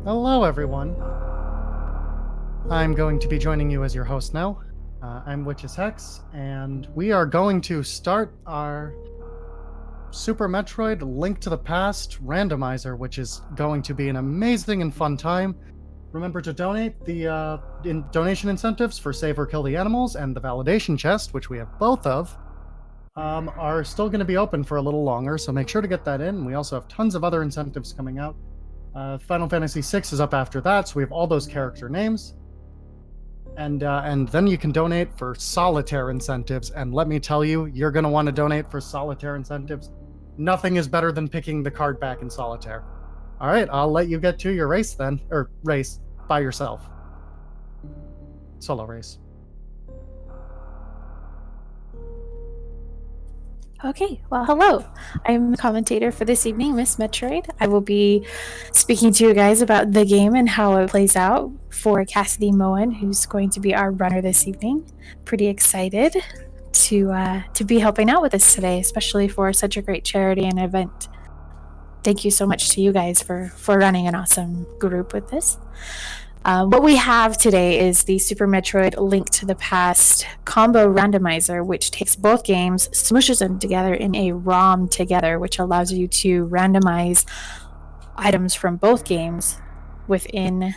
Hello, everyone. I'm going to be joining you as your host now. I'm Witch's Hex, and we are going to start our Super Metroid Link to the Past Randomizer, which is going to be an amazing and fun time. Remember to donate. The donation incentives for Save or Kill the Animals and the Validation Chest, which we have both of, are still going to be open for a little longer, so make sure to get that in. We also have tons of other incentives coming out. Final Fantasy VI is up after that, so we have all those character names. And then you can donate for solitaire incentives. And let me tell you, you're going to want to donate for solitaire incentives. Nothing is better than picking the card back in solitaire. All right, I'll let you get to your race then, or race by yourself. Solo race. Okay, well, hello. I'm the commentator for this evening, Miss Metroid. I will be speaking to you guys about the game and how it plays out for cassidymoen, who's going to be our runner this evening. Pretty excited to be helping out with us today, especially for such a great charity and event. Thank you so much to you guys for running an awesome group with this. What we have today is the Super Metroid Link to the Past combo randomizer, which takes both games, smooshes them together in a ROM together, which allows you to randomize items from both games within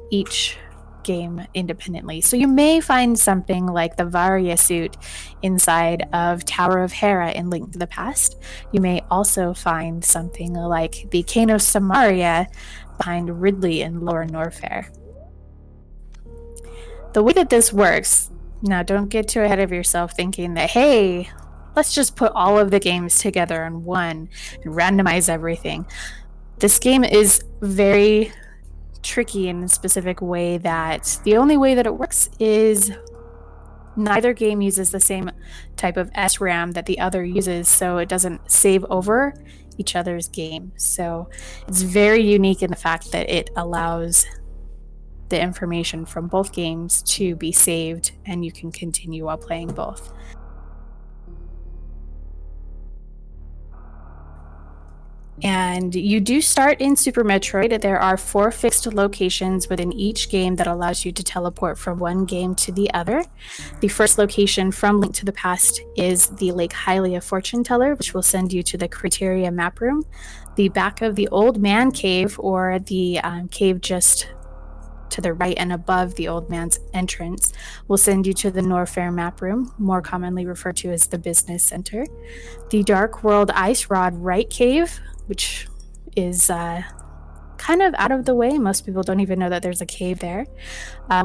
each game independently. So you may find something like the Varia suit inside of Tower of Hera in Link to the Past. You may also find something like the Kano Samaria behind Ridley in Lower Norfair. The way that this works, now don't get too ahead of yourself thinking that, hey, let's just put all of the games together in one and randomize everything. This game is very tricky in a specific way that the only way that it works is neither game uses the same type of SRAM that the other uses, so it doesn't save over each other's game. So it's very unique in the fact that it allows the information from both games to be saved and you can continue while playing both. And you do start in Super Metroid. There are 4 fixed locations within each game that allows you to teleport from one game to the other. The first location from Link to the Past is the Lake Hylia Fortune Teller, which will send you to the Criteria map room. The back of the Old Man Cave, or the cave just to the right and above the old man's entrance, will send you to the Norfair map room, more commonly referred to as the business center. The Dark World Ice Rod Right Cave, which is kind of out of the way. Most people don't even know that there's a cave there.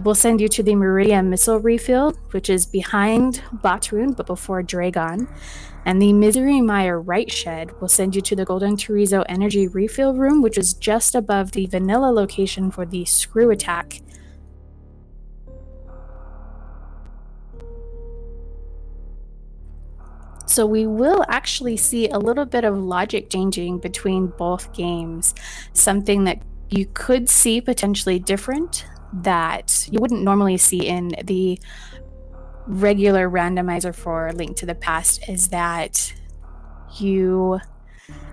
Will send you to the Meridian Missile Refill, which is behind Blattrune, but before Dragon. And the Misery Mire Right Shed will send you to the Golden Chorizo Energy Refill Room, which is just above the vanilla location for the Screw Attack. So we will actually see a little bit of logic changing between both games, something that you could see potentially different that you wouldn't normally see in the regular randomizer for Link to the Past is that you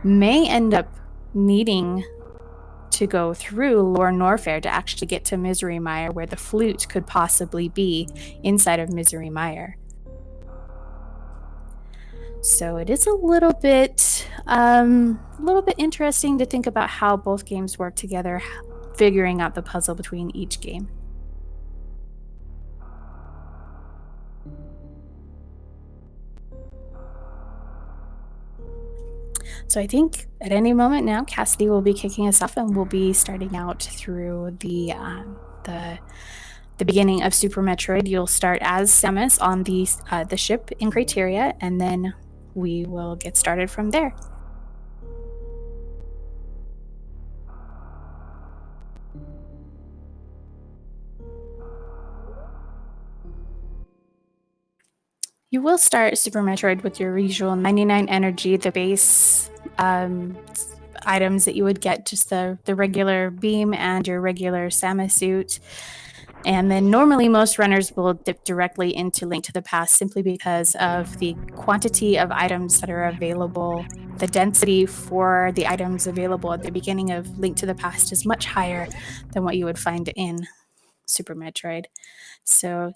may end up needing to go through Lower Norfair to actually get to Misery Mire, where the flute could possibly be inside of Misery Mire. So it is a little bit interesting to think about how both games work together, figuring out the puzzle between each game. So I think at any moment now, Cassidy will be kicking us off, and we'll be starting out through the beginning of Super Metroid. You'll start as Samus on the ship in Criteria, and then we will get started from there. You will start Super Metroid with your usual 99 energy, the base items that you would get, just the regular beam and your regular Samus suit. And then normally most runners will dip directly into Link to the Past simply because of the quantity of items that are available. The density for the items available at the beginning of Link to the Past is much higher than what you would find in Super Metroid. So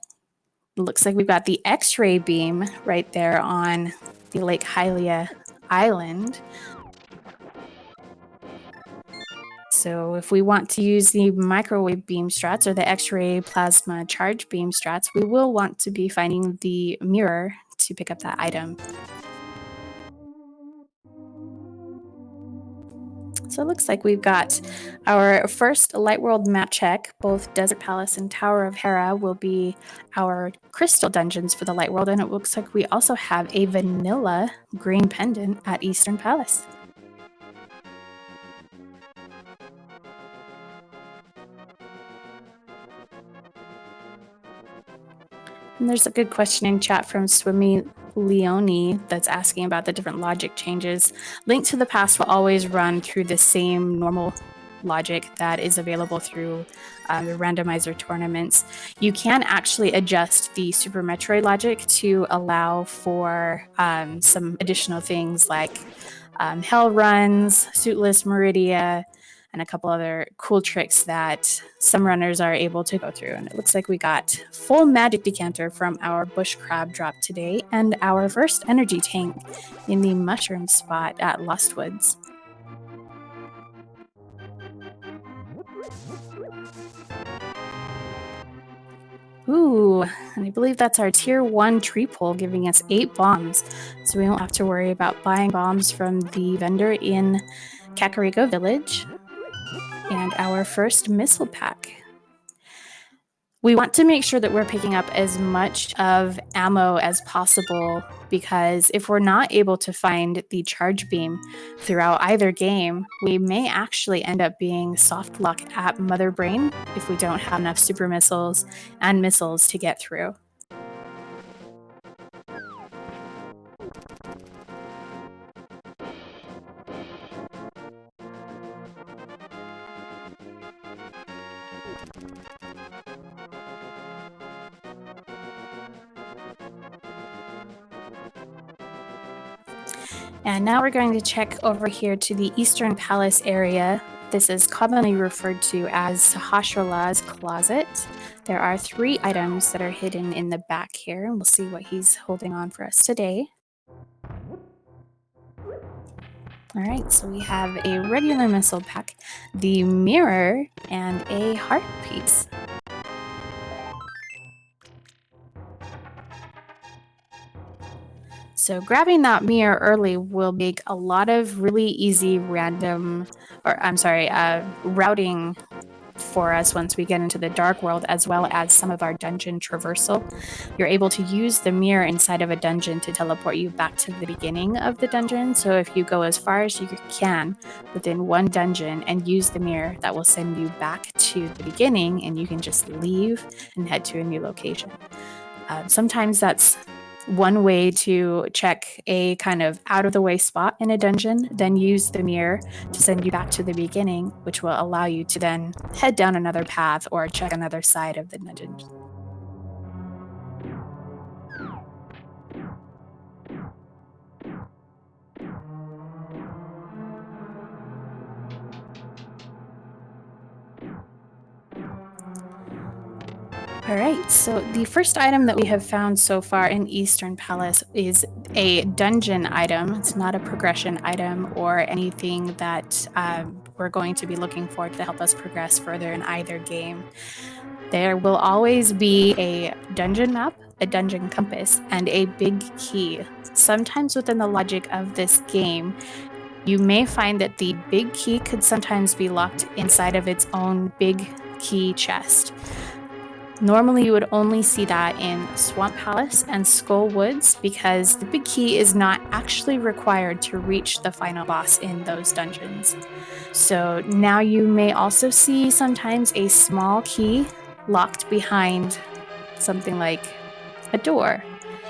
it looks like we've got the X-ray beam right there on the Lake Hylia Island. So if we want to use the microwave beam strats or the X-ray plasma charge beam strats, we will want to be finding the mirror to pick up that item. So it looks like we've got our first Light World map check. Both Desert Palace and Tower of Hera will be our crystal dungeons for the Light World, and it looks like we also have a vanilla green pendant at Eastern Palace. And there's a good question in chat from Swimmy Leone that's asking about the different logic changes. Link to the Past will always run through the same normal logic that is available through the randomizer tournaments. You can actually adjust the Super Metroid logic to allow for some additional things like Hell Runs, Suitless Meridia, and a couple other cool tricks that some runners are able to go through. And it looks like we got full magic decanter from our bush crab drop today and our first energy tank in the mushroom spot at Lost Woods. Ooh, and I believe that's our tier 1 tree pole giving us 8 bombs. So we won't have to worry about buying bombs from the vendor in Kakariko Village. And our first missile pack. We want to make sure that we're picking up as much of ammo as possible, because if we're not able to find the charge beam throughout either game, we may actually end up being soft lock at Mother Brain if we don't have enough super missiles and missiles to get through. And now we're going to check over here to the Eastern Palace area. This is commonly referred to as Sahasrala's closet. There are 3 items that are hidden in the back here, and we'll see what he's holding on for us today. All right, so we have a regular missile pack, the mirror, and a heart piece. So grabbing that mirror early will make a lot of really easy routing for us once we get into the dark world, as well as some of our dungeon traversal. You're able to use the mirror inside of a dungeon to teleport you back to the beginning of the dungeon. So if you go as far as you can within one dungeon and use the mirror, that will send you back to the beginning, and you can just leave and head to a new location. Sometimes that's one way to check a kind of out-of-the-way spot in a dungeon, then use the mirror to send you back to the beginning, which will allow you to then head down another path or check another side of the dungeon. All right, so the first item that we have found so far in Eastern Palace is a dungeon item. It's not a progression item or anything that we're going to be looking for to help us progress further in either game. There will always be a dungeon map, a dungeon compass, and a big key. Sometimes within the logic of this game, you may find that the big key could sometimes be locked inside of its own big key chest. Normally, you would only see that in Swamp Palace and Skull Woods, because the big key is not actually required to reach the final boss in those dungeons. So now you may also see sometimes a small key locked behind something like a door.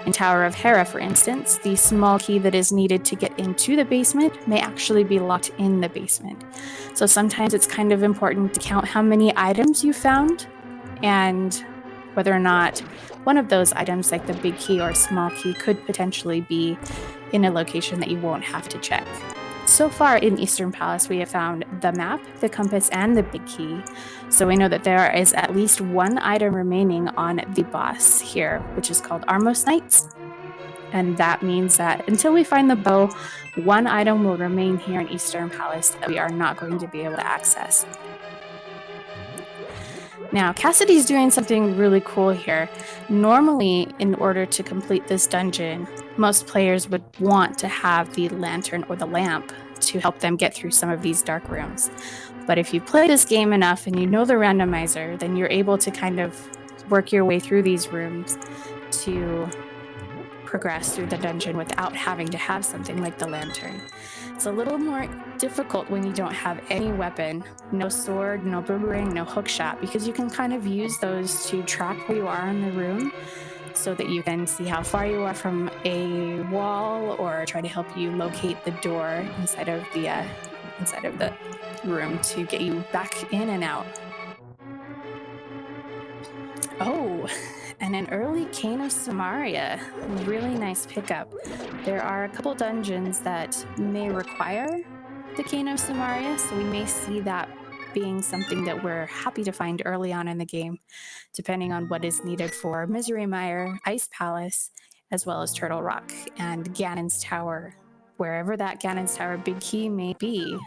In Tower of Hera, for instance, the small key that is needed to get into the basement may actually be locked in the basement. So sometimes it's kind of important to count how many items you found and whether or not one of those items, like the big key or small key, could potentially be in a location that you won't have to check. So far in Eastern Palace, we have found the map, the compass, and the big key. So we know that there is at least one item remaining on the boss here, which is called Armos Knights. And that means that until we find the bow, one item will remain here in Eastern Palace that we are not going to be able to access. Now, Cassidy's doing something really cool here. Normally, in order to complete this dungeon, most players would want to have the lantern or the lamp to help them get through some of these dark rooms. But if you play this game enough and you know the randomizer, then you're able to kind of work your way through these rooms to progress through the dungeon without having to have something like the lantern. It's a little more difficult when you don't have any weapon, no sword, no boomerang, no hookshot, because you can kind of use those to track where you are in the room so that you can see how far you are from a wall or try to help you locate the door inside of the room to get you back in and out. Oh, and an early Cane of Samaria. Really nice pickup. There are a couple dungeons that may require the Cane of Samaria, so we may see that being something that we're happy to find early on in the game, depending on what is needed for Misery Mire, Ice Palace, as well as Turtle Rock and Ganon's Tower, wherever that Ganon's Tower big key may be.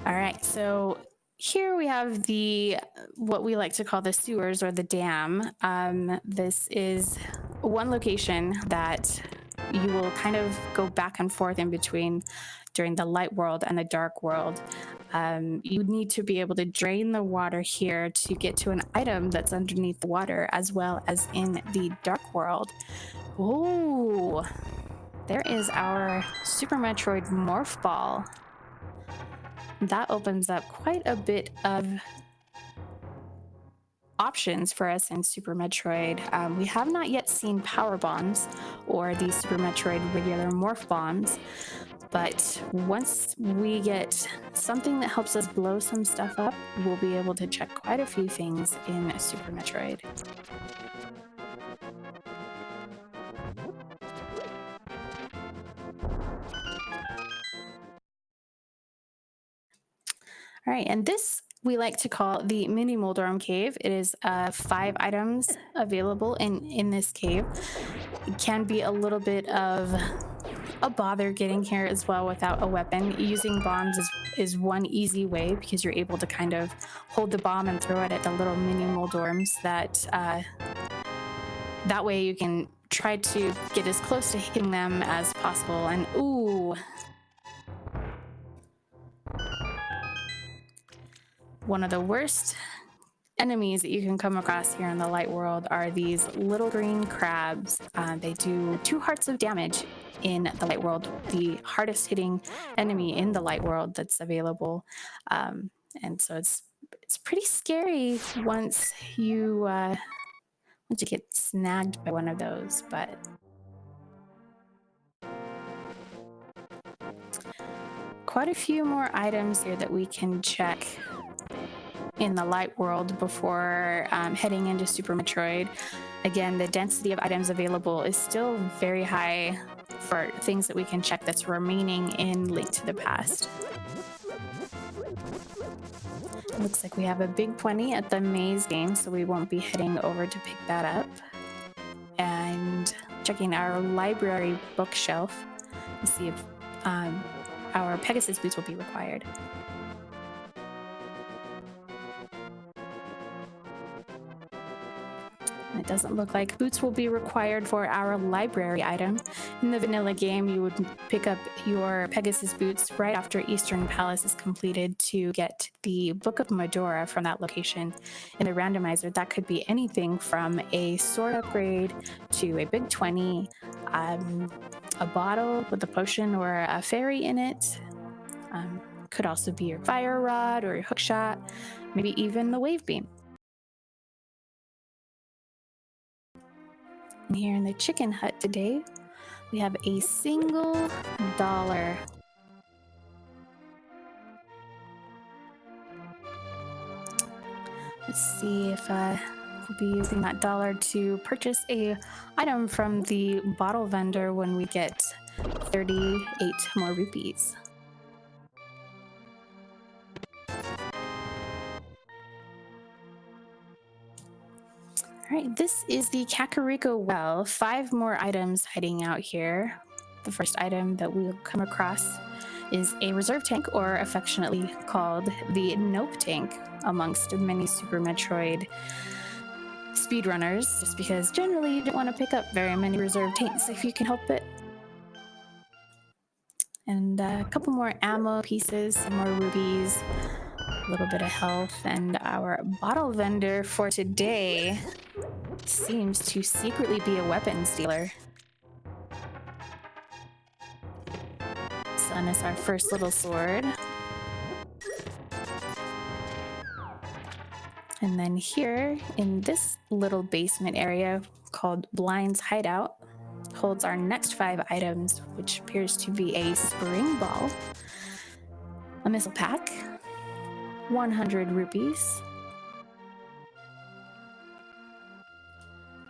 All right, so here we have what we like to call the sewers or the dam. This is one location that you will kind of go back and forth in between during the light world and the dark world. You need to be able to drain the water here to get to an item that's underneath the water, as well as in the dark world. Ooh, there is our Super Metroid Morph Ball. That opens up quite a bit of options for us in Super Metroid. We have not yet seen power bombs or the Super Metroid regular morph bombs, but once we get something that helps us blow some stuff up, we'll be able to check quite a few things in Super Metroid. All right, and this we like to call the mini Moldorm cave. It is 5 items available in this cave. It can be a little bit of a bother getting here as well without a weapon. Using bombs is one easy way because you're able to kind of hold the bomb and throw it at the little mini Moldorms. That way you can try to get as close to hitting them as possible. And ooh. One of the worst enemies that you can come across here in the light world are these little green crabs. They do 2 hearts of damage in the light world, the hardest hitting enemy in the light world that's available. And so it's pretty scary once you get snagged by one of those. But quite a few more items here that we can check in the light world before heading into Super Metroid. Again, the density of items available is still very high for things that we can check that's remaining in Link to the Past. Looks like we have a big 20 at the maze game, so we won't be heading over to pick that up. And checking our library bookshelf to see if our Pegasus boots will be required. It doesn't look like boots will be required for our library item. In the vanilla game, you would pick up your Pegasus boots right after Eastern Palace is completed to get the Book of Medora from that location. In the randomizer, that could be anything from a sword upgrade to a big 20, a bottle with a potion or a fairy in it. Could also be your fire rod or your hook shot, maybe even the wave beam. And here in the chicken hut today, we have a single dollar. Let's see if we'll be using that dollar to purchase a item from the bottle vendor when we get 38 more rupees. All right, this is the Kakariko Well. 5 more items hiding out here. The first item that we'll come across is a reserve tank, or affectionately called the Nope Tank, amongst many Super Metroid speedrunners, just because generally you don't want to pick up very many reserve tanks if you can help it. And a couple more ammo pieces, some more rubies, a little bit of health, and our bottle vendor for today seems to secretly be a weapons dealer. Selling us our first little sword. And then here in this little basement area called Blind's Hideout holds our next 5 items, which appears to be a spring ball, a missile pack, 100 rupees,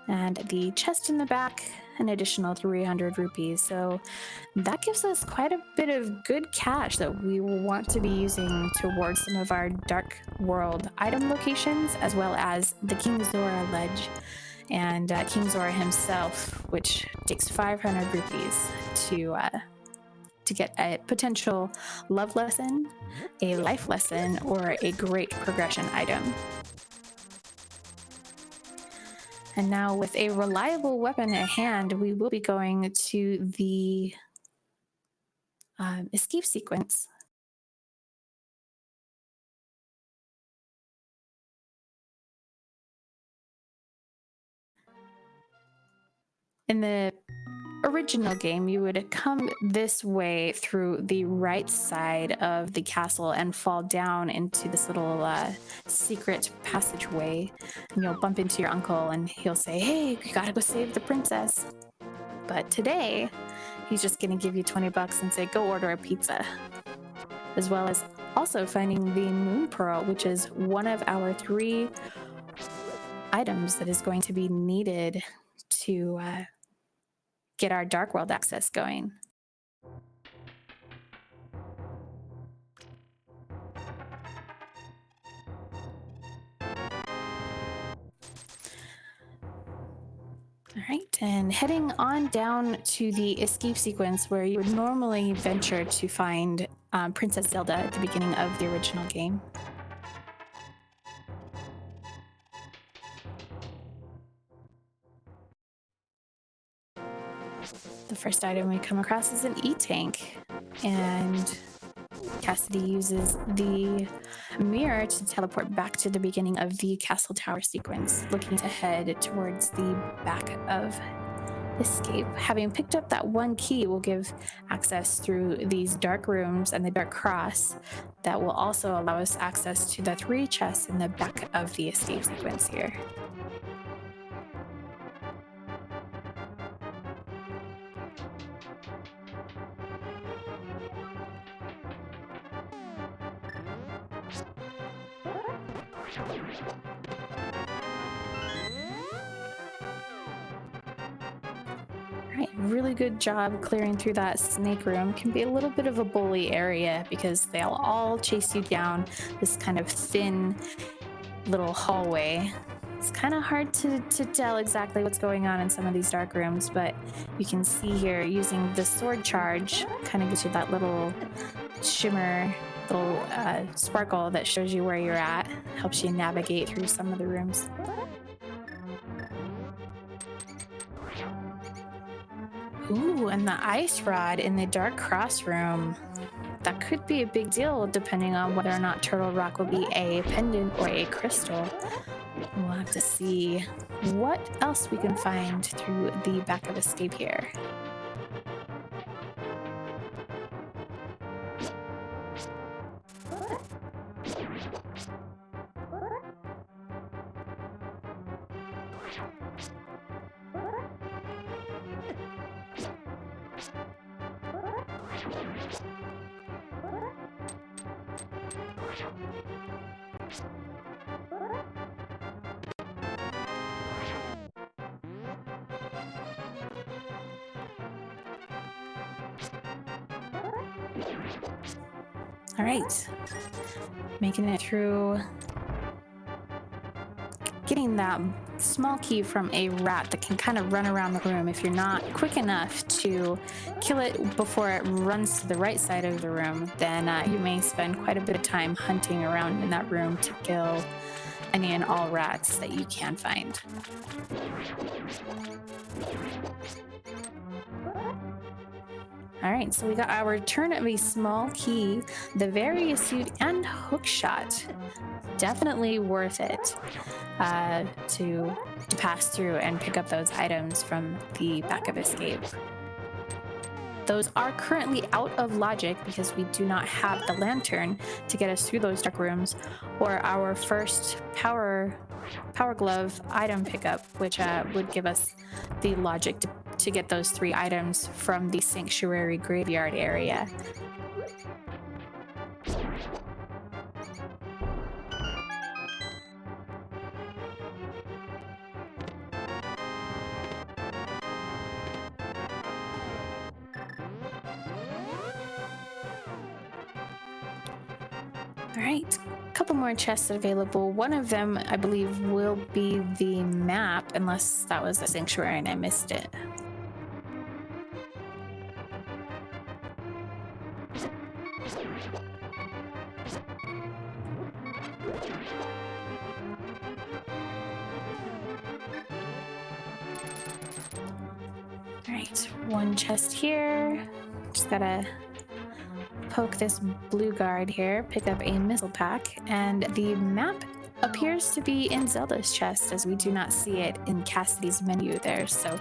and the chest in the back, an additional 300 rupees. So that gives us quite a bit of good cash that we will want to be using towards some of our Dark World item locations, as well as the King Zora ledge and King Zora himself, which takes 500 rupees to get a potential love lesson, a life lesson, or a great progression item. And now with a reliable weapon at hand, we will be going to the escape sequence. In the original game, you would come this way through the right side of the castle and fall down into this little secret passageway, and you'll bump into your uncle and he'll say, "Hey, you gotta go save the princess." But today, he's just gonna give you 20 bucks and say, "Go order a pizza." As well as also finding the moon pearl, which is one of our 3 items that is going to be needed to get our Dark World access going. All right, and heading on down to the escape sequence where you would normally venture to find Princess Zelda at the beginning of the original game. The first item we come across is an E-Tank, and Cassidy uses the mirror to teleport back to the beginning of the Castle Tower sequence, looking to head towards the back of escape. Having picked up that 1 key will give access through these dark rooms and the dark cross that will also allow us access to the 3 chests in the back of the escape sequence here. Right, really good job clearing through that snake room. Can be a little bit of a bully area because they'll all chase you down this kind of thin little hallway. It's kind of hard to tell exactly what's going on in some of these dark rooms, but you can see here using the sword charge kind of gives you that little shimmer, little sparkle that shows you where you're at, helps you navigate through some of the rooms. Ooh, and the ice rod in the dark cross room. That could be a big deal depending on whether or not Turtle Rock will be a pendant or a crystal. We'll have to see what else we can find through the back of escape here. All right. Making it through. Getting that small key from a rat that can kind of run around the room. If you're not quick enough to kill it before it runs to the right side of the room, then you may spend quite a bit of time hunting around in that room to kill any and all rats that you can find. All right, so we got our turn of a small key, the various suit, and hook shot. Definitely worth it to pass through and pick up those items from the back of escape. Those are currently out of logic because we do not have the lantern to get us through those dark rooms, or our first power glove item pickup, which would give us the logic to get those 3 items from the sanctuary graveyard area. All right, a couple more chests available. One of them, I believe, will be the map, unless that was a sanctuary and I missed it. All right, one chest here. Just gotta poke this blue guard here, pick up a missile pack, and the map appears to be in Zelda's chest, as we do not see it in Cassidy's menu there. So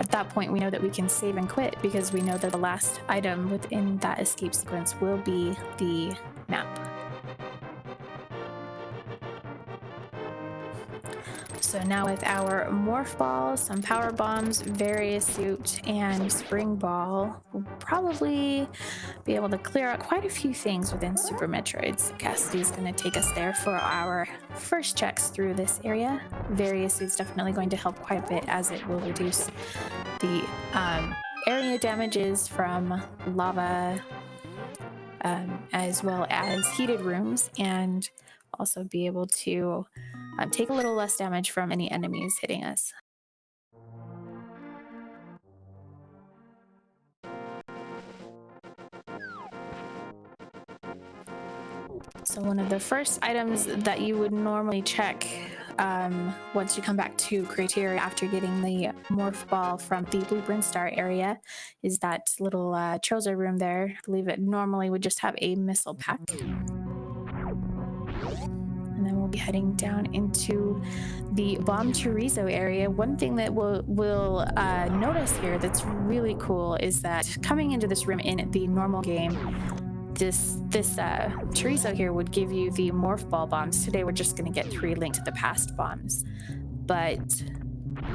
at that point, we know that we can save and quit, because we know that the last item within that escape sequence will be the map. So now with our morph ball, some power bombs, various suit, and spring ball, we'll probably be able to clear out quite a few things within Super Metroid. So Cassidy's going to take us there for our first checks through this area. Various suits definitely going to help quite a bit, as it will reduce the area damages from lava, as well as heated rooms, and also be able to take a little less damage from any enemies hitting us. So one of the first items that you would normally check once you come back to Criteria after getting the morph ball from the Blueprint Star area is that little Chozo room there. I believe it normally would just have a missile pack. And then we'll be heading down into the Bomb Chorizo area. One thing that we'll notice here that's really cool is that coming into this room in the normal game, this chorizo here would give you the morph ball bombs. Today we're just going to get 3 Link to the Past bombs. But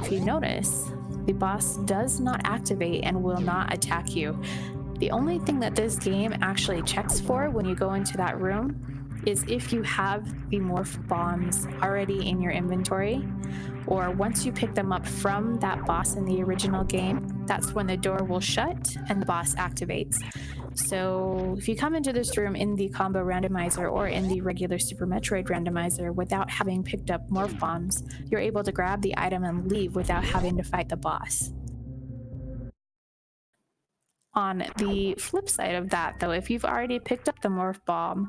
if you notice, the boss does not activate and will not attack you. The only thing that this game actually checks for when you go into that room is if you have the morph bombs already in your inventory, or once you pick them up from that boss in the original game, that's when the door will shut and the boss activates. So if you come into this room in the combo randomizer or in the regular Super Metroid randomizer without having picked up morph bombs, you're able to grab the item and leave without having to fight the boss. On the flip side of that, though, if you've already picked up the morph bomb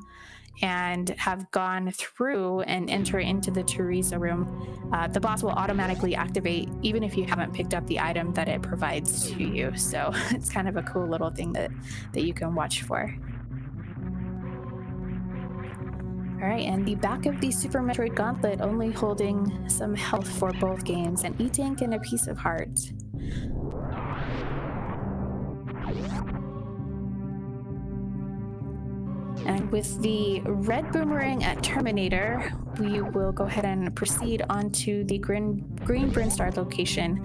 and have gone through and enter into the chorizo room, the boss will automatically activate even if you haven't picked up the item that it provides to you. So it's kind of a cool little thing that you can watch for. All right, and the back of the Super Metroid Gauntlet only holding some health for both games, an E-Tank and a piece of heart. And with the red boomerang at Terminator, we will go ahead and proceed onto the green Brinstar location.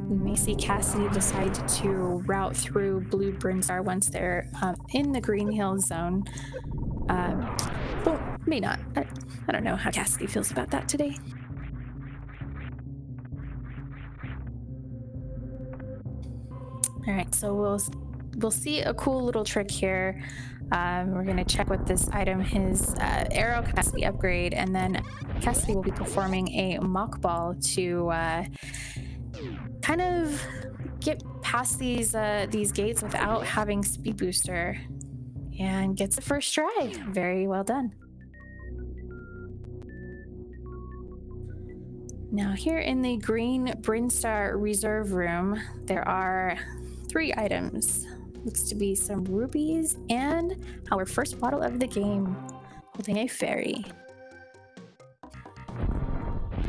We may see Cassidy decide to route through Blue Brinstar once they're in the Green Hill zone. Well, may not. I don't know how Cassidy feels about that today. All right, so we'll see a cool little trick here. We're gonna check with this item, his arrow capacity upgrade, and then Cassidy will be performing a mock ball to kind of get past these gates without having speed booster, and gets the first try. Very well done. Now here in the green Brinstar reserve room, there are 3 items. Looks to be some rubies and our first bottle of the game, holding a fairy.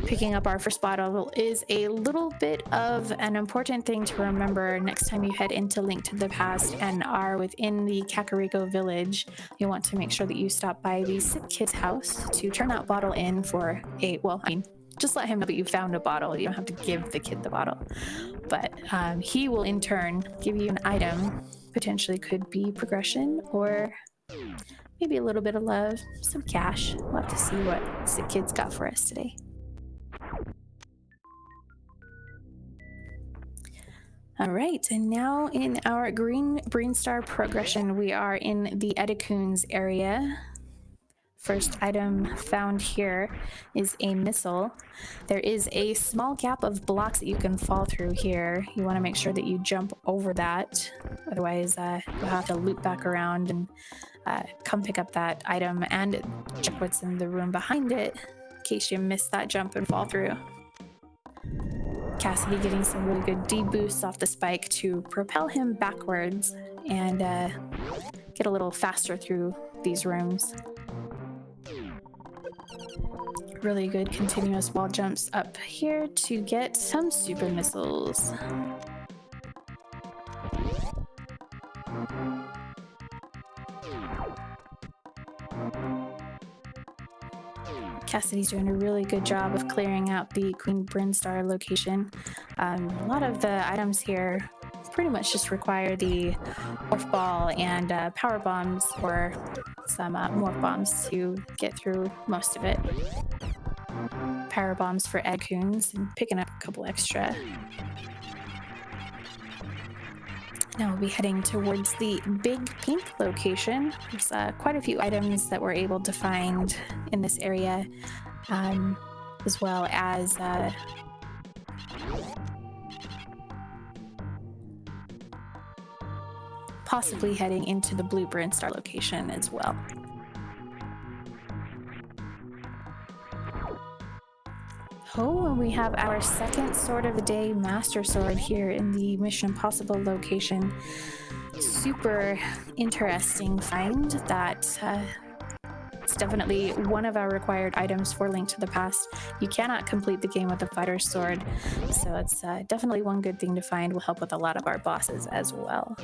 Picking up our first bottle is a little bit of an important thing to remember next time you head into Link to the Past and are within the Kakariko village. You want to make sure that you stop by the sick kid's house to turn that bottle in for just let him know that you found a bottle. You don't have to give the kid the bottle. But he will in turn give you an item. Potentially could be progression or maybe a little bit of love, some cash. We'll have to see what sick kid's got for us today. All right, and now in our green Brinstar progression, we are in the Edicoons area. First item found here is a missile. There is a small gap of blocks that you can fall through here. You want to make sure that you jump over that. Otherwise, you'll have to loop back around and come pick up that item and check what's in the room behind it in case you miss that jump and fall through. Cassidy getting some really good D-boosts off the spike to propel him backwards and get a little faster through these rooms. Really good continuous wall jumps up here to get some super missiles. Cassidy's doing a really good job of clearing out the Queen Brinstar location. A lot of the items here pretty much just require the morph ball and power bombs or some morph bombs to get through most of it. Power bombs for Edicoons and picking up a couple extra. Now we'll be heading towards the big pink location. There's quite a few items that we're able to find in this area, as well as possibly heading into the blue Brinstar location as well. Oh, and we have our second Sword of the Day Master Sword here in the Mission Impossible location. Super interesting find that it's definitely one of our required items for Link to the Past. You cannot complete the game with a fighter's sword, so it's definitely one good thing to find. Will help with a lot of our bosses as well.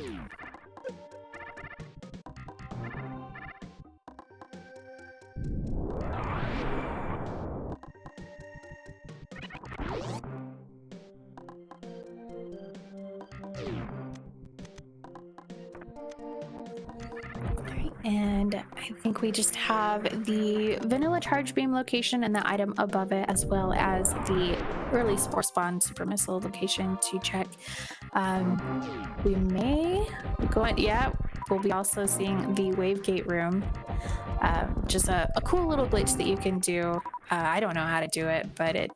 And I think we just have the vanilla charge beam location and the item above it, as well as the early spore spawn super missile location to check. We may be going, yeah, we'll be also seeing the wave gate room, just a cool little glitch that you can do. I don't know how to do it, but it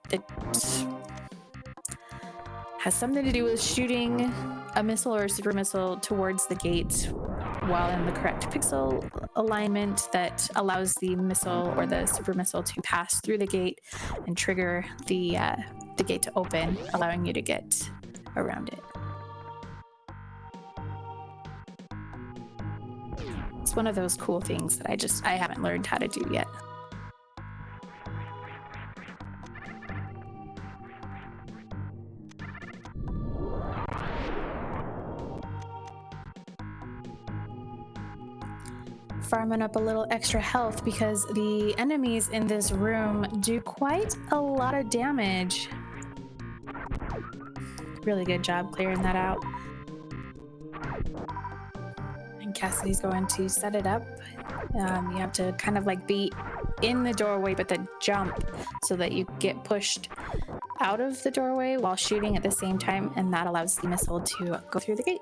has something to do with shooting a missile or a super missile towards the gate while in the correct pixel alignment that allows the missile or the super missile to pass through the gate and trigger the gate to open, allowing you to get around it. It's one of those cool things that I haven't learned how to do yet. Farming up a little extra health because the enemies in this room do quite a lot of damage. Really good job clearing that out. And Cassidy's going to set it up. You have to kind of like be in the doorway but then jump so that you get pushed out of the doorway while shooting at the same time, and that allows the missile to go through the gate.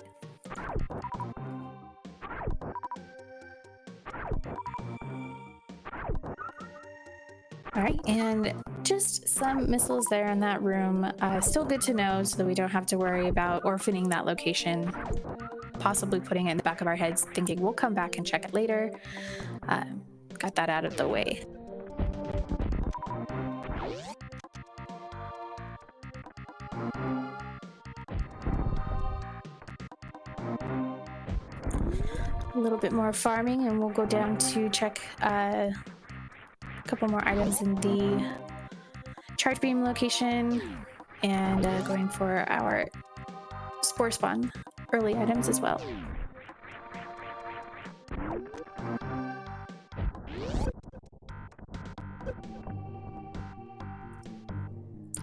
All right, and just some missiles there in that room. Still good to know so that we don't have to worry about orphaning that location, possibly putting it in the back of our heads, thinking we'll come back and check it later. Got that out of the way. A little bit more farming, and we'll go down to check a couple more items in the charge beam location, and going for our spore spawn early items as well.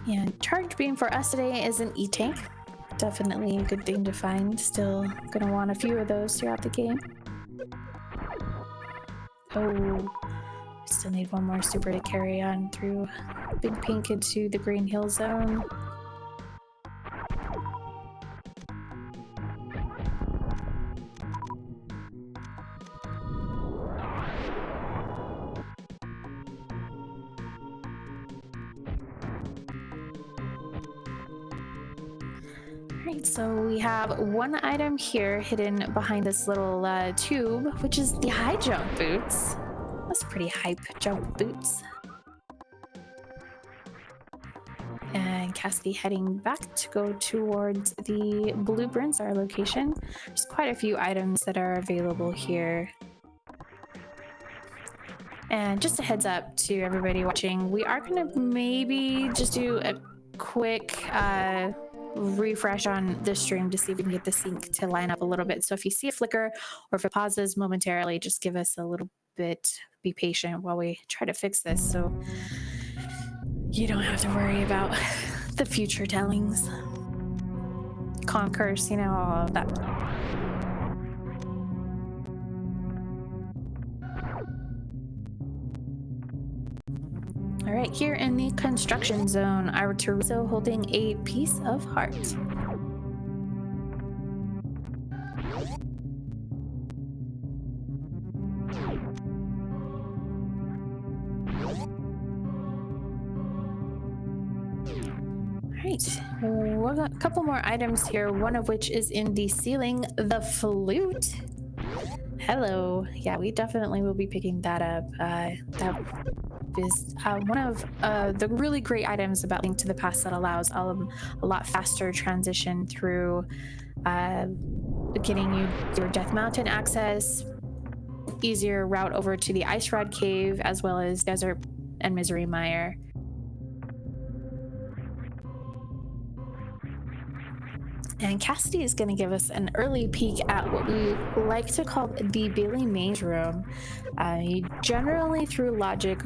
And charge beam for us today is an E-tank. Definitely a good thing to find. Still gonna want a few of those throughout the game. Oh, still need one more super to carry on through Big Pink into the Green Hill Zone. Alright, so we have one item here hidden behind this little tube, which is the high jump boots. That's pretty hype jump boots. And Cassidy heading back to go towards the Blue Brinzar location. There's quite a few items that are available here. And just a heads up to everybody watching, we are going to maybe just do a quick refresh on the stream to see if we can get the sync to line up a little bit. So if you see a flicker or if it pauses momentarily, just give us a little bit, be patient while we try to fix this so you don't have to worry about the future tellings. Concourse, you know, all of that. All right, here in the construction zone, our Teresa holding a piece of heart. Right, we've got a couple more items here, one of which is in the ceiling, the flute. Hello. Yeah, we definitely will be picking that up. That is one of the really great items about Link to the Past that allows a lot faster transition through getting you your Death Mountain access, easier route over to the Ice Rod Cave, as well as Desert and Misery Mire. And Cassidy is going to give us an early peek at what we like to call the Billy Mays room. Generally, through logic,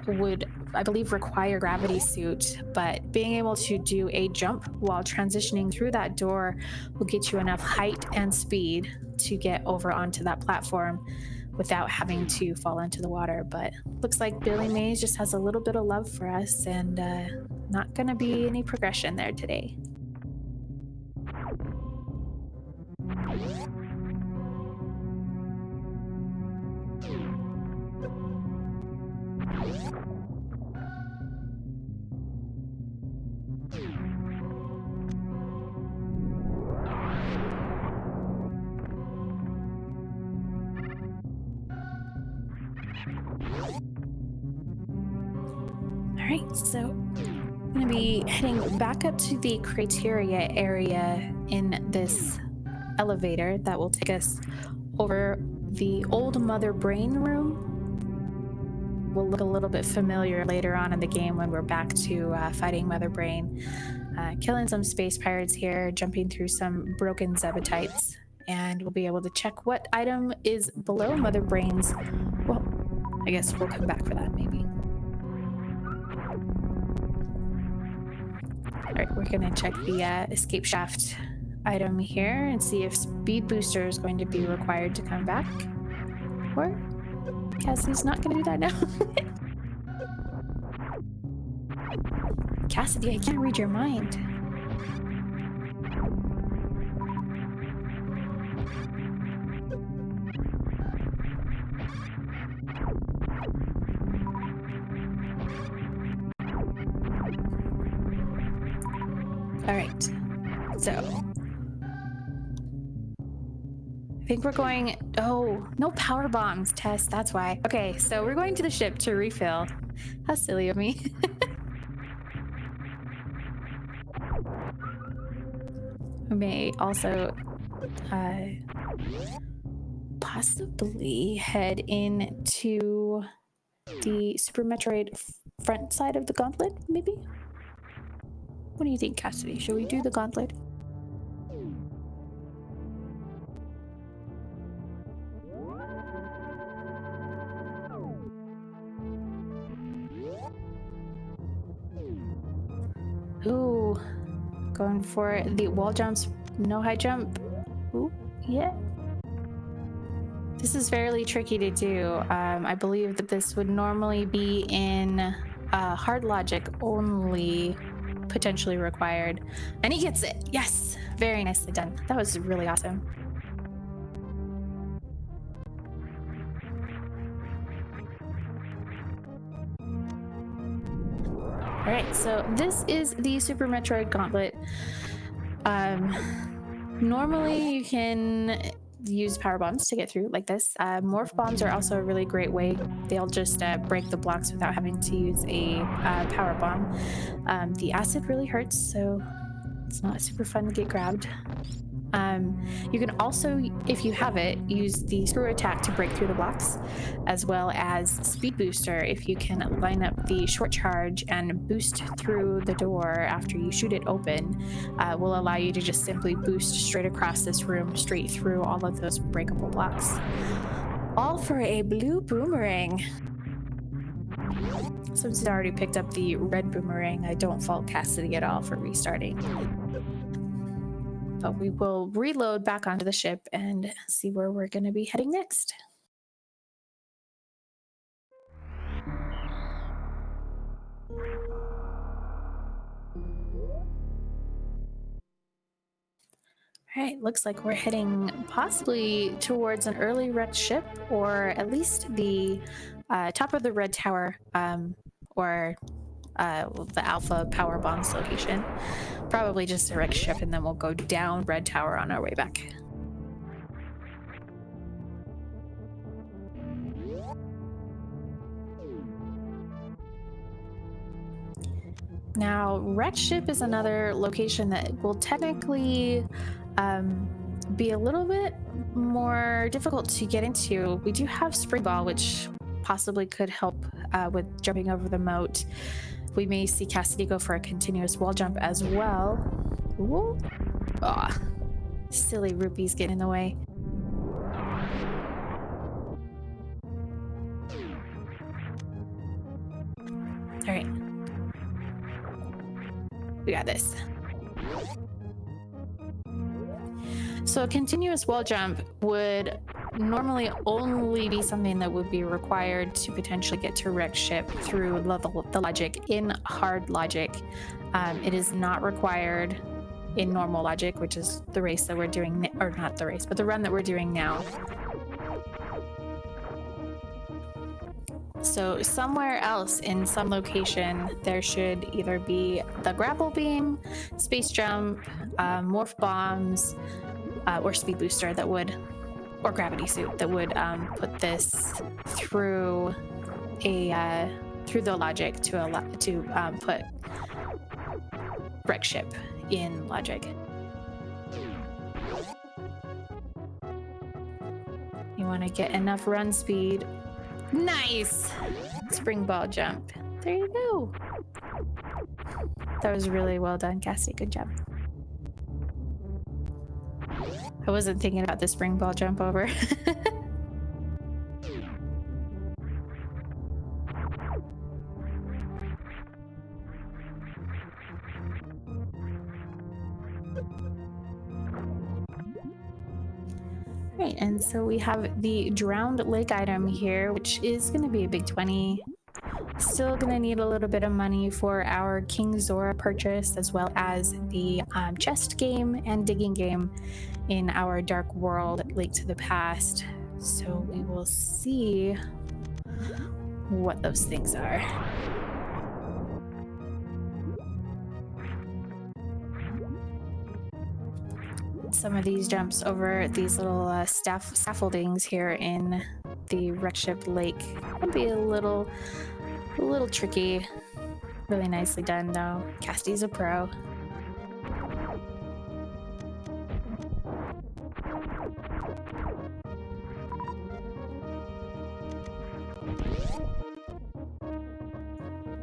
would, I believe, require gravity suit, but being able to do a jump while transitioning through that door will get you enough height and speed to get over onto that platform without having to fall into the water. But looks like Billy Mays just has a little bit of love for us, and not going to be any progression there today. Alright, so I'm going to be heading back up to the criteria area in this elevator that will take us over the old Mother Brain room. Will look a little bit familiar later on in the game when we're back to fighting Mother Brain. Killing some space pirates here, jumping through some broken Zebatites, and we'll be able to check what item is below Mother Brain's. Well, I guess we'll come back for that maybe. Alright, we're gonna check the escape shaft item here and see if speed booster is going to be required to come back. Or Cassie's not gonna do that now. Cassidy, I can't read your mind. All right, so I think we're going, oh, no power bombs, Tess, that's why. Okay, so we're going to the ship to refill. How silly of me. We may also possibly head into the Super Metroid front side of the gauntlet, maybe? What do you think, Cassidy? Should we do the gauntlet? Ooh, going for the wall jumps, no high jump. Ooh, yeah. This is fairly tricky to do. I believe that this would normally be in hard logic only, potentially required. And he gets it. Yes, very nicely done. That was really awesome. All right, so this is the Super Metroid Gauntlet. Normally you can use power bombs to get through like this. Morph bombs are also a really great way. They'll just break the blocks without having to use a power bomb. The acid really hurts, so it's not super fun to get grabbed. You can also, if you have it, use the screw attack to break through the blocks, as well as speed booster if you can line up the short charge and boost through the door after you shoot it open. Will allow you to just simply boost straight across this room, straight through all of those breakable blocks. All for a blue boomerang. Since it already picked up the red boomerang, I don't fault Cassidy at all for restarting. But we will reload back onto the ship and see where we're going to be heading next. All right, looks like we're heading possibly towards an early red ship, or at least the top of the red tower, or the Alpha Power Bombs location. Probably just a wrecked ship, and then we'll go down Red Tower on our way back. Now, wrecked ship is another location that will technically be a little bit more difficult to get into. We do have Spring Ball, which possibly could help with jumping over the moat. We may see Cassidy go for a continuous wall jump as well. Ooh. Ah, silly rupees getting in the way. All right. We got this. So a continuous wall jump would normally only be something that would be required to potentially get to wreck ship through the logic in hard logic. It is not required in normal logic, which is the race that we're doing, or not the race, but the run that we're doing now. So somewhere else in some location, there should either be the grapple beam, space jump, morph bombs, or speed booster that would, or gravity suit that would put this through a through the logic to put wreck ship in logic. You want to get enough run speed. Nice! Spring ball jump. There you go. That was really well done, Cassie. Good job. I wasn't thinking about the spring ball jump over. Right, and so we have the drowned lake item here, which is going to be a big 20. Still gonna need a little bit of money for our King Zora purchase, as well as the chest game and digging game in our Dark World Link to the Past. So we will see what those things are. Some of these jumps over these little scaffoldings here in the wreckship lake can be a little tricky. Really nicely done though. Cassidy's a pro.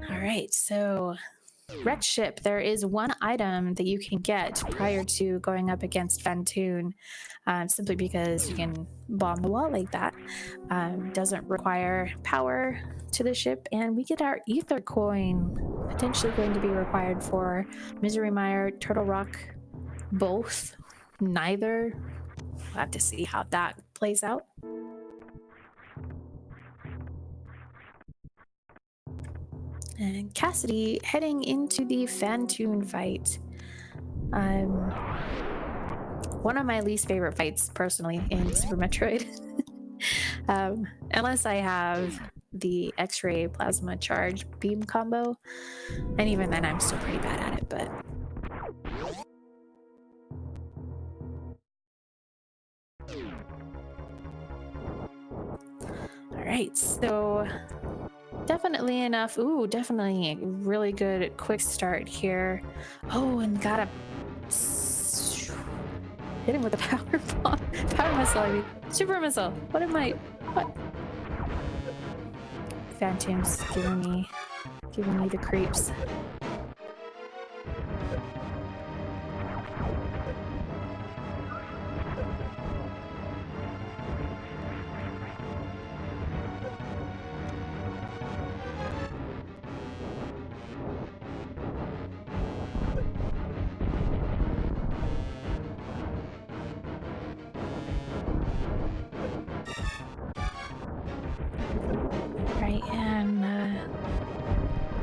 All right, so wrecked ship, there is one item that you can get prior to going up against Fantoon, simply because you can bomb the wall like that. Doesn't require power to the ship, and we get our ether coin, potentially going to be required for Misery Mire, Turtle Rock, both, neither. We'll have to see how that plays out. And Cassidy heading into the Fantoon fight. One of my least favorite fights, personally, in Super Metroid. Unless I have the X-ray plasma charge beam combo. And even then, I'm still pretty bad at it, but... Alright, so... Definitely enough. Ooh, definitely a really good quick start here. Oh, and got a... Hit him with a power bomb. Power missile, I mean. Super missile. What am I... What? Phantom's giving me the creeps. Right, and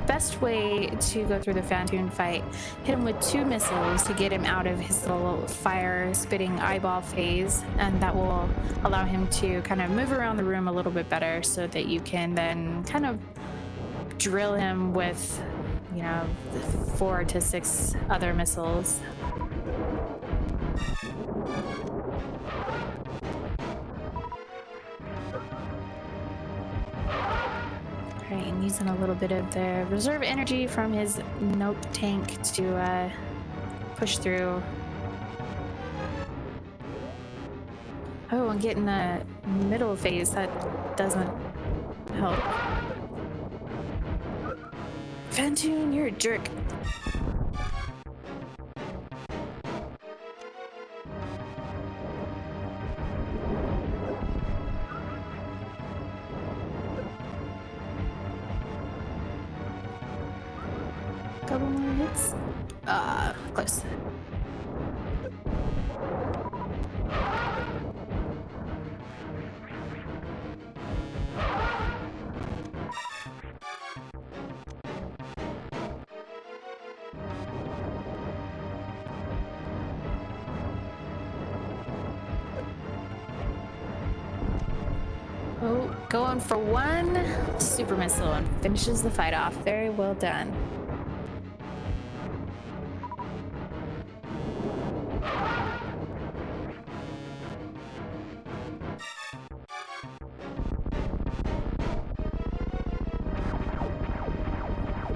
best way to go through the Fantoon fight, hit him with 2 missiles to get him out of his little fire-spitting eyeball phase, and that will allow him to kind of move around the room a little bit better so that you can then kind of drill him with, you know, 4 to 6 other missiles. Right, and using a little bit of the reserve energy from his nope tank to push through. Oh, and getting the middle phase, that doesn't help. Fantoon, you're a jerk. Couple more hits. Close. Oh, going for 1 super missile and finishes the fight off. Very well done.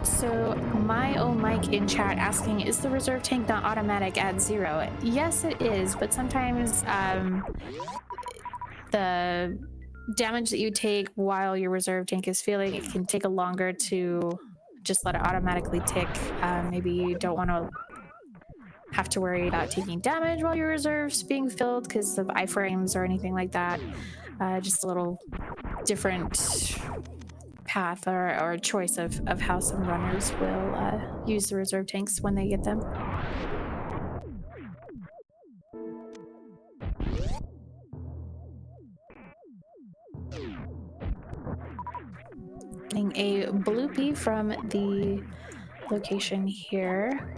So, my own Mike in chat asking, is the reserve tank not automatic at 0? Yes, it is, but sometimes the damage that you take while your reserve tank is filling, it can take a longer to just let it automatically tick. Maybe you don't want to have to worry about taking damage while your reserve's being filled because of iframes or anything like that. Just a little different path or choice of how some runners will use the reserve tanks when they get them. Getting a bloopy from the location here.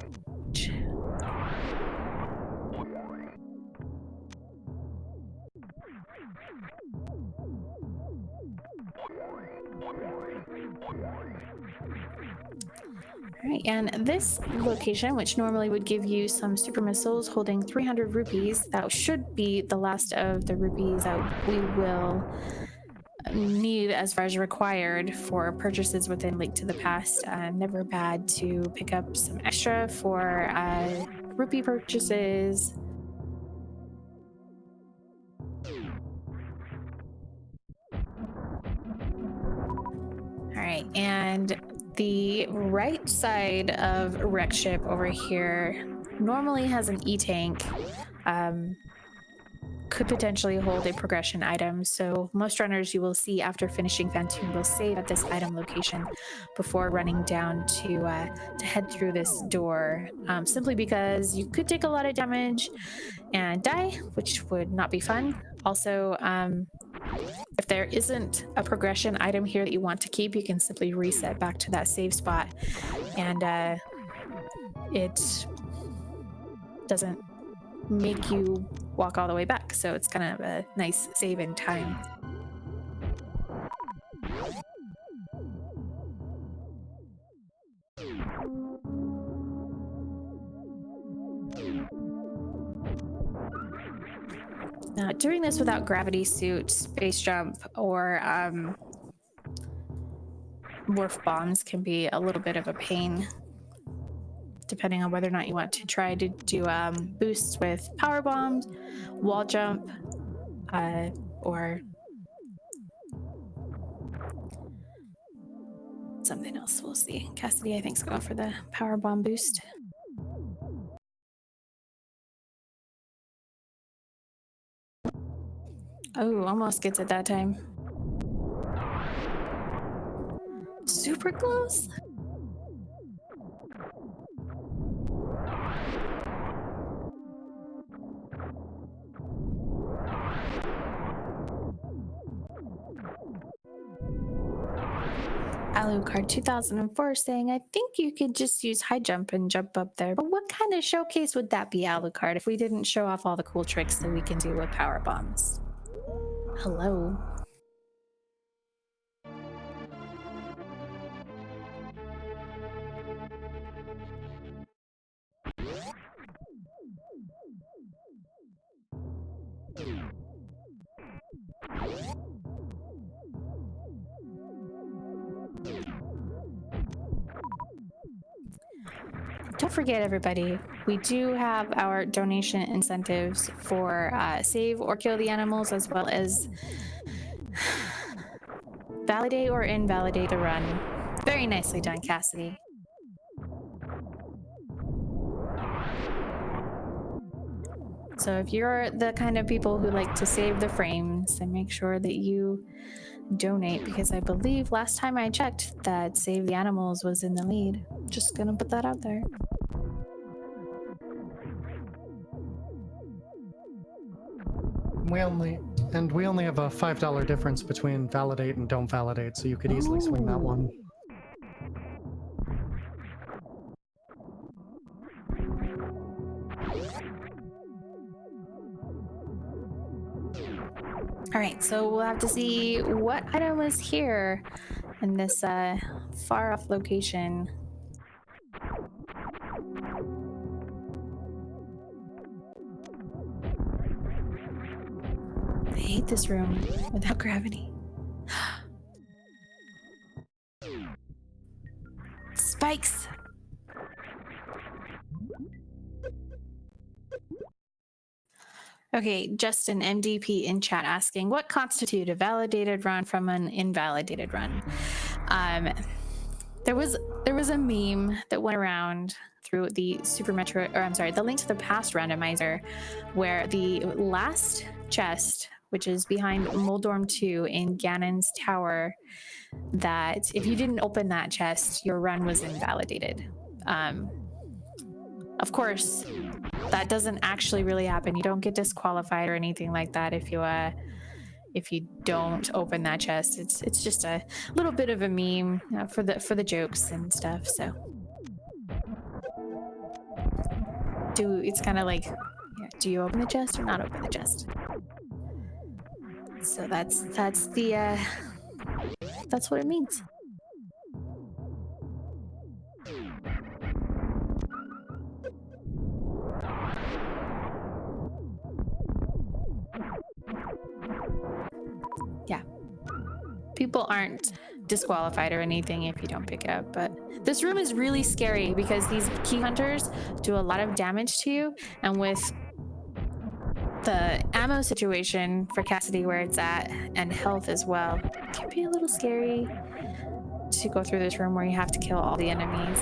All right, and this location, which normally would give you some super missiles holding 300 rupees, that should be the last of the rupees that we will need as far as required for purchases within Link to the Past. Never bad to pick up some extra for rupee purchases. All right, and the right side of Wreck Ship over here normally has an E-tank. Could potentially hold a progression item. So most runners you will see after finishing Phantom will save at this item location before running down to head through this door, simply because you could take a lot of damage and die, which would not be fun. Also, if there isn't a progression item here that you want to keep, you can simply reset back to that save spot, and it doesn't make you walk all the way back, so it's kind of a nice save in time. Now, doing this without gravity suit, space jump, or morph bombs can be a little bit of a pain, depending on whether or not you want to try to do boosts with power bombs, wall jump, or something else. We'll see. Cassidy, I think, is going for the power bomb boost. Oh, almost gets it that time. Super close. Alucard 2004 saying, I think you could just use high jump and jump up there. But what kind of showcase would that be, Alucard, if we didn't show off all the cool tricks that we can do with power bombs? Hello. Don't forget, everybody, we do have our donation incentives for save or kill the animals, as well as validate or invalidate the run. Very nicely done, Cassidy. So if you're the kind of people who like to save the frames, then make sure that you donate, because I believe last time I checked that Save the Animals was in the lead. Just gonna put that out there. We only have a $5 difference between validate and don't validate, so you could easily swing that one. All right, so we'll have to see what item was here in this far off location. I hate this room without gravity. Spikes! Okay, Justin MDP in chat asking, what constitutes a validated run from an invalidated run? There was a meme that went around through the the Link to the Past randomizer, where the last chest, which is behind Moldorm 2 in Ganon's tower, that if you didn't open that chest, your run was invalidated. Of course, that doesn't actually really happen. You don't get disqualified or anything like that if you if you don't open that chest. It's just a little bit of a meme for the jokes and stuff. So it's kind of like, yeah, do you open the chest or not open the chest? So that's what it means. Yeah. People aren't disqualified or anything if you don't pick it up, but this room is really scary because these key hunters do a lot of damage to you, and with the ammo situation for Cassidy where it's at and health as well, it can be a little scary to go through this room where you have to kill all the enemies.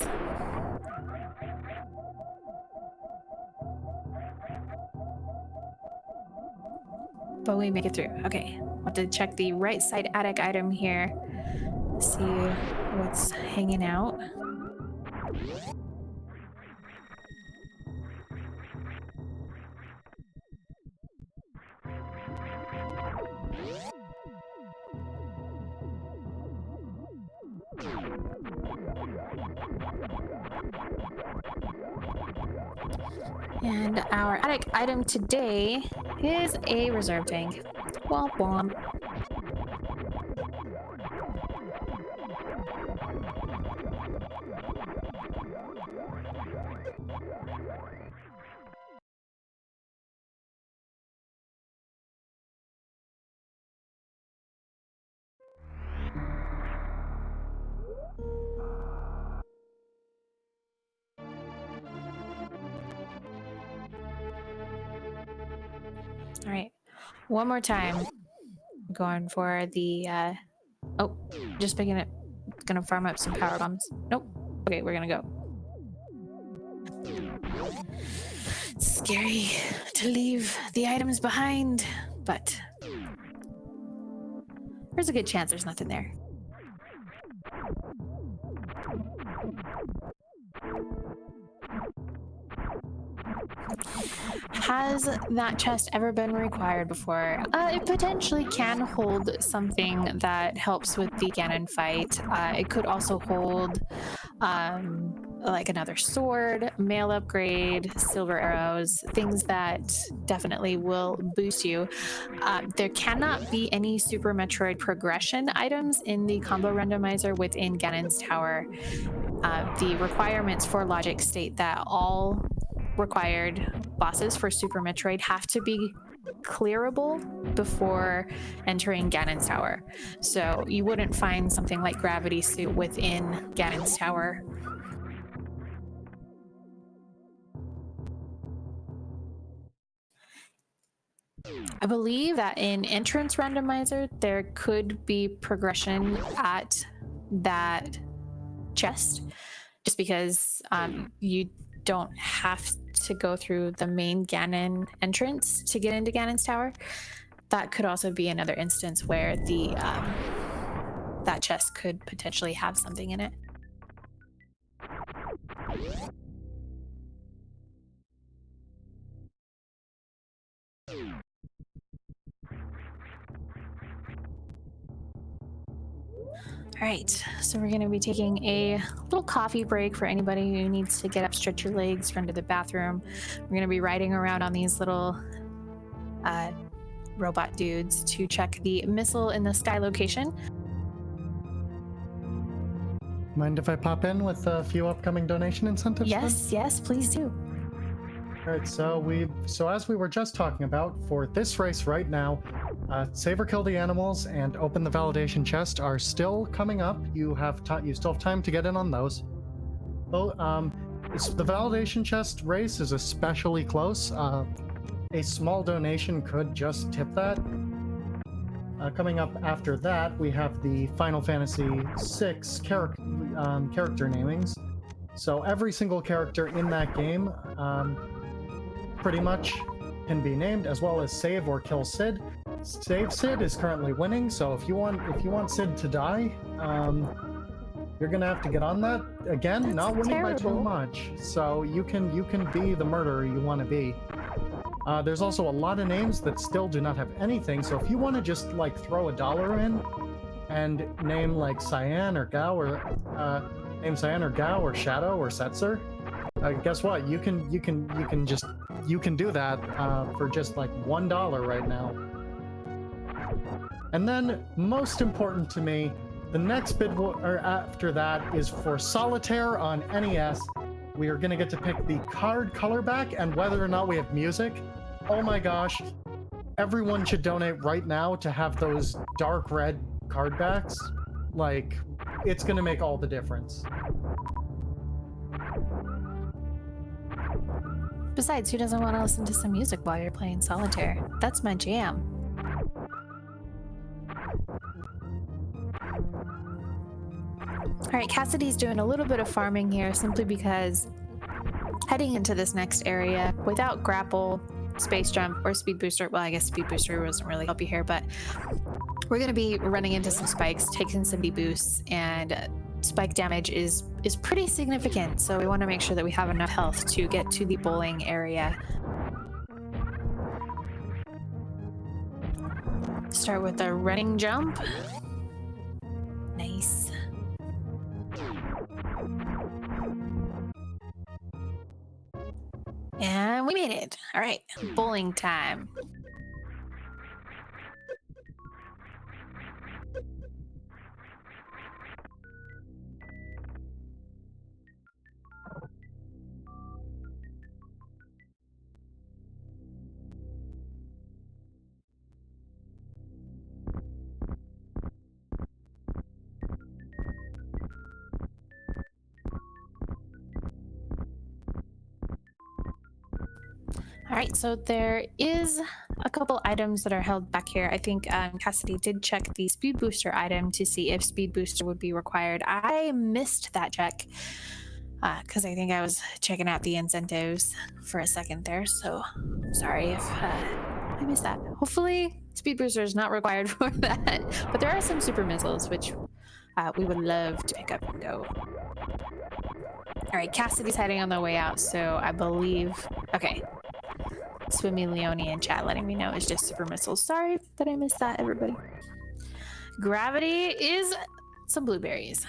But we make it through. Okay, I'll have to check the right side attic item here, see what's hanging out. And our attic item today is a reserve tank. Womp womp. All right, one more time. Going for the oh, just picking it. Gonna farm up some power bombs. Nope. Okay, we're gonna go. It's scary to leave the items behind, but there's a good chance there's nothing there. Has that chest ever been required before? It potentially can hold something that helps with the Ganon fight. It could also hold like another sword, mail upgrade, silver arrows, things that definitely will boost you. There cannot be any Super Metroid progression items in the combo randomizer within Ganon's Tower. The requirements for logic state that all required bosses for Super Metroid have to be clearable before entering Ganon's Tower. So you wouldn't find something like Gravity Suit within Ganon's Tower. I believe that in Entrance Randomizer, there could be progression at that chest, just because you don't have to go through the main Ganon entrance to get into Ganon's Tower. That could also be another instance where the that chest could potentially have something in it. All right, so we're going to be taking a little coffee break for anybody who needs to get up, stretch your legs, run to the bathroom. We're going to be riding around on these little robot dudes to check the missile in the sky location. Mind if I pop in with a few upcoming donation incentives? Yes, then? yes, please do. All right, so as we were just talking about, for this race right now, save or kill the animals and open the validation chest are still coming up. You still have time to get in on those. Well, the validation chest race is especially close. A small donation could just tip that. Coming up after that, we have the Final Fantasy VI character namings. So every single character in that game pretty much can be named, as well as save or kill Sid. Save Sid is currently winning, so if you want Sid to die, you're gonna have to get on that again. That's not winning terrible. by too much, so you can be the murderer you want to be. There's also a lot of names that still do not have anything, so if you want to just like throw $1 in and name like Cyan or Gao or Shadow or Setzer, guess what? You can do that for just like $1 right now. And then, most important to me, the next bit after that is for Solitaire on NES. We are going to get to pick the card color back and whether or not we have music. Oh my gosh, everyone should donate right now to have those dark red card backs. Like, it's going to make all the difference. Besides, who doesn't want to listen to some music while you're playing solitaire? That's my jam. All right, Cassidy's doing a little bit of farming here simply because heading into this next area without grapple, space jump, or speed booster, well, I guess speed booster doesn't really help you here, but we're going to be running into some spikes, taking some deboosts, and spike damage is pretty significant, so we want to make sure that we have enough health to get to the bowling area. Start with a running jump. Nice. And we made it. All right, bowling time. All right, so there is a couple items that are held back here. I think Cassidy did check the speed booster item to see if speed booster would be required. I missed that check because I think I was checking out the incentives for a second there. So sorry if I missed that. Hopefully speed booster is not required for that, but there are some super missiles which we would love to pick up and go. All right, Cassidy's heading on the way out, so I believe, okay. Swimmy Leone in chat letting me know it's just super missiles. Sorry that I missed that, everybody. Gravity is some blueberries.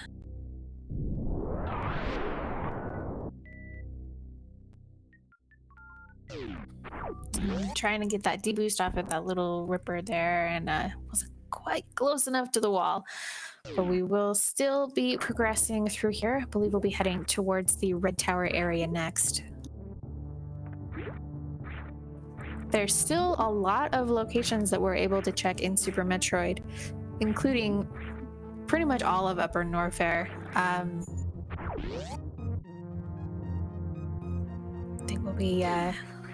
I'm trying to get that deboost off of that little ripper there, and wasn't quite close enough to the wall. But we will still be progressing through here. I believe we'll be heading towards the Red Tower area next. There's still a lot of locations that we're able to check in Super Metroid, including pretty much all of Upper Norfair. I think we'll be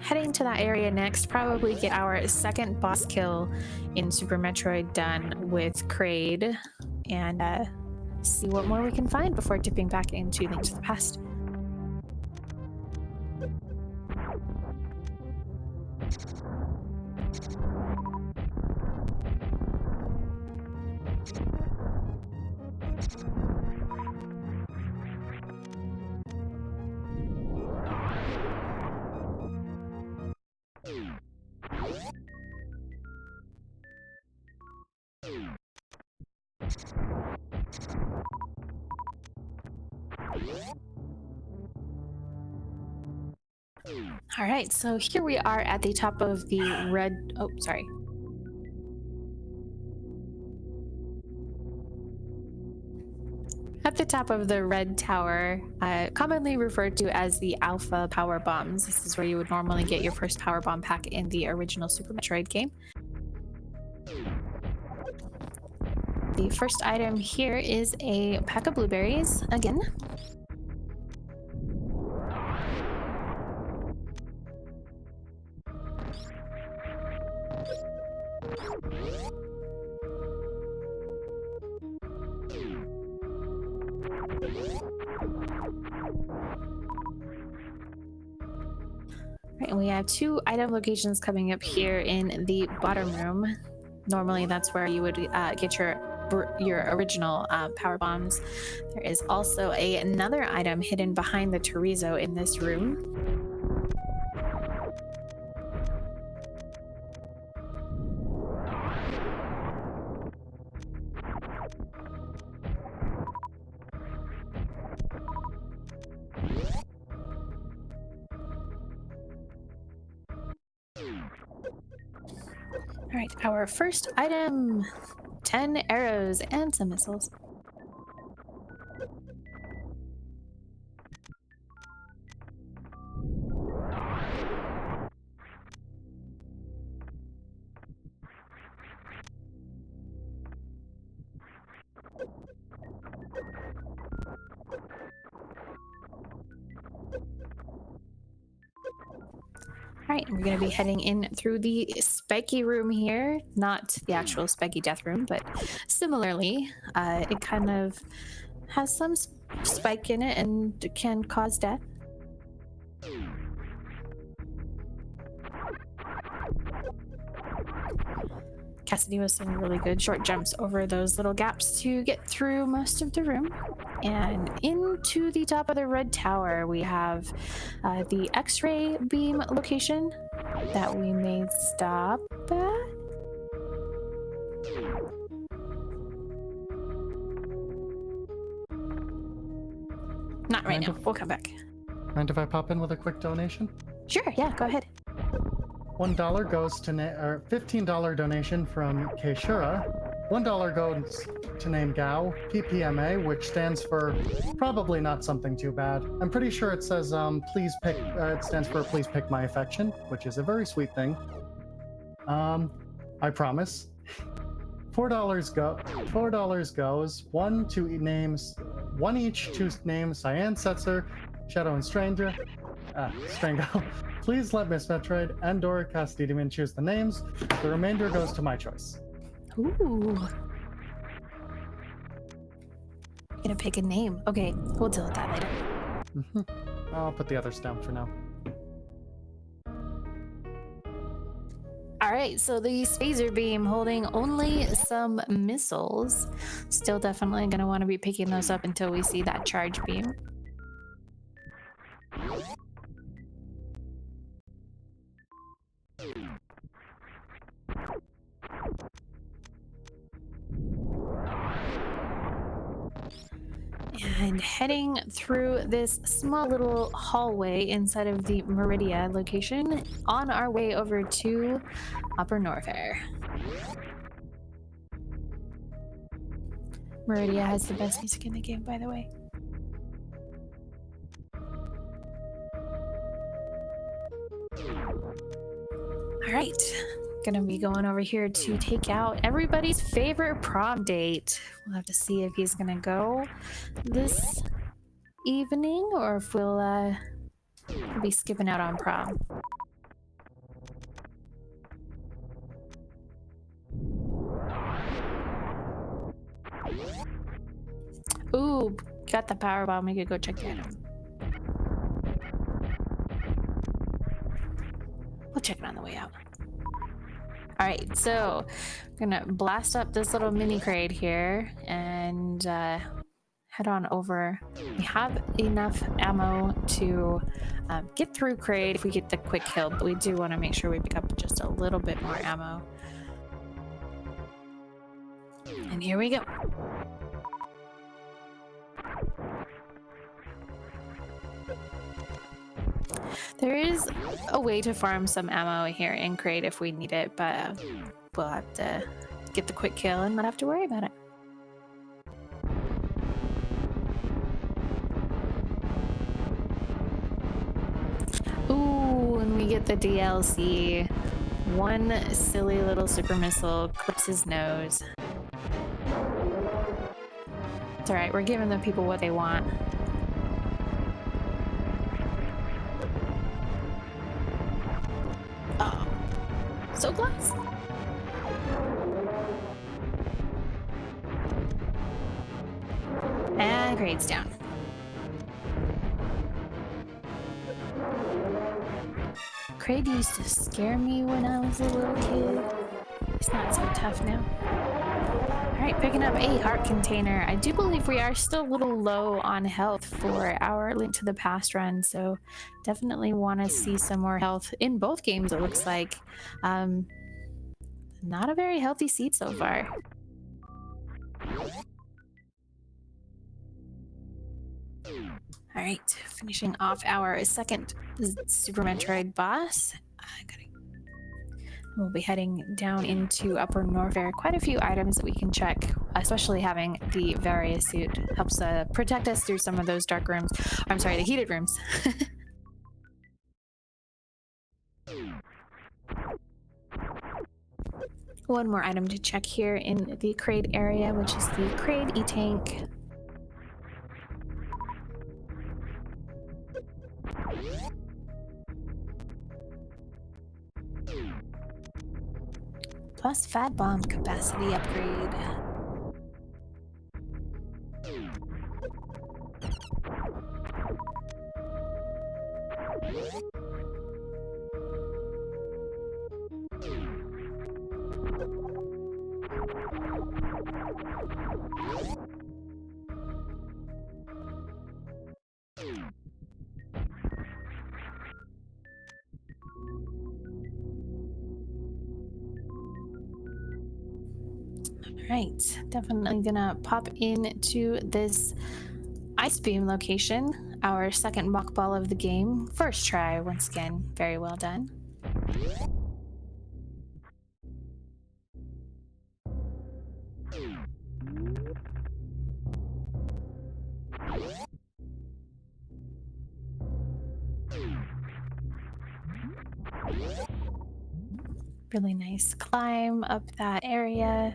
heading to that area next, probably get our second boss kill in Super Metroid done with Kraid, and see what more we can find before dipping back into Link to the Past. All right, so here we are at the top of the red, oh, sorry. At the top of the Red Tower, commonly referred to as the Alpha Power Bombs. This is where you would normally get your first Power Bomb pack in the original Super Metroid game. The first item here is a pack of blueberries, again. Right, and we have two item locations coming up here in the bottom room. Normally that's where you would get your original power bombs. There is also another item hidden behind the chorizo in this room. All right, our first item, 10 arrows and some missiles. All right, we're going to be heading in through the spiky room here. Not the actual spiky death room, but similarly, it kind of has some spike in it and can cause death. Cassidy was doing really good short jumps over those little gaps to get through most of the room. And into the top of the red tower, we have the X-ray beam location that we may stop at. Not right now. We'll come back. Mind if I pop in with a quick donation? Sure, yeah, go ahead. $1 goes to or $15 donation from Keishura. $1 goes to name Gao, PPMA, which stands for probably not something too bad. I'm pretty sure it says please pick. It stands for please pick my affection, which is a very sweet thing. I promise. $4 goes one each to name Cyan Setzer, Shadow and Stranger. Strango. Please let Miss Metroid and or cassidymoen choose the names. The remainder goes to my choice. Ooh. Gonna pick a name. Okay, we'll deal with that later. I'll put the others down for now. All right, so the phaser beam holding only some missiles. Still definitely gonna want to be picking those up until we see that charge beam. And heading through this small little hallway inside of the Meridia location on our way over to Upper Norfair. Meridia has the best music in the game, by the way. All right, gonna be going over here to take out everybody's favorite prom date. We'll have to see if he's gonna go this evening or if we'll be skipping out on prom. Ooh, got the power bomb. We could go check that out. We'll check it on the way out. All right, so I'm gonna blast up this little mini crate here and head on over. We have enough ammo to get through crate if we get the quick kill, but we do want to make sure we pick up just a little bit more ammo. And here we go. There is a way to farm some ammo here in crate if we need it, but we'll have to get the quick kill and not have to worry about it. Ooh, and we get the DLC. One silly little super missile clips his nose. It's alright, we're giving the people what they want. Oh, so close. And crate's down. Crate used to scare me when I was a little kid. He's not so tough now. Alright, picking up a heart container. I do believe we are still a little low on health for our Link to the Past run, so definitely want to see some more health in both games, it looks like. Not a very healthy seed so far. Alright, finishing off our second Super Metroid boss. I gotta We'll be heading down into Upper North. There are quite a few items that we can check, especially having the various suit helps protect us through some of those dark rooms. I'm sorry, the heated rooms. One more item to check here in the crate area, which is the crate e-tank. Plus fat bomb capacity upgrade. Right, definitely gonna pop into this ice beam location, our second mock ball of the game. First try, once again, very well done. Really nice climb up that area.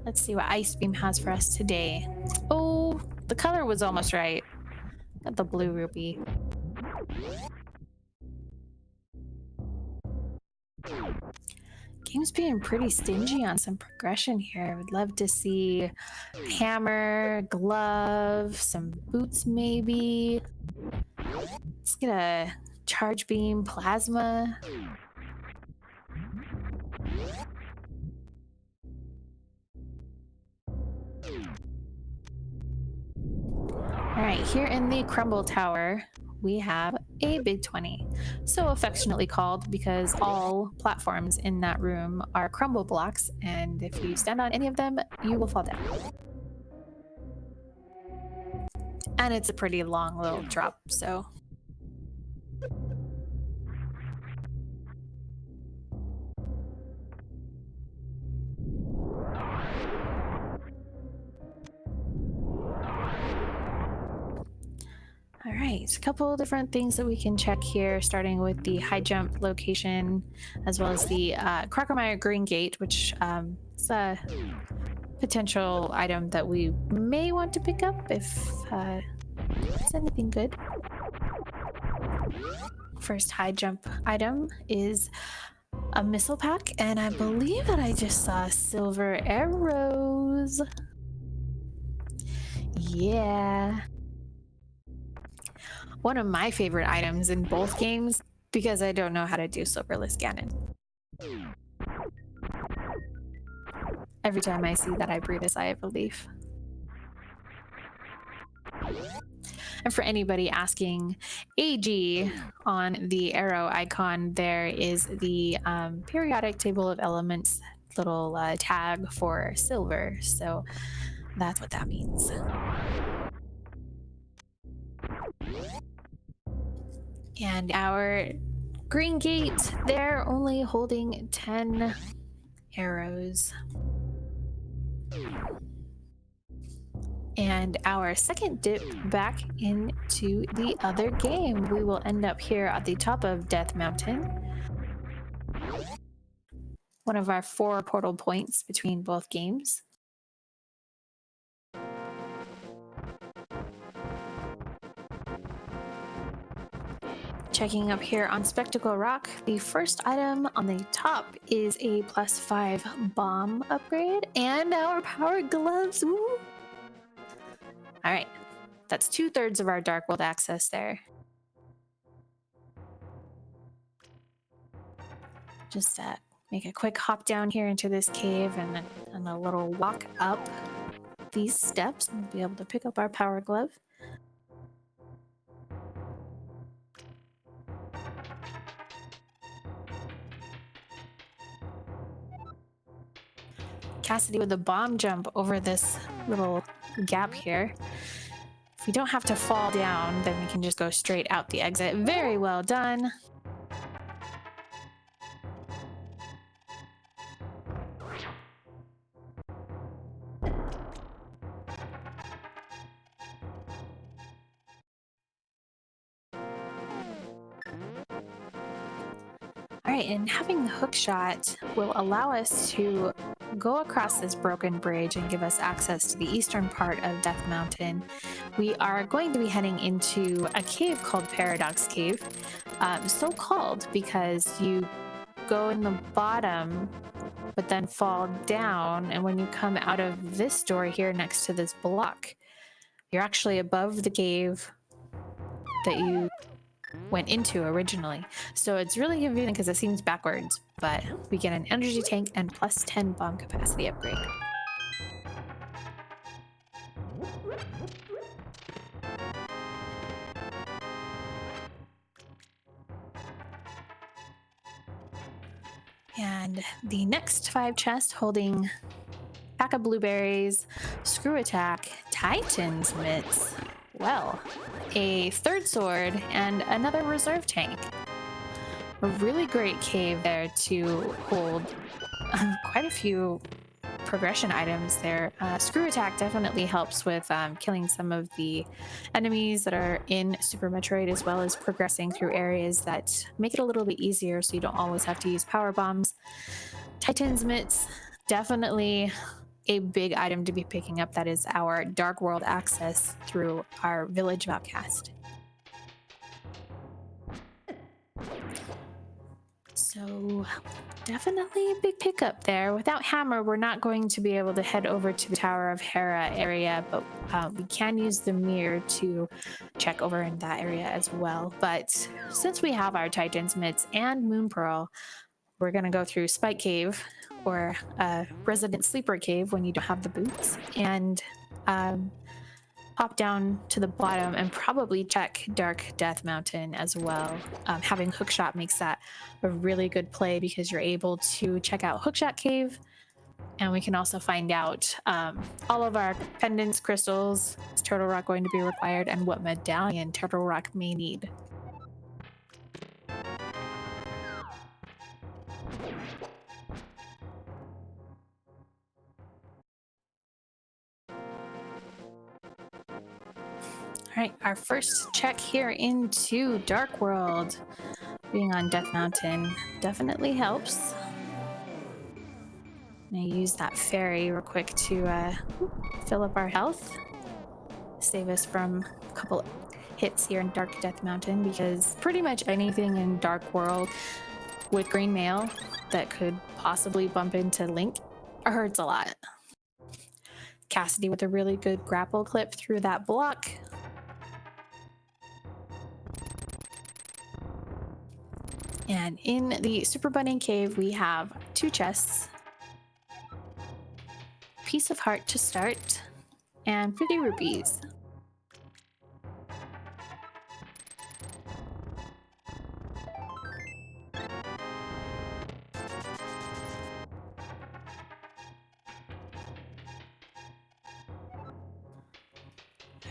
Let's see what ice beam has for us today. Oh, the color was almost right. Got the blue ruby. Game's being pretty stingy on some progression here. I would love to see hammer, glove, some boots maybe. Let's get a charge beam, plasma. All right, here in the Crumble Tower, we have a Big 20, so affectionately called because all platforms in that room are crumble blocks, and if you stand on any of them, you will fall down. And it's a pretty long little drop, so... All right, a couple different things that we can check here, starting with the high jump location, as well as the Crocomire Green Gate, which is a potential item that we may want to pick up if it's anything good. First high jump item is a missile pack, and I believe that I just saw silver arrows. Yeah. One of my favorite items in both games, because I don't know how to do silverless cannon. Every time I see that, I breathe a sigh of relief. And for anybody asking, AG on the arrow icon, there is the periodic table of elements little tag for silver. So that's what that means. And our green gate, they're only holding 10 arrows. And our second dip back into the other game. We will end up here at the top of Death Mountain. One of our 4 portal points between both games. Checking up here on Spectacle Rock, the first item on the top is a +5 bomb upgrade and our power gloves. Woo! All right, that's 2/3 of our Dark World access there. Just make a quick hop down here into this cave and a little walk up these steps and we'll be able to pick up our power glove. Cassidy with a bomb jump over this little gap here. If we don't have to fall down, then we can just go straight out the exit. Very well done. All right, and having the hook shot will allow us to go across this broken bridge and give us access to the eastern part of Death Mountain. We are going to be heading into a cave called Paradox Cave, so called because you go in the bottom but then fall down, and when you come out of this door here next to this block, you're actually above the cave that you went into originally. So it's really confusing because it seems backwards, but we get an energy tank and plus 10 bomb capacity upgrade. And the next 5 chests holding pack of blueberries, screw attack, titan's mitts, well, a third sword, and another reserve tank. A really great cave there to hold quite a few progression items there. Screw attack definitely helps with killing some of the enemies that are in Super Metroid, as well as progressing through areas that make it a little bit easier so you don't always have to use power bombs. Titan's mitts, definitely a big item to be picking up. That is our Dark World access through our Village of Outcast. So definitely a big pickup there. Without Hammer, we're not going to be able to head over to the Tower of Hera area, but we can use the mirror to check over in that area as well. But since we have our Titan's Mitts and Moon Pearl, we're going to go through Spike Cave, or Resident Sleeper Cave when you don't have the boots, and hop down to the bottom and probably check Dark Death Mountain as well. Having Hookshot makes that a really good play because you're able to check out Hookshot Cave, and we can also find out all of our pendants, crystals, is Turtle Rock going to be required, and what medallion Turtle Rock may need. All right, our first check here into Dark World. Being on Death Mountain definitely helps. I'm gonna use that fairy real quick to fill up our health. Save us from a couple hits here in Dark Death Mountain, because pretty much anything in Dark World with green mail that could possibly bump into Link hurts a lot. Cassidy with a really good grapple clip through that block. And in the Super Bunny Cave, we have 2 chests, piece of heart to start, and 50 rupees.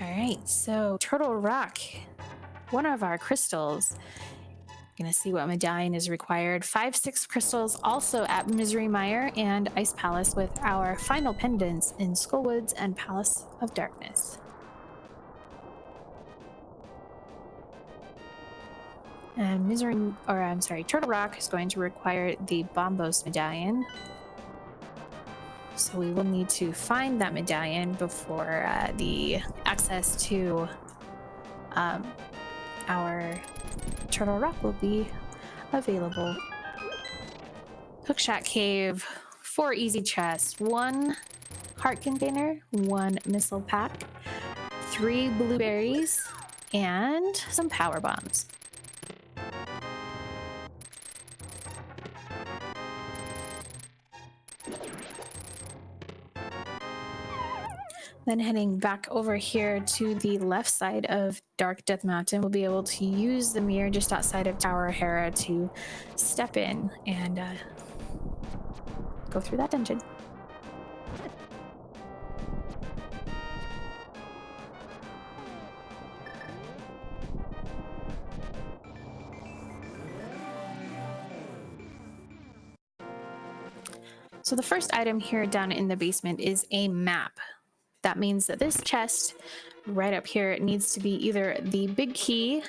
All right, so Turtle Rock, one of our crystals. Gonna see what medallion is required. 5-6 crystals also at Misery Mire and Ice Palace, with our final pendants in Skullwoods and Palace of Darkness. And Turtle Rock is going to require the Bombos medallion. So we will need to find that medallion before the access to our Turtle Rock will be available. Hookshot Cave, 4 easy chests, 1 heart container, 1 missile pack, 3 blueberries, and some power bombs. Then heading back over here to the left side of Dark Death Mountain, we'll be able to use the mirror just outside of Tower Hera to step in and go through that dungeon. So the first item here down in the basement is a map. That means that this chest right up here, it needs to be either the big key,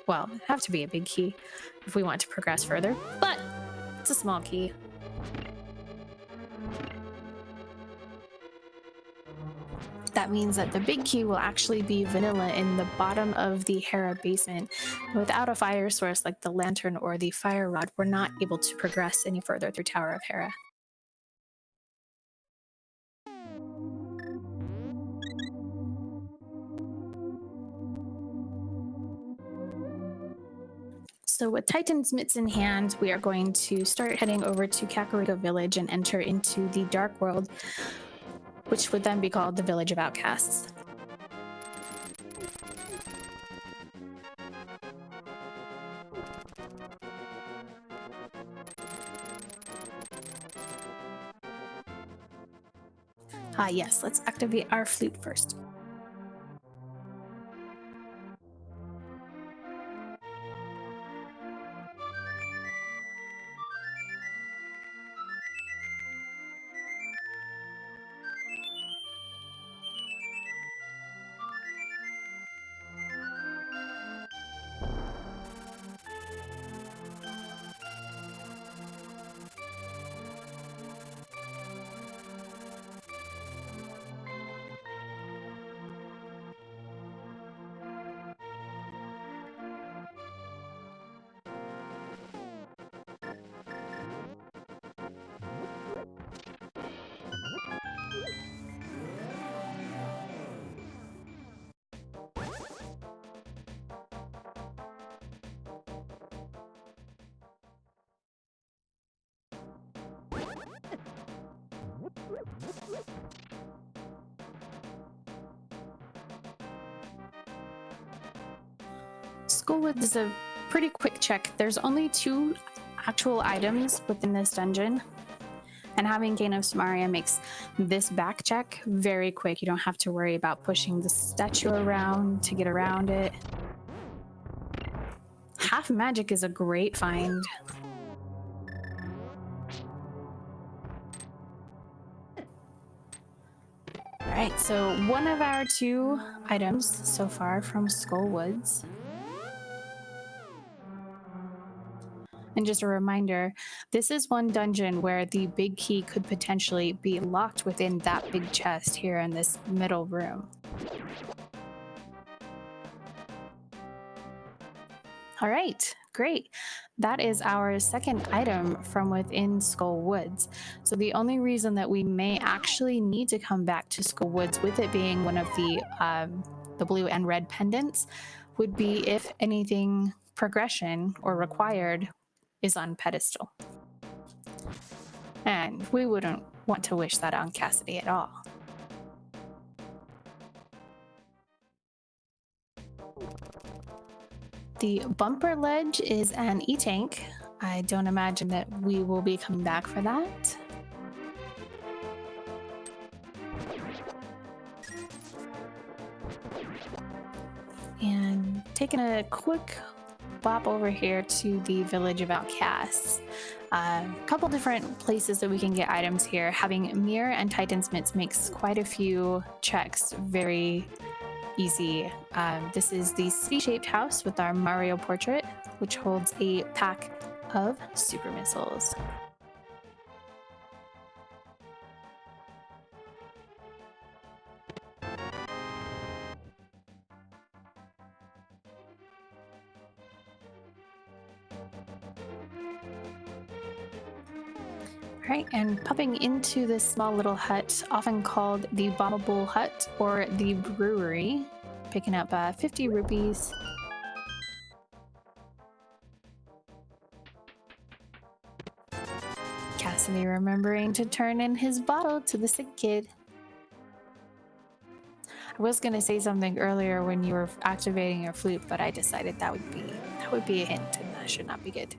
well, it have to be a big key, if we want to progress further, but it's a small key. That means that the big key will actually be vanilla in the bottom of the Hera basement. Without a fire source like the lantern or the fire rod, we're not able to progress any further through Tower of Hera. So with Titan's mitts in hand, we are going to start heading over to Kakariko Village and enter into the Dark World, which would then be called the Village of Outcasts. Yes, let's activate our flute first. Skullwoods is a pretty quick check. There's only 2 actual items within this dungeon, and having Cane of Samaria makes this back check very quick. You don't have to worry about pushing the statue around to get around it. Half Magic is a great find. Alright, so one of our 2 items so far from Skullwoods. And just a reminder, this is one dungeon where the big key could potentially be locked within that big chest here in this middle room. All right, great. That is our second item from within Skull Woods. So the only reason that we may actually need to come back to Skull Woods, with it being one of the blue and red pendants, would be if anything progression or required is on pedestal. And we wouldn't want to wish that on Cassidy at all. The bumper ledge is an E-tank. I don't imagine that we will be coming back for that. And taking a quick bop over here to the Village of Outcasts. A couple different places that we can get items here. Having Mirror and Titan's Mitts makes quite a few checks very easy. This is the city-shaped house with our Mario portrait, which holds a pack of super missiles. Right, and popping into this small little hut, often called the Bombable Hut or the Brewery, picking up 50 rupees. Cassidy remembering to turn in his bottle to the sick kid. I was going to say something earlier when you were activating your flute, but I decided that would be a hint, and that should not be good.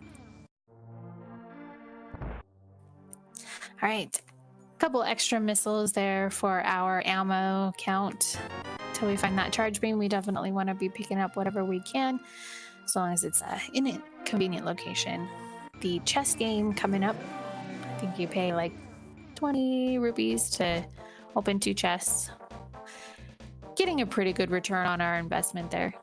All right, a couple extra missiles there for our ammo count. Until we find that charge beam, we definitely want to be picking up whatever we can, as long as it's in a convenient location. The chess game coming up. I think you pay like 20 rupees to open 2 chests. Getting a pretty good return on our investment there.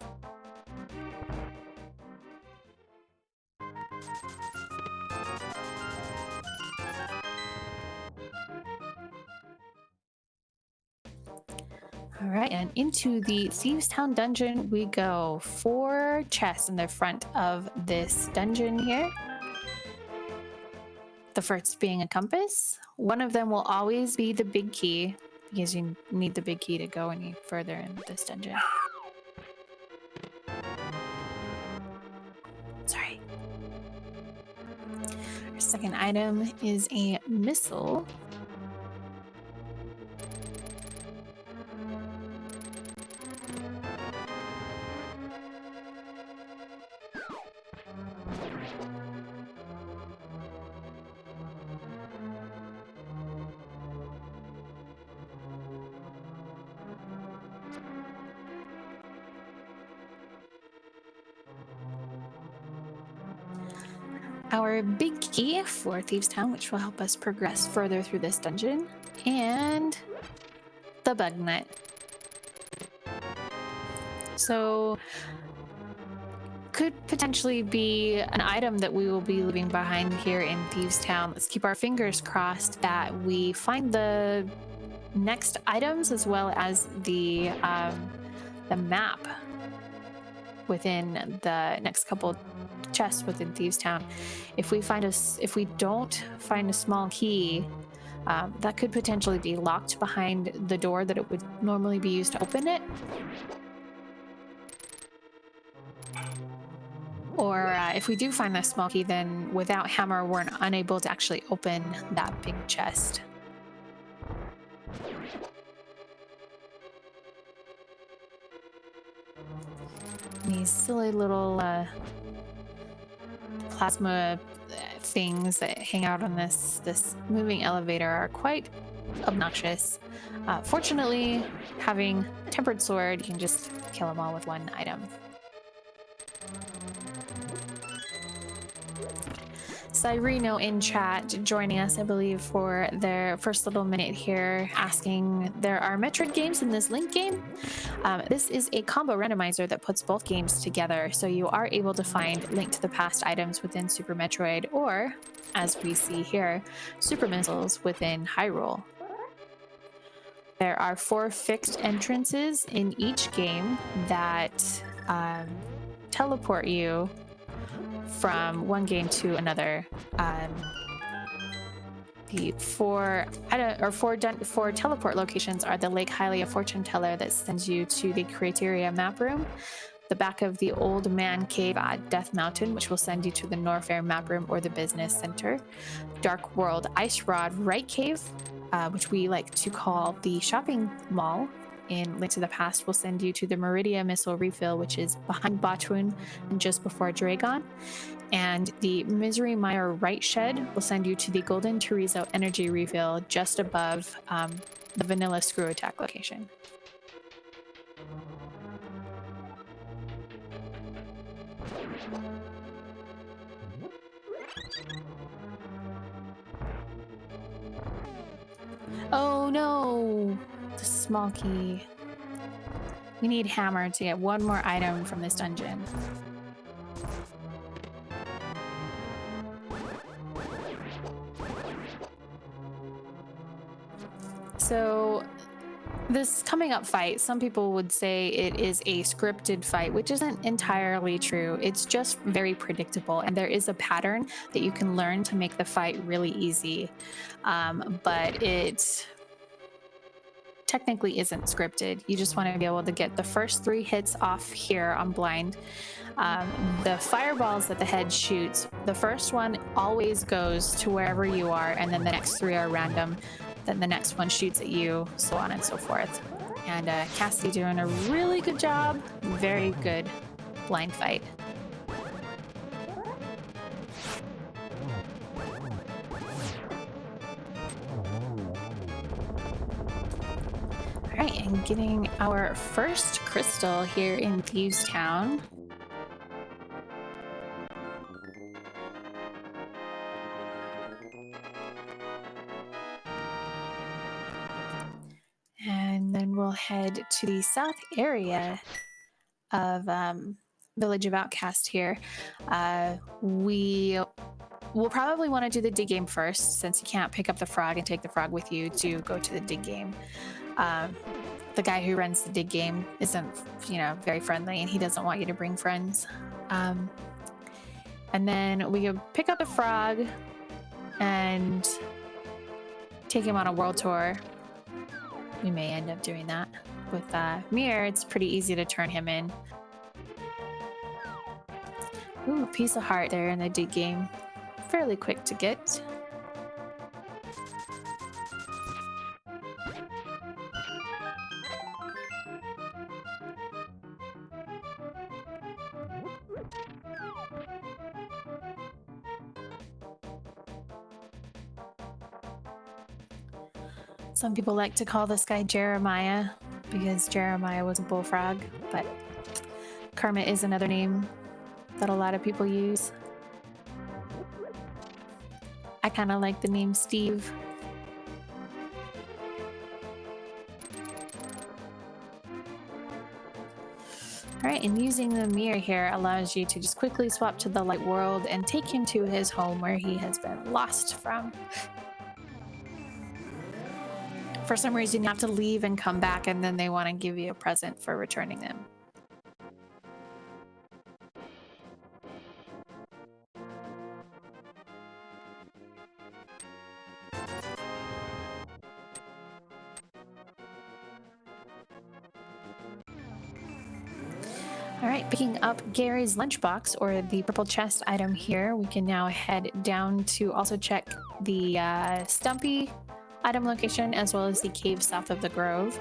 into the Thieves Town dungeon we go. 4 chests in the front of this dungeon here. The first being a compass. One of them will always be the big key, because you need the big key to go any further in this dungeon. Sorry. Our second item is a missile. Our big key for Thieves Town, which will help us progress further through this dungeon, and the bug nut. So, could potentially be an item that we will be leaving behind here in Thieves Town. Let's keep our fingers crossed that we find the next items as well as the map within the next couple chests within Thieves Town. If we don't find a small key, that could potentially be locked behind the door that it would normally be used to open it. Or if we do find that small key, then without hammer, we're unable to actually open that big chest. These silly little plasma things that hang out on this moving elevator are quite obnoxious. Fortunately, having a tempered sword, you can just kill them all with one item. Cyreno in chat joining us, I believe, for their first little minute here, asking, there are Metroid games in this Link game? This is a combo randomizer that puts both games together, so you are able to find Link to the Past items within Super Metroid, or, as we see here, Super Missiles within Hyrule. There are 4 fixed entrances in each game that teleport you from one game to another. The four teleport locations are the Lake Hylia fortune teller that sends you to the Crateria map room, the back of the Old Man Cave at Death Mountain, which will send you to the Norfair map room or the business center, Dark World Ice Rod Right Cave, which we like to call the shopping mall in Link to the Past, will send you to the Meridia Missile Refill, which is behind Botwoon and just before Dragon. And the Misery Mire Right Shed will send you to the Golden Chorizo Energy Refill just above the Vanilla Screw Attack location. Oh no! The small key. We need hammer to get one more item from this dungeon. So this coming up fight, some people would say it is a scripted fight, which isn't entirely true. It's just very predictable, and there is a pattern that you can learn to make the fight really easy. But it technically isn't scripted. You just want to be able to get the first 3 hits off here on blind. The fireballs that the head shoots, the first one always goes to wherever you are, and then the next 3 are random. Then the next one shoots at you, so on and so forth. And Cassidy doing a really good job. Very good blind fight. All right, and getting our first crystal here in Thieves Town. And then we'll head to the south area of Village of Outcast here. We will probably want to do the dig game first, since you can't pick up the frog and take the frog with you to go to the dig game. the guy who runs the dig game isn't, very friendly, and he doesn't want you to bring friends. And then we could pick up a frog and take him on a world tour. We may end up doing that. With Mir, it's pretty easy to turn him in. Ooh, piece of heart there in the dig game. Fairly quick to get. Some people like to call this guy Jeremiah because Jeremiah was a bullfrog, but Kermit is another name that a lot of people use. I kind of like the name Steve. All right, and using the mirror here allows you to just quickly swap to the light world and take him to his home where he has been lost from. For some reason, you have to leave and come back, and then they want to give you a present for returning them. All right, picking up Gary's lunchbox, or the purple chest item here, we can now head down to also check the Stumpy item location, as well as the cave south of the grove.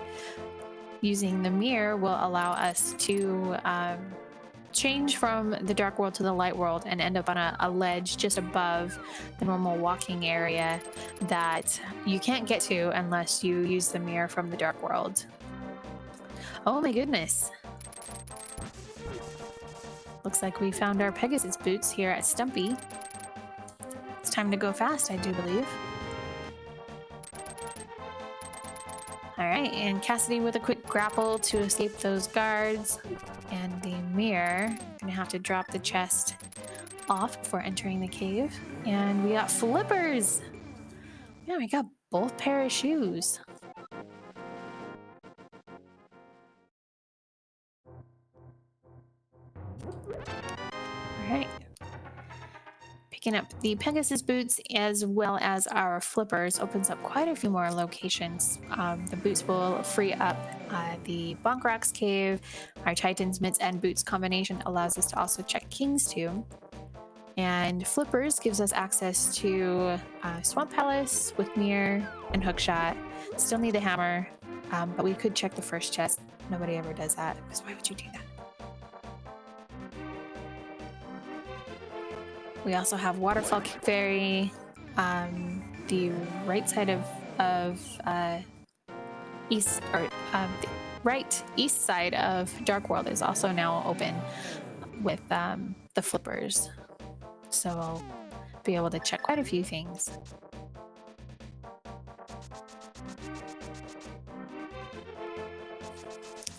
Using the mirror will allow us to change from the dark world to the light world and end up on a ledge just above the normal walking area that you can't get to unless you use the mirror from the dark world. Oh my goodness. Looks like we found our Pegasus boots here at Stumpy. It's time to go fast, I do believe. All right, and Cassidy with a quick grapple to escape those guards. And the mirror, gonna have to drop the chest off before entering the cave. And we got flippers. Yeah, we got both pair of shoes. All right. Picking up the Pegasus boots as well as our flippers opens up quite a few more locations. The boots will free up the Bonk Rocks cave. Our Titan's mitts and boots combination allows us to also check King's Tomb. And flippers gives us access to Swamp Palace with Mirror and Hookshot. Still need the hammer, but we could check the first chest. Nobody ever does that, because why would you do that? We also have Waterfall Ferry. The right side of east, or the right east side of Dark World is also now open with the flippers. So I'll be able to check quite a few things.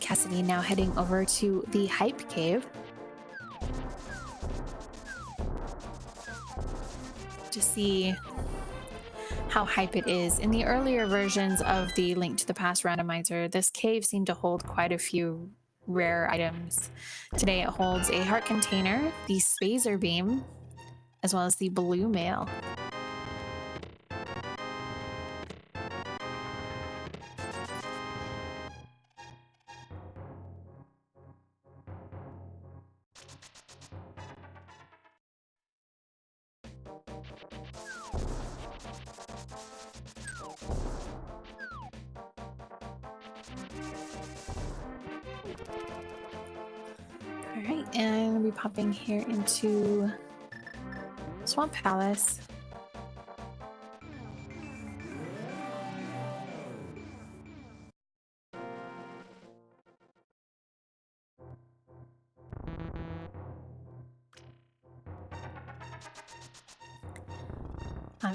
Cassidy now heading over to the Hype Cave to see how hype it is. In the earlier versions of the Link to the Past randomizer, this cave seemed to hold quite a few rare items. Today it holds a heart container, the Spazer beam, as well as the blue mail. All right, and we'll be popping here into Swamp Palace.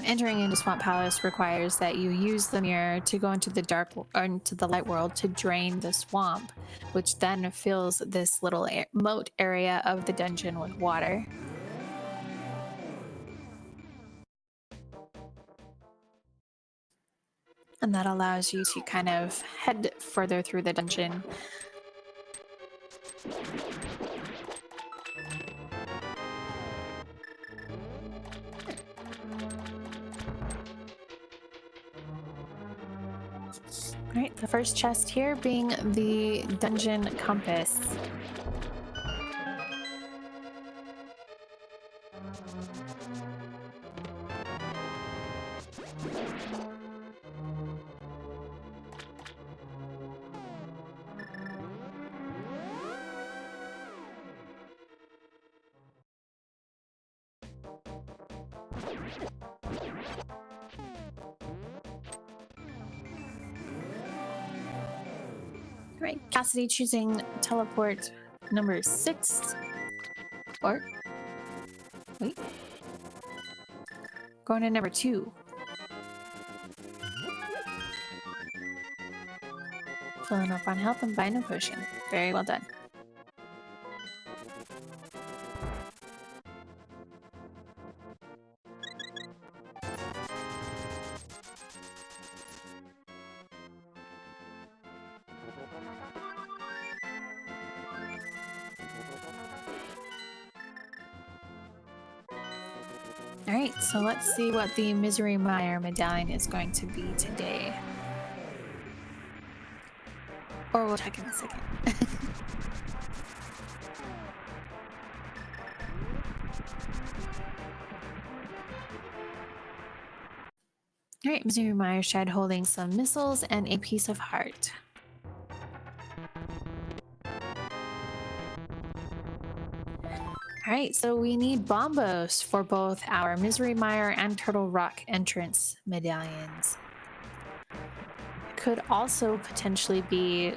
Entering into Swamp Palace requires that you use the mirror to go into the dark or into the light world to drain the swamp, which then fills this little moat area of the dungeon with water. and that allows you to kind of head further through the dungeon. All right, the first chest here being the dungeon compass. Right, Cassidy choosing teleport number 6. Or, wait, going to number 2. Filling up on health and buying a potion. Very well done. Alright, so let's see what the Misery Mire medallion is going to be today. Or we'll check in a second. Alright, Misery Mire shed holding some missiles and a piece of heart. Alright, so we need bombos for both our Misery Mire and Turtle Rock entrance medallions. Could also potentially be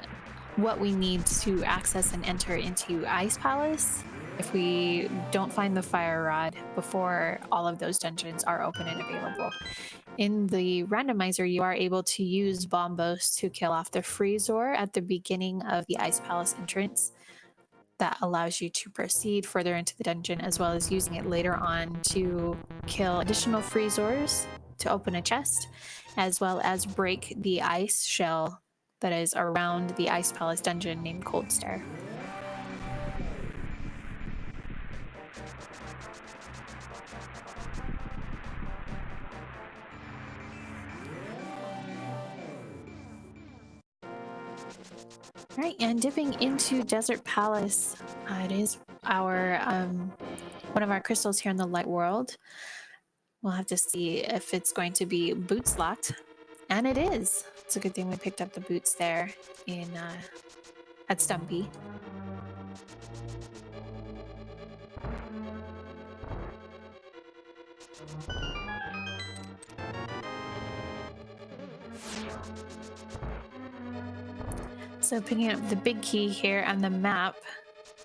what we need to access and enter into Ice Palace if we don't find the fire rod before all of those dungeons are open and available. In the randomizer, you are able to use bombos to kill off the Freezor at the beginning of the Ice Palace entrance. That allows you to proceed further into the dungeon, as well as using it later on to kill additional Freezors to open a chest, as well as break the ice shell that is around the Ice Palace dungeon named Cold Star. All right, and dipping into Desert Palace, it is our one of our crystals here in the light world. We'll have to see if it's going to be boots locked, and it is. It's a good thing we picked up the boots there in at Stumpy. So picking up the big key here on the map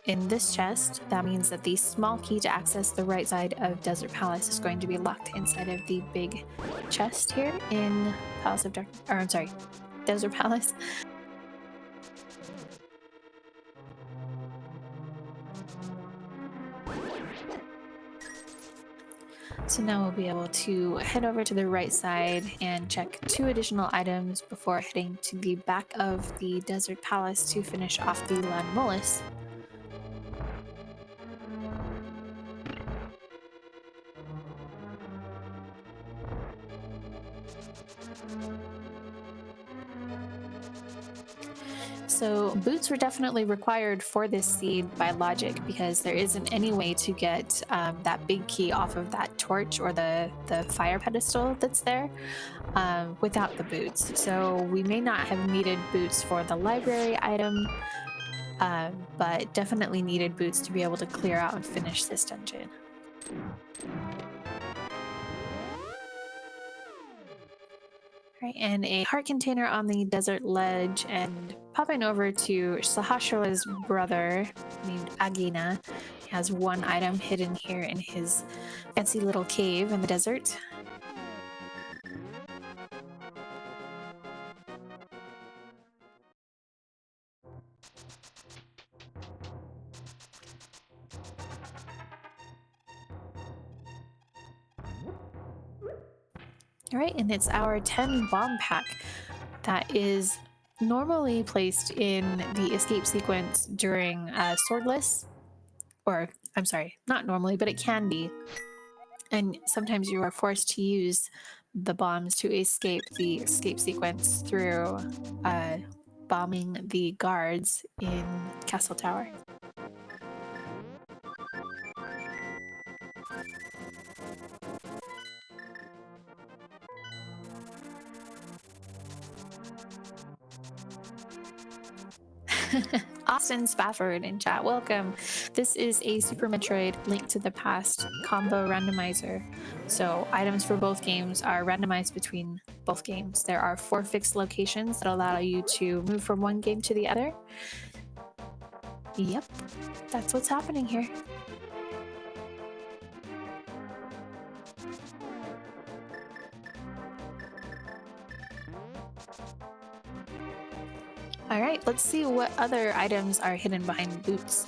in this chest, that means that the small key to access the right side of Desert Palace is going to be locked inside of the big chest here in Palace of Dark, or I'm sorry, Desert Palace. So now we'll be able to head over to the right side and check 2 additional items before heading to the back of the Desert Palace to finish off the Landmolus. So boots were definitely required for this seed by logic, because there isn't any way to get that big key off of that torch or the fire pedestal that's there without the boots. So we may not have needed boots for the library item, but definitely needed boots to be able to clear out and finish this dungeon. Right, and a heart container on the desert ledge, and popping over to Sahasra's brother named Agina. He has 1 item hidden here in his fancy little cave in the desert. All right, and it's our 10 bomb pack that is normally placed in the escape sequence during Swordless. Or, I'm sorry, not normally, but it can be. And sometimes you are forced to use the bombs to escape the escape sequence through bombing the guards in Castle Tower. Austin Spafford in chat, welcome. This is a Super Metroid Link to the Past combo randomizer. So items for both games are randomized between both games. There are 4 fixed locations that allow you to move from one game to the other. Yep, that's what's happening here. All right, let's see what other items are hidden behind boots.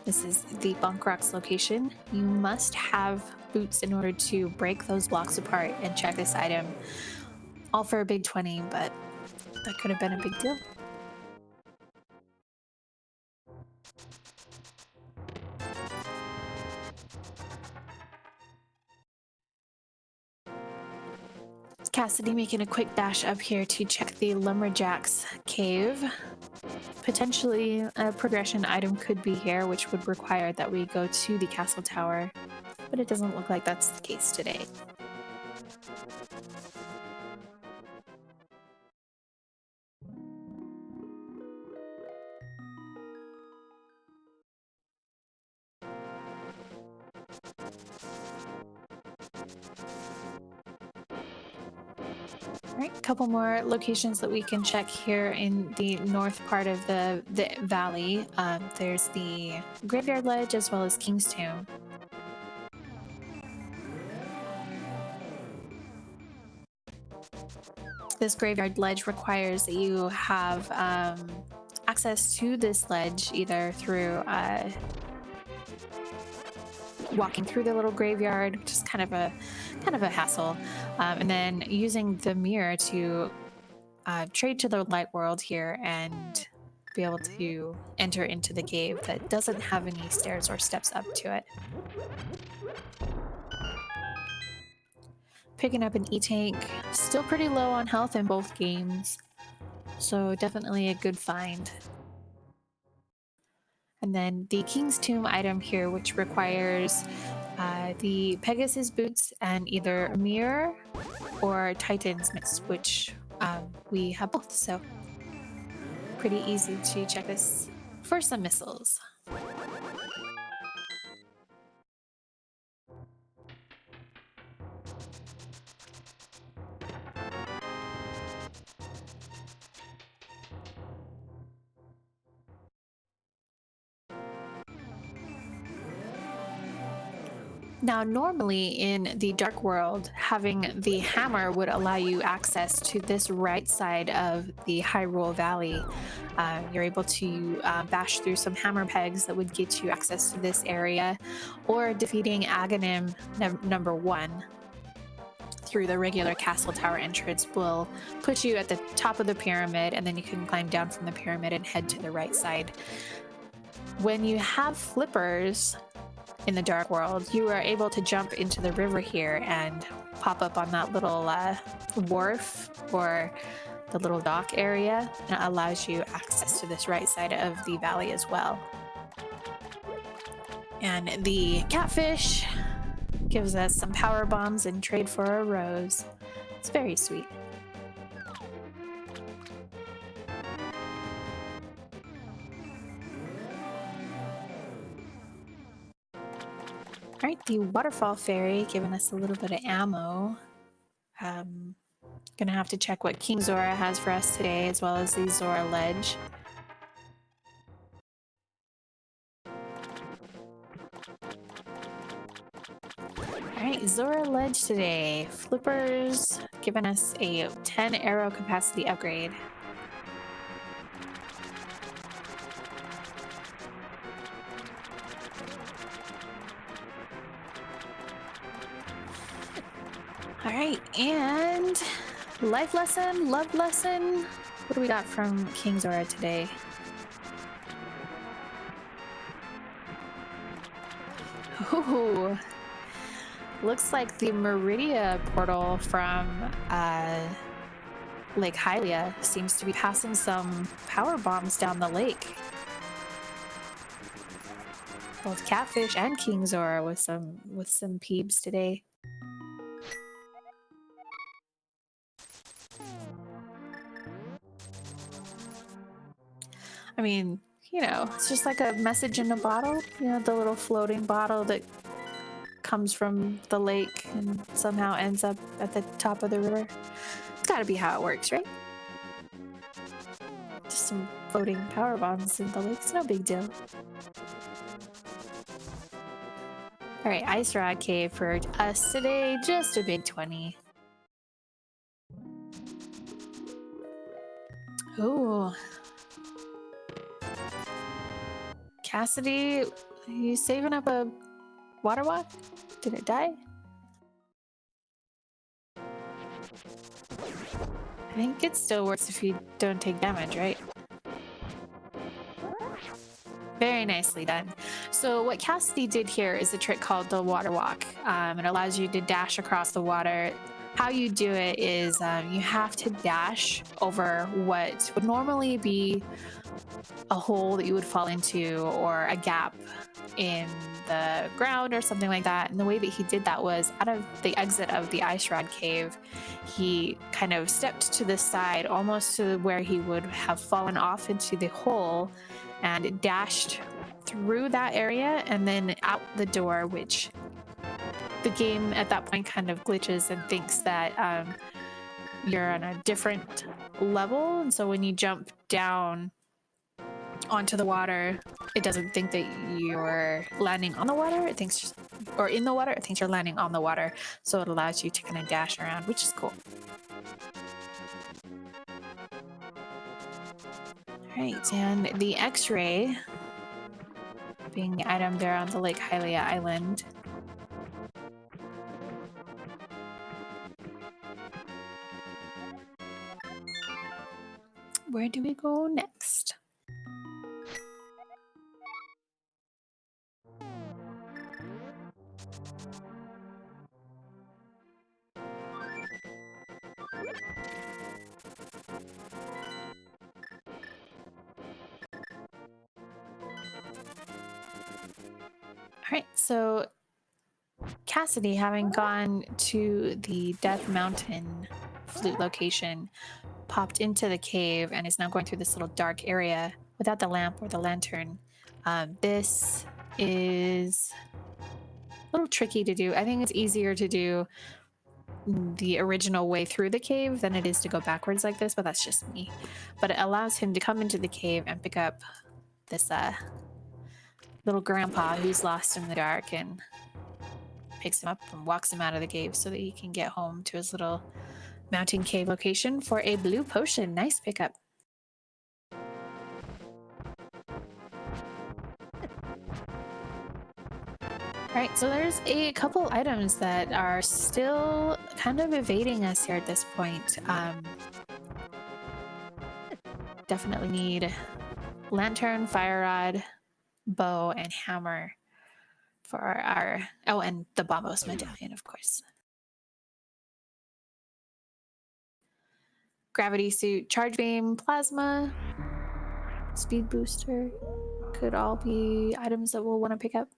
This is the Bunk Rocks location. You must have boots in order to break those blocks apart and check this item. All for a big 20, but that could have been a big deal. Cassidy making a quick dash up here to check the Lumberjack's cave. Potentially a progression item could be here, which would require that we go to the castle tower, but it doesn't look like that's the case today. All right, a couple more locations that we can check here in the north part of the valley. There's the Graveyard Ledge as well as King's Tomb. This Graveyard Ledge requires that you have access to this ledge either through walking through the little graveyard, which is kind of a hassle, and then using the mirror to trade to the light world here and be able to enter into the cave that doesn't have any stairs or steps up to it. Picking up an E-Tank, still pretty low on health in both games, so definitely a good find. And then the King's Tomb item here, which requires the Pegasus boots and either a mirror or Titan's mix, which we have both, so pretty easy to check this for some missiles. Now, normally in the Dark World, having the hammer would allow you access to this right side of the Hyrule Valley. You're able to bash through some hammer pegs that would get you access to this area, or defeating Aghanim number 1 through the regular castle tower entrance will put you at the top of the pyramid, and then you can climb down from the pyramid and head to the right side. When you have flippers in the Dark World, you are able to jump into the river here and pop up on that little wharf or the little dock area, and it allows you access to this right side of the valley as well. And the catfish gives us some power bombs in trade for a rose. It's very sweet. All right, the waterfall fairy giving us a little bit of ammo. Gonna have to check what King Zora has for us today, as well as the Zora Ledge. All right, Zora Ledge today. Flippers giving us a 10 arrow capacity upgrade. All right, and life lesson, love lesson. What do we got from King Zora today? Ooh, looks like the Meridia portal from Lake Hylia seems to be passing some power bombs down the lake. Both Catfish and King Zora with some peebs today. I mean, you know, it's just like a message in a bottle. You know, the little floating bottle that comes from the lake and somehow ends up at the top of the river. It's gotta be how it works, right? Just some floating power bombs in the lake. It's no big deal. All right, Ice Rod Cave for us today. Just a big 20. Ooh. Cassidy, you saving up a water walk? Did it die? I think it still works if you don't take damage, right? Very nicely done. So what Cassidy did here is a trick called the water walk. It allows you to dash across the water. How you do it is you have to dash over what would normally be a hole that you would fall into or a gap in the ground or something like that. And the way that he did that was out of the exit of the Ice Rod Cave, he kind of stepped to the side almost to where he would have fallen off into the hole and dashed through that area and then out the door, which the game at that point kind of glitches and thinks that you're on a different level. And so when you jump down onto the water, it doesn't think that you're landing on the water. It thinks, or in the water, it thinks you're landing on the water. So it allows you to kind of dash around, which is cool. All right, and the X-ray being the item there on the Lake Hylia Island. Where do we go next? All right, so Cassidy, having gone to the Death Mountain flute location, popped into the cave and is now going through this little dark area without the lamp or the lantern. This is a little tricky to do. I think it's easier to do the original way through the cave than it is to go backwards like this, but that's just me. But it allows him to come into the cave and pick up this little grandpa who's lost in the dark and picks him up and walks him out of the cave so that he can get home to his little mountain cave location for a blue potion. Nice pickup. All right, so there's a couple items that are still kind of evading us here at this point. Definitely need lantern, fire rod, bow, and hammer for our... Oh, and the Bombos medallion, of course. Gravity suit, charge beam, plasma, speed booster could all be items that we'll want to pick up.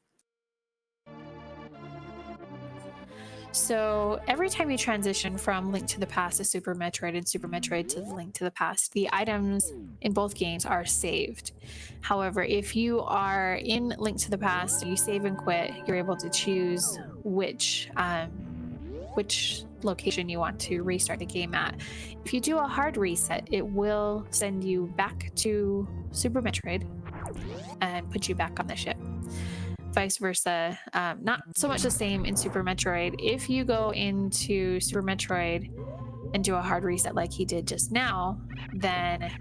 So every time you transition from Link to the Past to Super Metroid and Super Metroid to Link to the Past, the items in both games are saved. However, if you are in Link to the Past, you save and quit, you're able to choose which location you want to restart the game at. If you do a hard reset, it will send you back to Super Metroid and put you back on the ship. Vice versa, not so much the same in Super Metroid. If you go into Super Metroid and do a hard reset like he did just now, then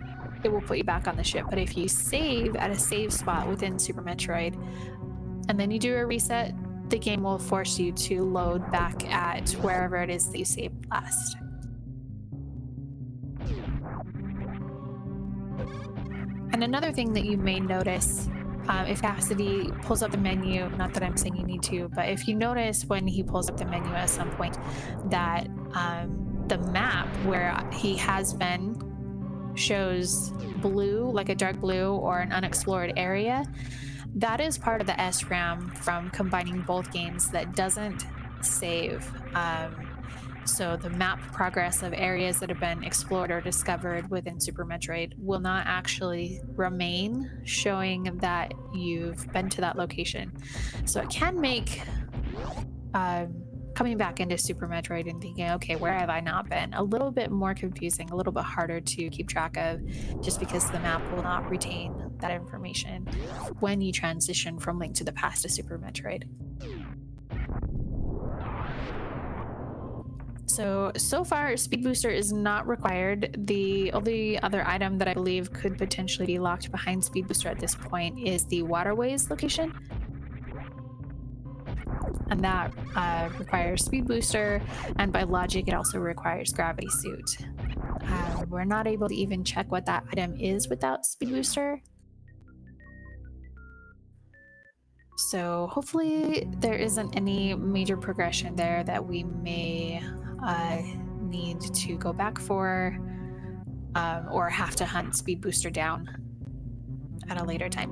it will put you back on the ship. But if you save at a save spot within Super Metroid and then you do a reset, the game will force you to load back at wherever it is that you saved last. And another thing that you may notice, if Cassidy pulls up the menu, not that I'm saying you need to, but if you notice when he pulls up the menu at some point that the map where he has been shows blue, like a dark blue or an unexplored area, that is part of the SRAM from combining both games that doesn't save. So the map progress of areas that have been explored or discovered within Super Metroid will not actually remain showing that you've been to that location. So it can make coming back into Super Metroid and thinking, okay, where have I not been? A little bit more confusing, a little bit harder to keep track of, just because the map will not retain that information when you transition from Link to the Past to Super Metroid. So far, Speed Booster is not required. The only other item that I believe could potentially be locked behind Speed Booster at this point is the Waterways location. And that requires Speed Booster, and by logic, it also requires Gravity Suit. We're not able to even check what that item is without Speed Booster. So hopefully there isn't any major progression there that we may need to go back for, or have to hunt Speed Booster down at a later time.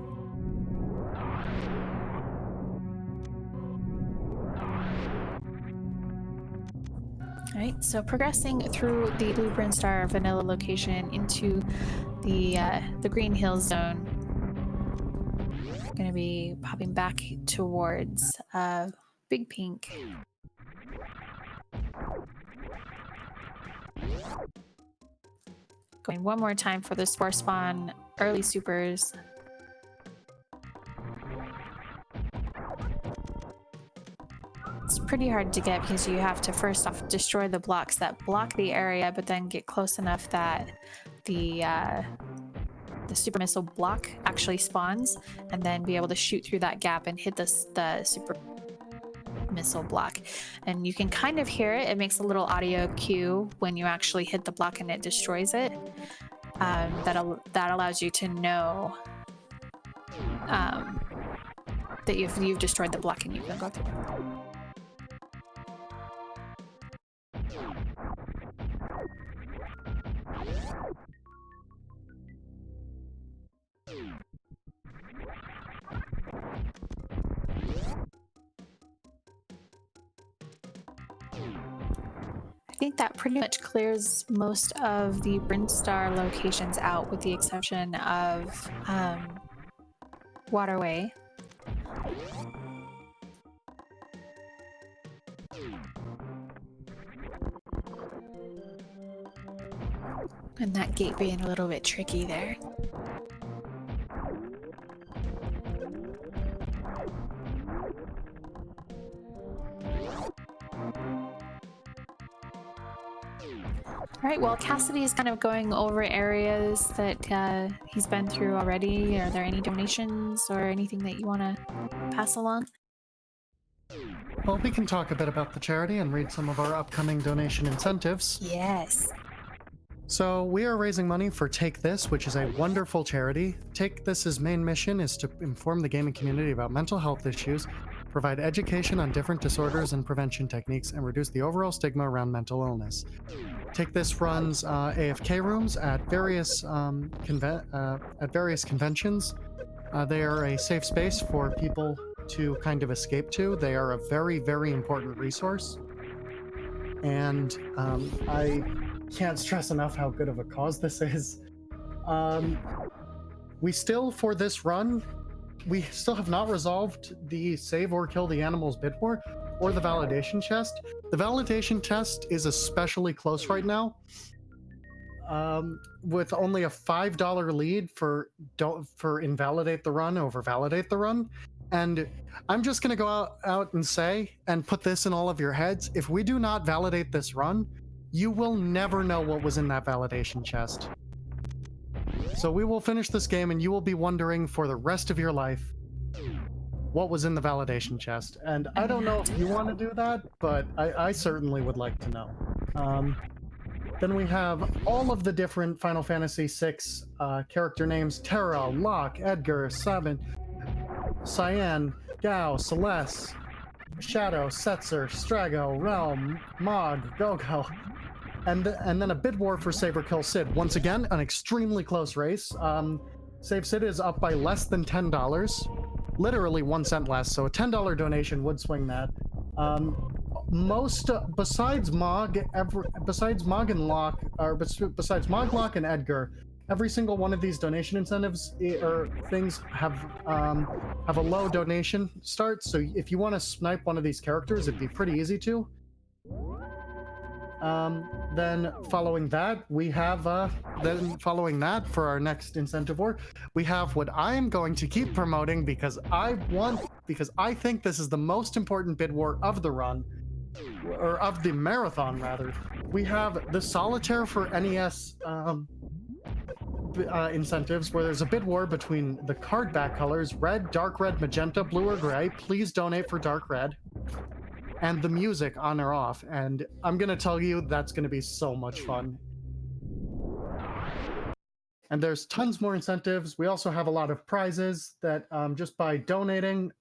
All right, so progressing through the Blueprint Star Vanilla location into the Green Hills zone. Going to be popping back towards Big Pink. Going one more time for the Spore Spawn early supers. It's pretty hard to get because you have to first off destroy the blocks that block the area, but then get close enough that the super missile block actually spawns, and then be able to shoot through that gap and hit the super missile block. And you can kind of hear it. It makes a little audio cue when you actually hit the block and it destroys it. That allows you to know that you've destroyed the block and you can go through. I think that pretty much clears most of the Brinstar locations out, with the exception of Waterway. And that gate being a little bit tricky there. All right, well, Cassidy is kind of going over areas that he's been through already. Are there any donations or anything that you want to pass along? Well, we can talk a bit about the charity and read some of our upcoming donation incentives. Yes. So we are raising money for Take This, which is a wonderful charity. Take This's main mission is to inform the gaming community about mental health issues, provide education on different disorders and prevention techniques, and reduce the overall stigma around mental illness. Take This runs AFK rooms at various conventions. They are a safe space for people to kind of escape to. They are a very, very important resource. And I can't stress enough how good of a cause this is. We still, for this run, we still have not resolved the save or kill the animals bid for, or the validation chest. The validation test is especially close right now, with only a $5 lead for invalidate the run over validate the run. And I'm just gonna go out and say, and put this in all of your heads, if we do not validate this run, you will never know what was in that validation chest. So we will finish this game and you will be wondering for the rest of your life, what was in the validation chest. And I don't know if you want to do that, but I certainly would like to know. Then we have all of the different Final Fantasy VI character names: Terra, Locke, Edgar, Sabin, Cyan, Gao, Celeste, Shadow, Setzer, Strago, Realm, Mog, Gogo, and then a bid war for Save or Kill Sid. Once again, an extremely close race. Save Sid is up by less than $10, literally 1 cent less, so a $10 donation would swing that. Most besides Mog and Locke, or besides Mog, Locke, and Edgar, every single one of these donation incentives or things have a low donation start. So if you want to snipe one of these characters, it'd be pretty easy to. Then following that, we have for our next incentive war, we have what I'm going to keep promoting because I think this is the most important bid war of the run, or of the marathon rather. We have the Solitaire for NES incentives, where there's a bid war between the card back colors red, dark red, magenta, blue, or gray. Please donate for dark red. And the music on or off. And I'm gonna tell you, that's gonna be so much fun. And there's tons more incentives. We also have a lot of prizes that just by donating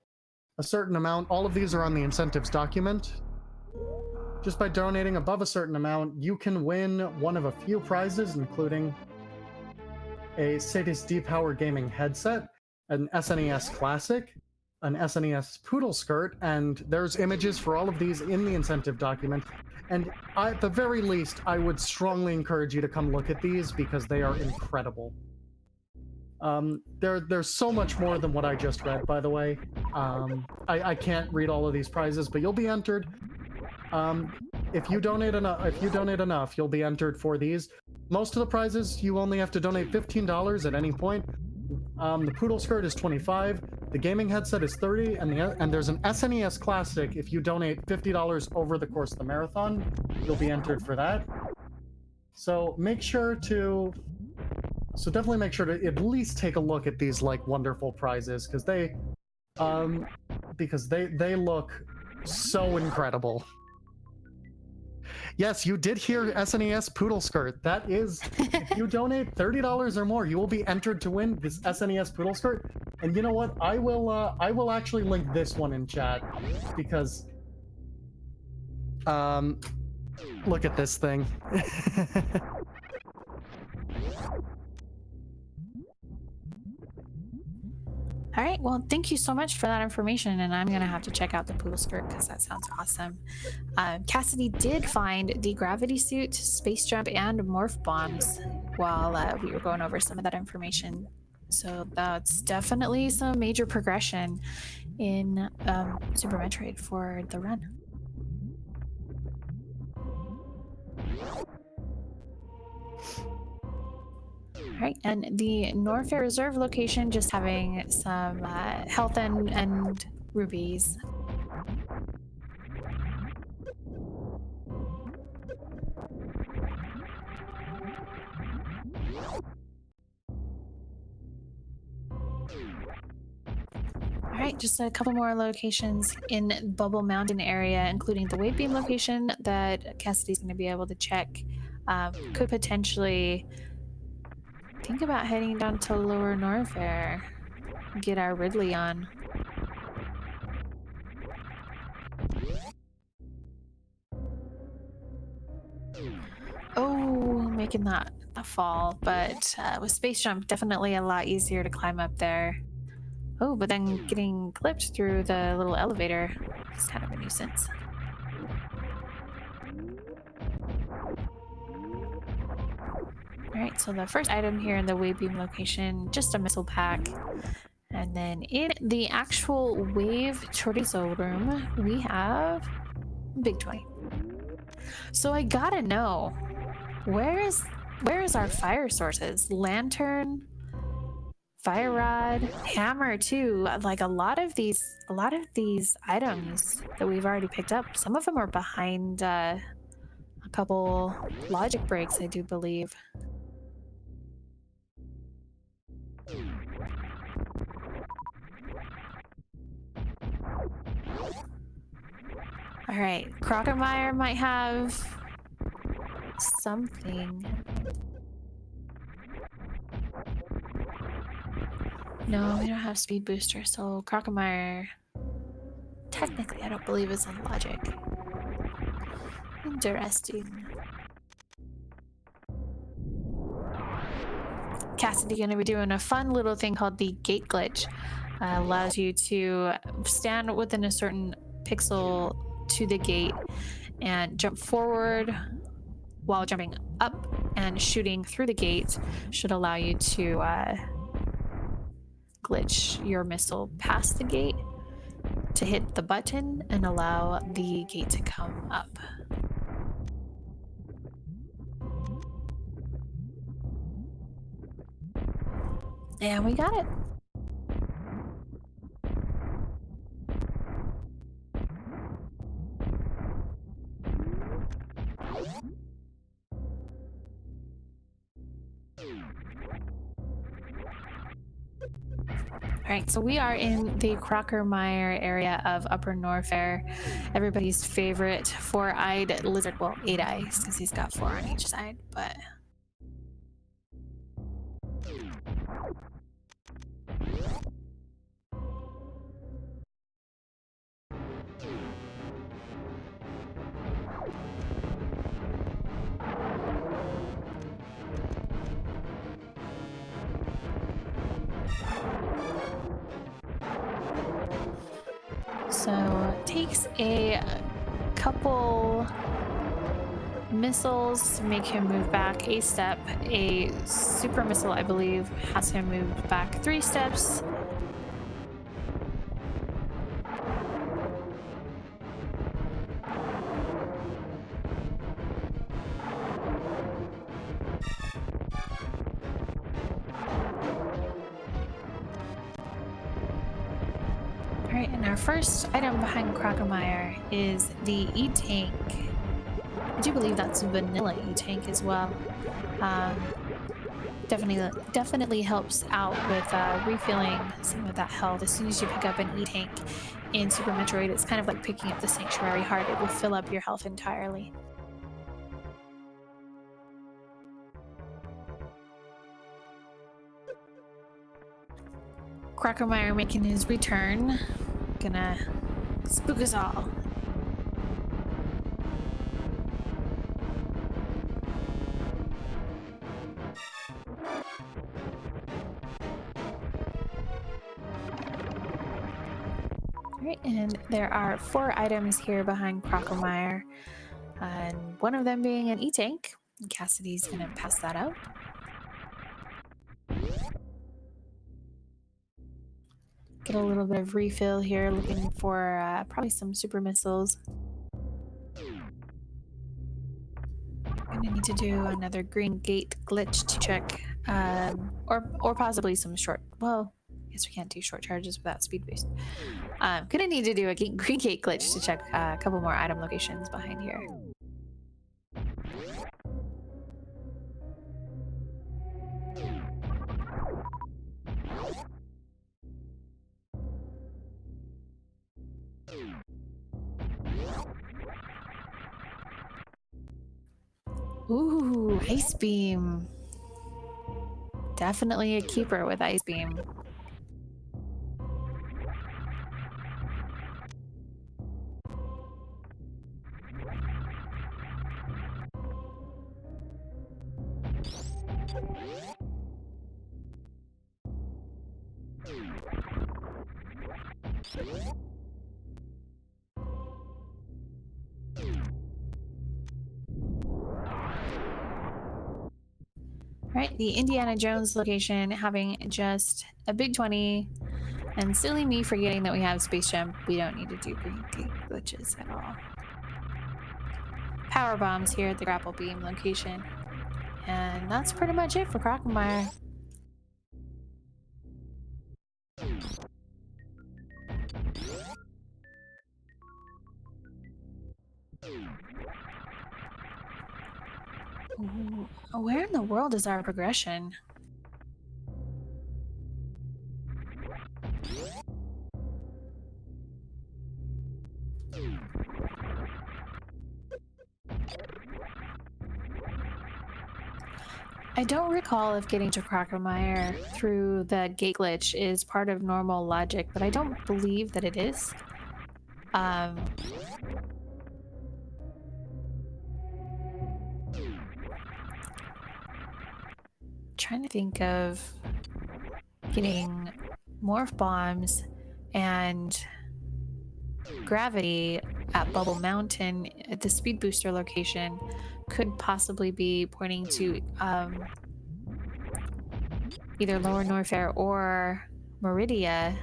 a certain amount, all of these are on the incentives document. Just by donating above a certain amount, you can win one of a few prizes, including a Sadis D-Power gaming headset, an SNES Classic, an SNES Poodle skirt, and there's images for all of these in the incentive document. And at the very least, I would strongly encourage you to come look at these because they are incredible. There's so much more than what I just read, by the way. I can't read all of these prizes, but you'll be entered. If you donate enough, you'll be entered for these. Most of the prizes, you only have to donate $15 at any point. The Poodle skirt is $25, the gaming headset is $30, and there's an SNES Classic. If you donate $50 over the course of the marathon, you'll be entered for that. So definitely make sure to at least take a look at these like wonderful prizes, because they look so incredible. Yes, you did hear SNES Poodle skirt. That is, if you donate $30 or more, you will be entered to win this SNES Poodle skirt. And you know what? I will actually link this one in chat because look at this thing. All right, well, thank you so much for that information, and I'm gonna have to check out the poodle skirt because that sounds awesome. Cassidy did find the gravity suit, space jump, and morph bombs while we were going over some of that information. So that's definitely some major progression in Super Metroid for the run. All right, and the Norfair Reserve location just having some health and rubies. All right, just a couple more locations in Bubble Mountain area, including the wave beam location that Cassidy's going to be able to check. Could potentially think about heading down to Lower Norfair, get our Ridley on. Oh, making that a fall, but with Space Jump, definitely a lot easier to climb up there. Oh, but then getting clipped through the little elevator is kind of a nuisance. All right, so the first item here in the wave beam location, just a missile pack. And then in the actual wave chorizo room, we have Big 20. So I gotta know, where is our fire sources? Lantern, fire rod, hammer too. Like a lot of these items that we've already picked up, some of them are behind a couple logic breaks, I do believe. All right, Crocomire might have something. No, we don't have speed booster, so Crocomire technically I don't believe is in logic. Interesting. Cassidy gonna be doing a fun little thing called the gate glitch. Allows you to stand within a certain pixel to the gate and jump forward while jumping up, and shooting through the gate should allow you to glitch your missile past the gate to hit the button and allow the gate to come up. And we got it. All right, so we are in the Crockermire area of Upper Norfair, everybody's favorite four-eyed lizard. Well, 8 eyes, because he's got 4 on each side, but... So it takes a couple missiles to make him move back a step. A super missile, I believe, has him move back 3 steps. Alright, and our first item behind Crocomire is the E-Tank. I do believe that's vanilla E-Tank as well. Definitely helps out with refilling some of that health. As soon as you pick up an E-Tank in Super Metroid, it's kind of like picking up the Sanctuary Heart. It will fill up your health entirely. Crocomire making his return. Gonna spook us all. Alright, and there are 4 items here behind Crocomire, and one of them being an E-Tank. Cassidy's gonna pass that out. Get a little bit of refill here, looking for probably some super missiles. I'm gonna need to do another green gate glitch to check, or possibly some short. Well, I guess we can't do short charges without speed boost. Gonna need to do a green gate glitch to check a couple more item locations behind here. Ooh, Ice Beam. Definitely a keeper with Ice Beam. Right, the Indiana Jones location having just a big 20, and silly me forgetting that we have Space Jump. We don't need to do green gate glitches at all. Power bombs here at the Grapple Beam location. And that's pretty much it for Crocomire. Ooh, where in the world is our progression? I don't recall if getting to Crocomire through the gate glitch is part of normal logic, but I don't believe that it is. Trying to think of getting morph bombs and gravity at Bubble Mountain at the speed booster location could possibly be pointing to either Lower Norfair or Meridia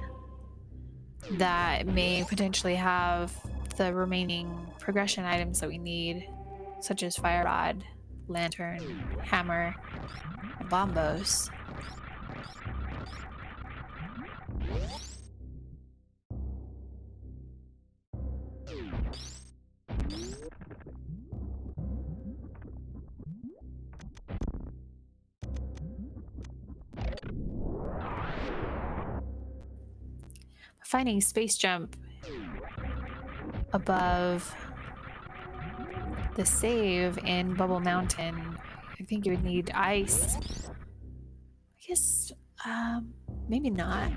that may potentially have the remaining progression items that we need, such as Fire Rod, Lantern, Hammer, and Bombos. Finding space jump above the save in Bubble Mountain, I think you would need ice. I guess, maybe not.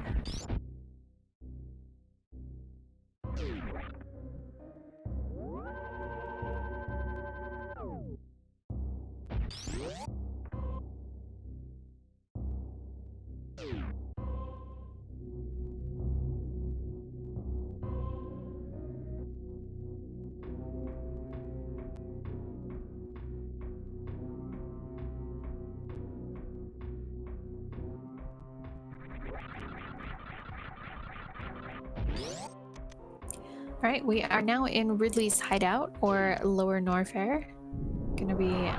All right, we are now in Ridley's hideout, or Lower Norfair. Gonna be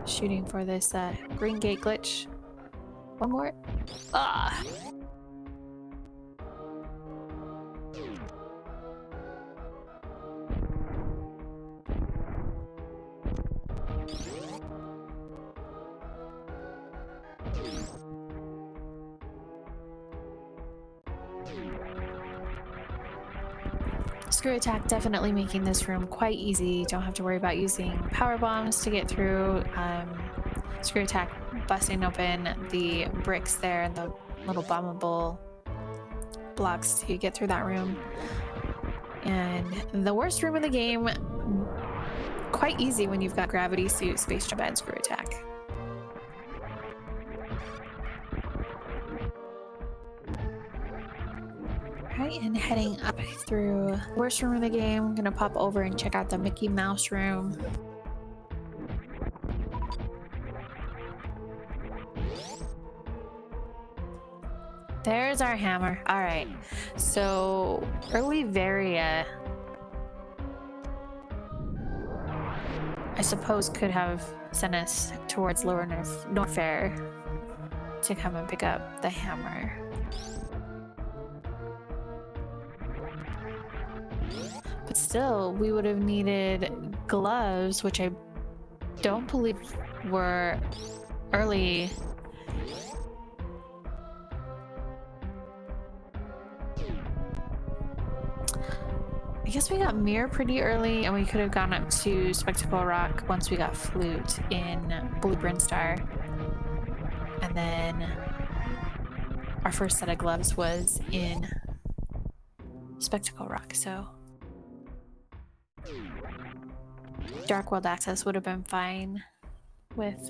shooting for this green gate glitch. One more. Ah. Screw attack definitely making this room quite easy. Don't have to worry about using power bombs to get through. Screw attack busting open the bricks there and the little bombable blocks to get through that room. And the worst room in the game, quite easy when you've got gravity suit, space jump, and screw attack. Right, and heading up through the worst room in the game. I'm gonna pop over and check out the Mickey Mouse room. There's our hammer. All right, so early Varia, I suppose, could have sent us towards Lower Norfair to come and pick up the hammer. But still, we would have needed gloves, which I don't believe were early. I guess we got Mirror pretty early, and we could have gone up to Spectacle Rock once we got Flute in Blueprint Star. And then our first set of gloves was in Spectacle Rock, so Dark World access would have been fine with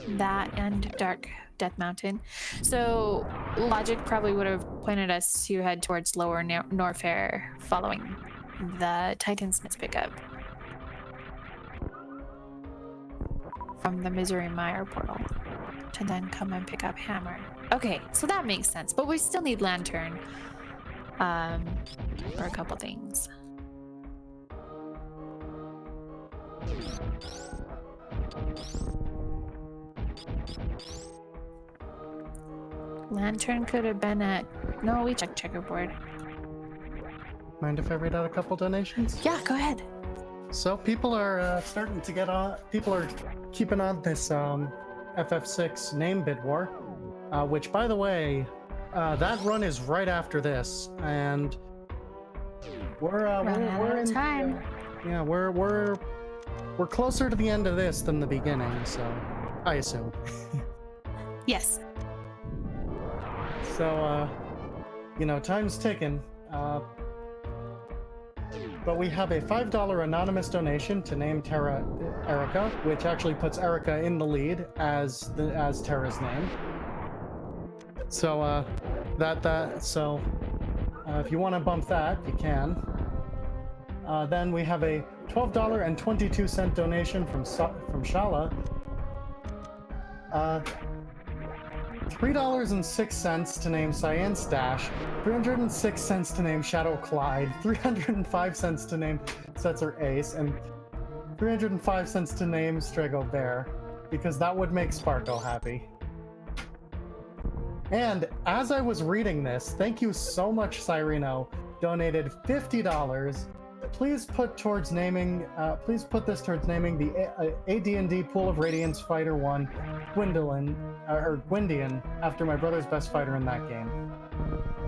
that and Dark Death Mountain. So logic probably would have pointed us to head towards Lower Norfair following the Titansmith pickup from the Misery Mire portal to then come and pick up Hammer. Okay, so that makes sense, but we still need Lantern for a couple things. Lantern could have been at... No, we checked checkerboard. Mind if I read out a couple donations? Yeah, go ahead. So people are starting to get on. People are keeping on this FF6 name bid war, which, by the way, that run is right after this, and we're in time. yeah, we're closer to the end of this than the beginning. So I assume. Yes. So, time's ticking. But we have a $5 anonymous donation to name Terra Erica, which actually puts Erica in the lead as Terra's name. So if you want to bump that, you can. Then we have a $12.22 donation from Shala. $3.06 to name Cyan Stash, 306 cents to name Shadow Clyde, 305 cents to name Setzer Ace, and 305 cents to name Strego Bear, because that would make Sparko happy. And as I was reading this, thank you so much, Cyreno, donated $50. Please put this towards naming the AD&D Pool of Radiance Fighter 1, Gwyndian, after my brother's best fighter in that game.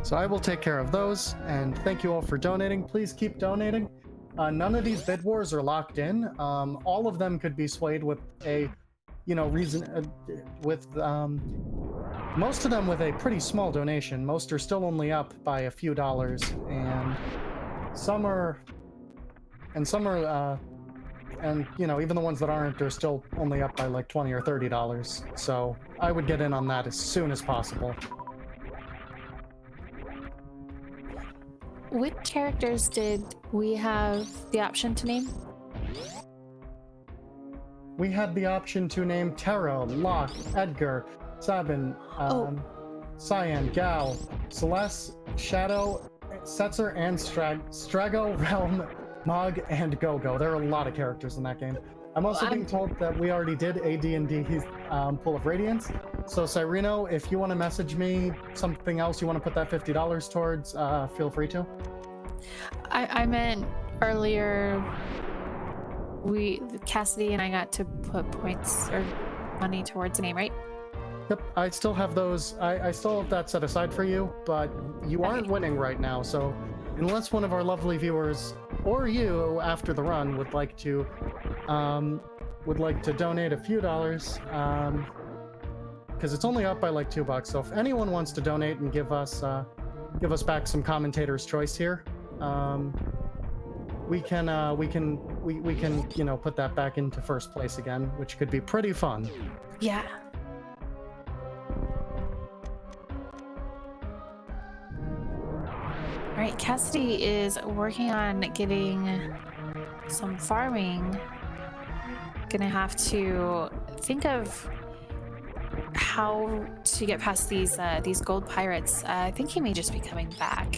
So I will take care of those, and thank you all for donating. Please keep donating. None of these bid wars are locked in. All of them could be swayed with a, most of them with a pretty small donation. Most are still only up by a few dollars, and some are, even the ones that aren't, they're still only up by like $20 or $30. So I would get in on that as soon as possible. Which characters did we have the option to name? We had the option to name Terra, Locke, Edgar, Sabin, Cyan, Gal, Celeste, Shadow, Setzer, and Strago, Realm, Mog, and Go-Go. There are a lot of characters in that game. I'm also being told that we already did AD&D Pool of Radiance. So Cyreno, if you want to message me something else you want to put that $50 towards, feel free to. I meant earlier, Cassidy and I got to put points or money towards a name, right? Yep, I still have those. I still have that set aside for you, but you aren't winning right now. So unless one of our lovely viewers or you after the run would like to donate a few dollars, because it's only up by like $2. So if anyone wants to donate and give us back some commentator's choice here, we can put that back into first place again, which could be pretty fun. Yeah. All right, Cassidy is working on getting some farming. Gonna have to think of how to get past these gold pirates. I think he may just be coming back,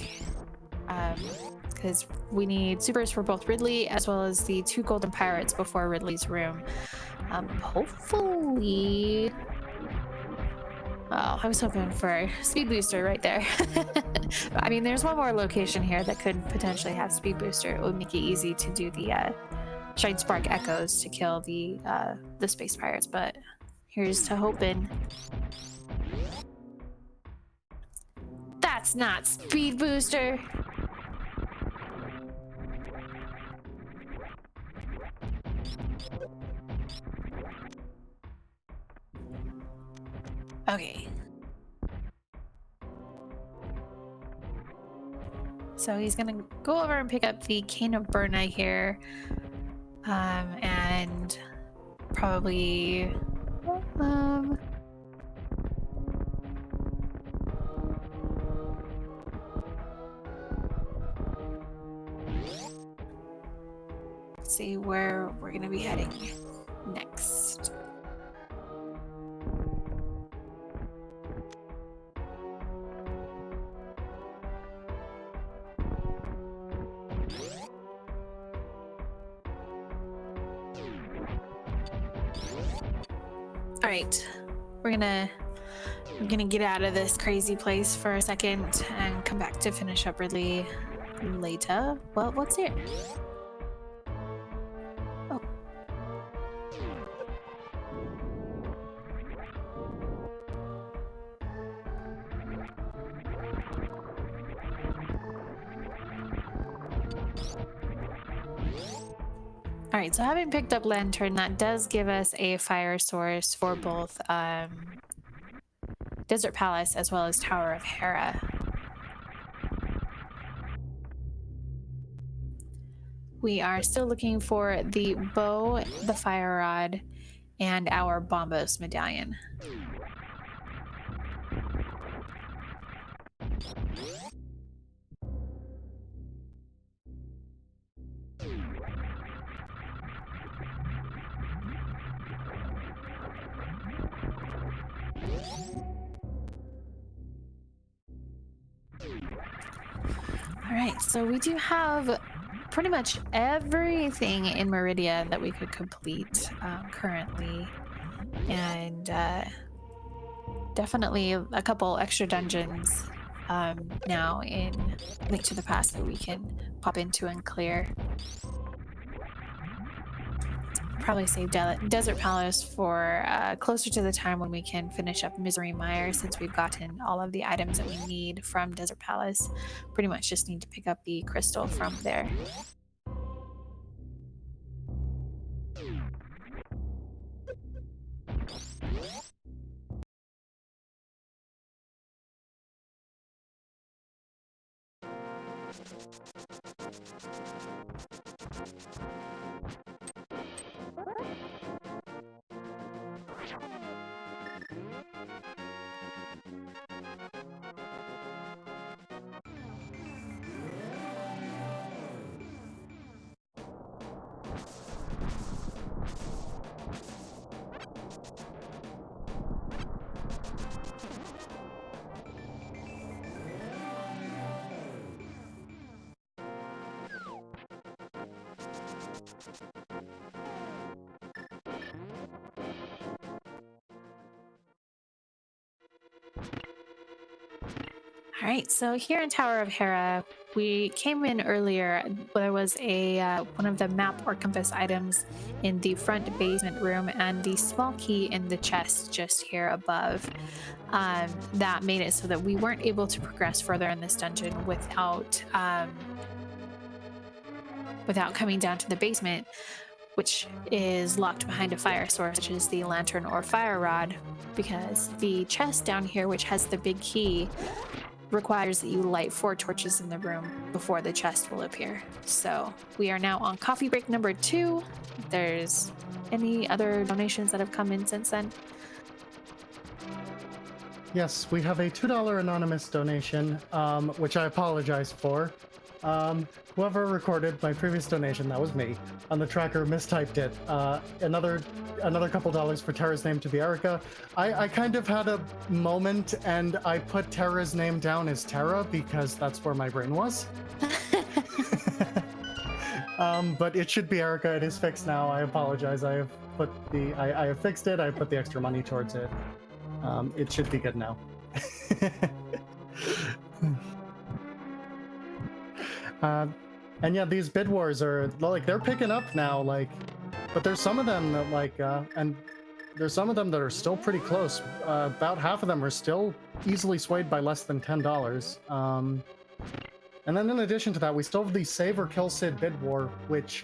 because we need supers for both Ridley as well as the 2 golden pirates before Ridley's room. Hopefully. Oh, I was hoping for speed booster right there. I mean, there's one more location here that could potentially have speed booster. It would make it easy to do the Shine Spark Echoes to kill the space pirates, but here's to hoping. That's not speed booster. Okay. So he's gonna go over and pick up the Cane of Burna here, and probably see where we're gonna be heading next. All right, we're gonna get out of this crazy place for a second and come back to finish up Ridley later. Well, what's here? Oh. All right, so having picked up Lantern, that does give us a fire source for both Desert Palace as well as Tower of Hera. We are still looking for the bow, the fire rod, and our Bombos medallion. All right, so we do have pretty much everything in Meridia that we could complete currently, and definitely a couple extra dungeons now in Link to the Past that we can pop into and clear. Probably save Desert Palace for closer to the time when we can finish up Misery Mire, since we've gotten all of the items that we need from Desert Palace. Pretty much just need to pick up the crystal from there. All right, so here in Tower of Hera, we came in earlier. There was a one of the map or compass items in the front basement room and the small key in the chest just here above. That made it so that we weren't able to progress further in this dungeon without coming down to the basement, which is locked behind a fire source, which is the lantern or fire rod, because the chest down here, which has the big key, requires that you light 4 torches in the room before the chest will appear. So we are now on coffee break number 2. If there's any other donations that have come in since then? Yes, we have a $2 anonymous donation, which I apologize for. Whoever recorded my previous donation, that was me, on the tracker mistyped it. Another couple dollars for Tara's name to be Erica. I kind of had a moment and I put Tara's name down as Tara because that's where my brain was. But it should be Erica. It is fixed now. I apologize. I have fixed it. I put the extra money towards it. It should be good now. And yeah, these bid wars are like, they're picking up now, like, but there's some of them that like, and there's some of them that are still pretty close. About half of them are still easily swayed by less than $10. And then in addition to that, we still have the save or kill Sid bid war, which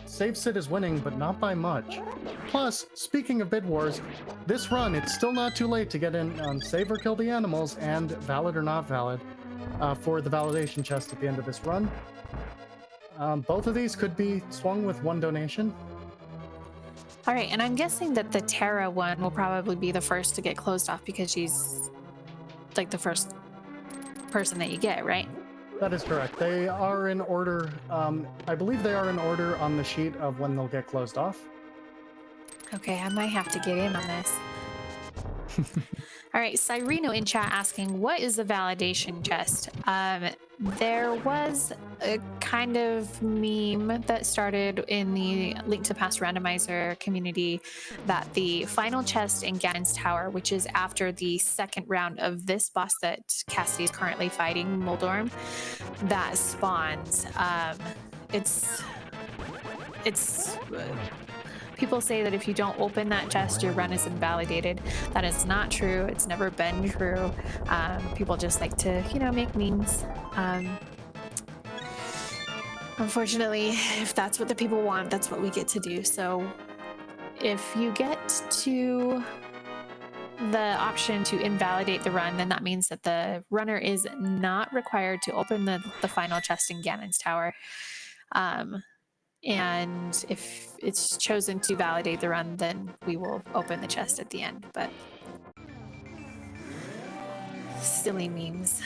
save Sid is winning, but not by much. Plus, speaking of bid wars, this run, it's still not too late to get in on save or kill the animals and valid or not valid. For the validation chest at the end of this run. Both of these could be swung with 1 donation. All right, and I'm guessing that the Terra one will probably be the first to get closed off because she's like the first person that you get, right? That is correct. They are in order. I believe they are in order on the sheet of when they'll get closed off. Okay, I might have to get in on this. All right, Cyreno in chat asking, what is the validation chest? There was a kind of meme that started in the Link to the Past Randomizer community that the final chest in Ganon's Tower, which is after the second round of this boss that Cassidy is currently fighting, Moldorm, that spawns. People say that if you don't open that chest, your run is invalidated. That is not true. It's never been true. People just like to, make memes. Unfortunately, if that's what the people want, that's what we get to do. So if you get to the option to invalidate the run, then that means that the runner is not required to open the final chest in Ganon's Tower. And if it's chosen to validate the run, then we will open the chest at the end. But silly memes.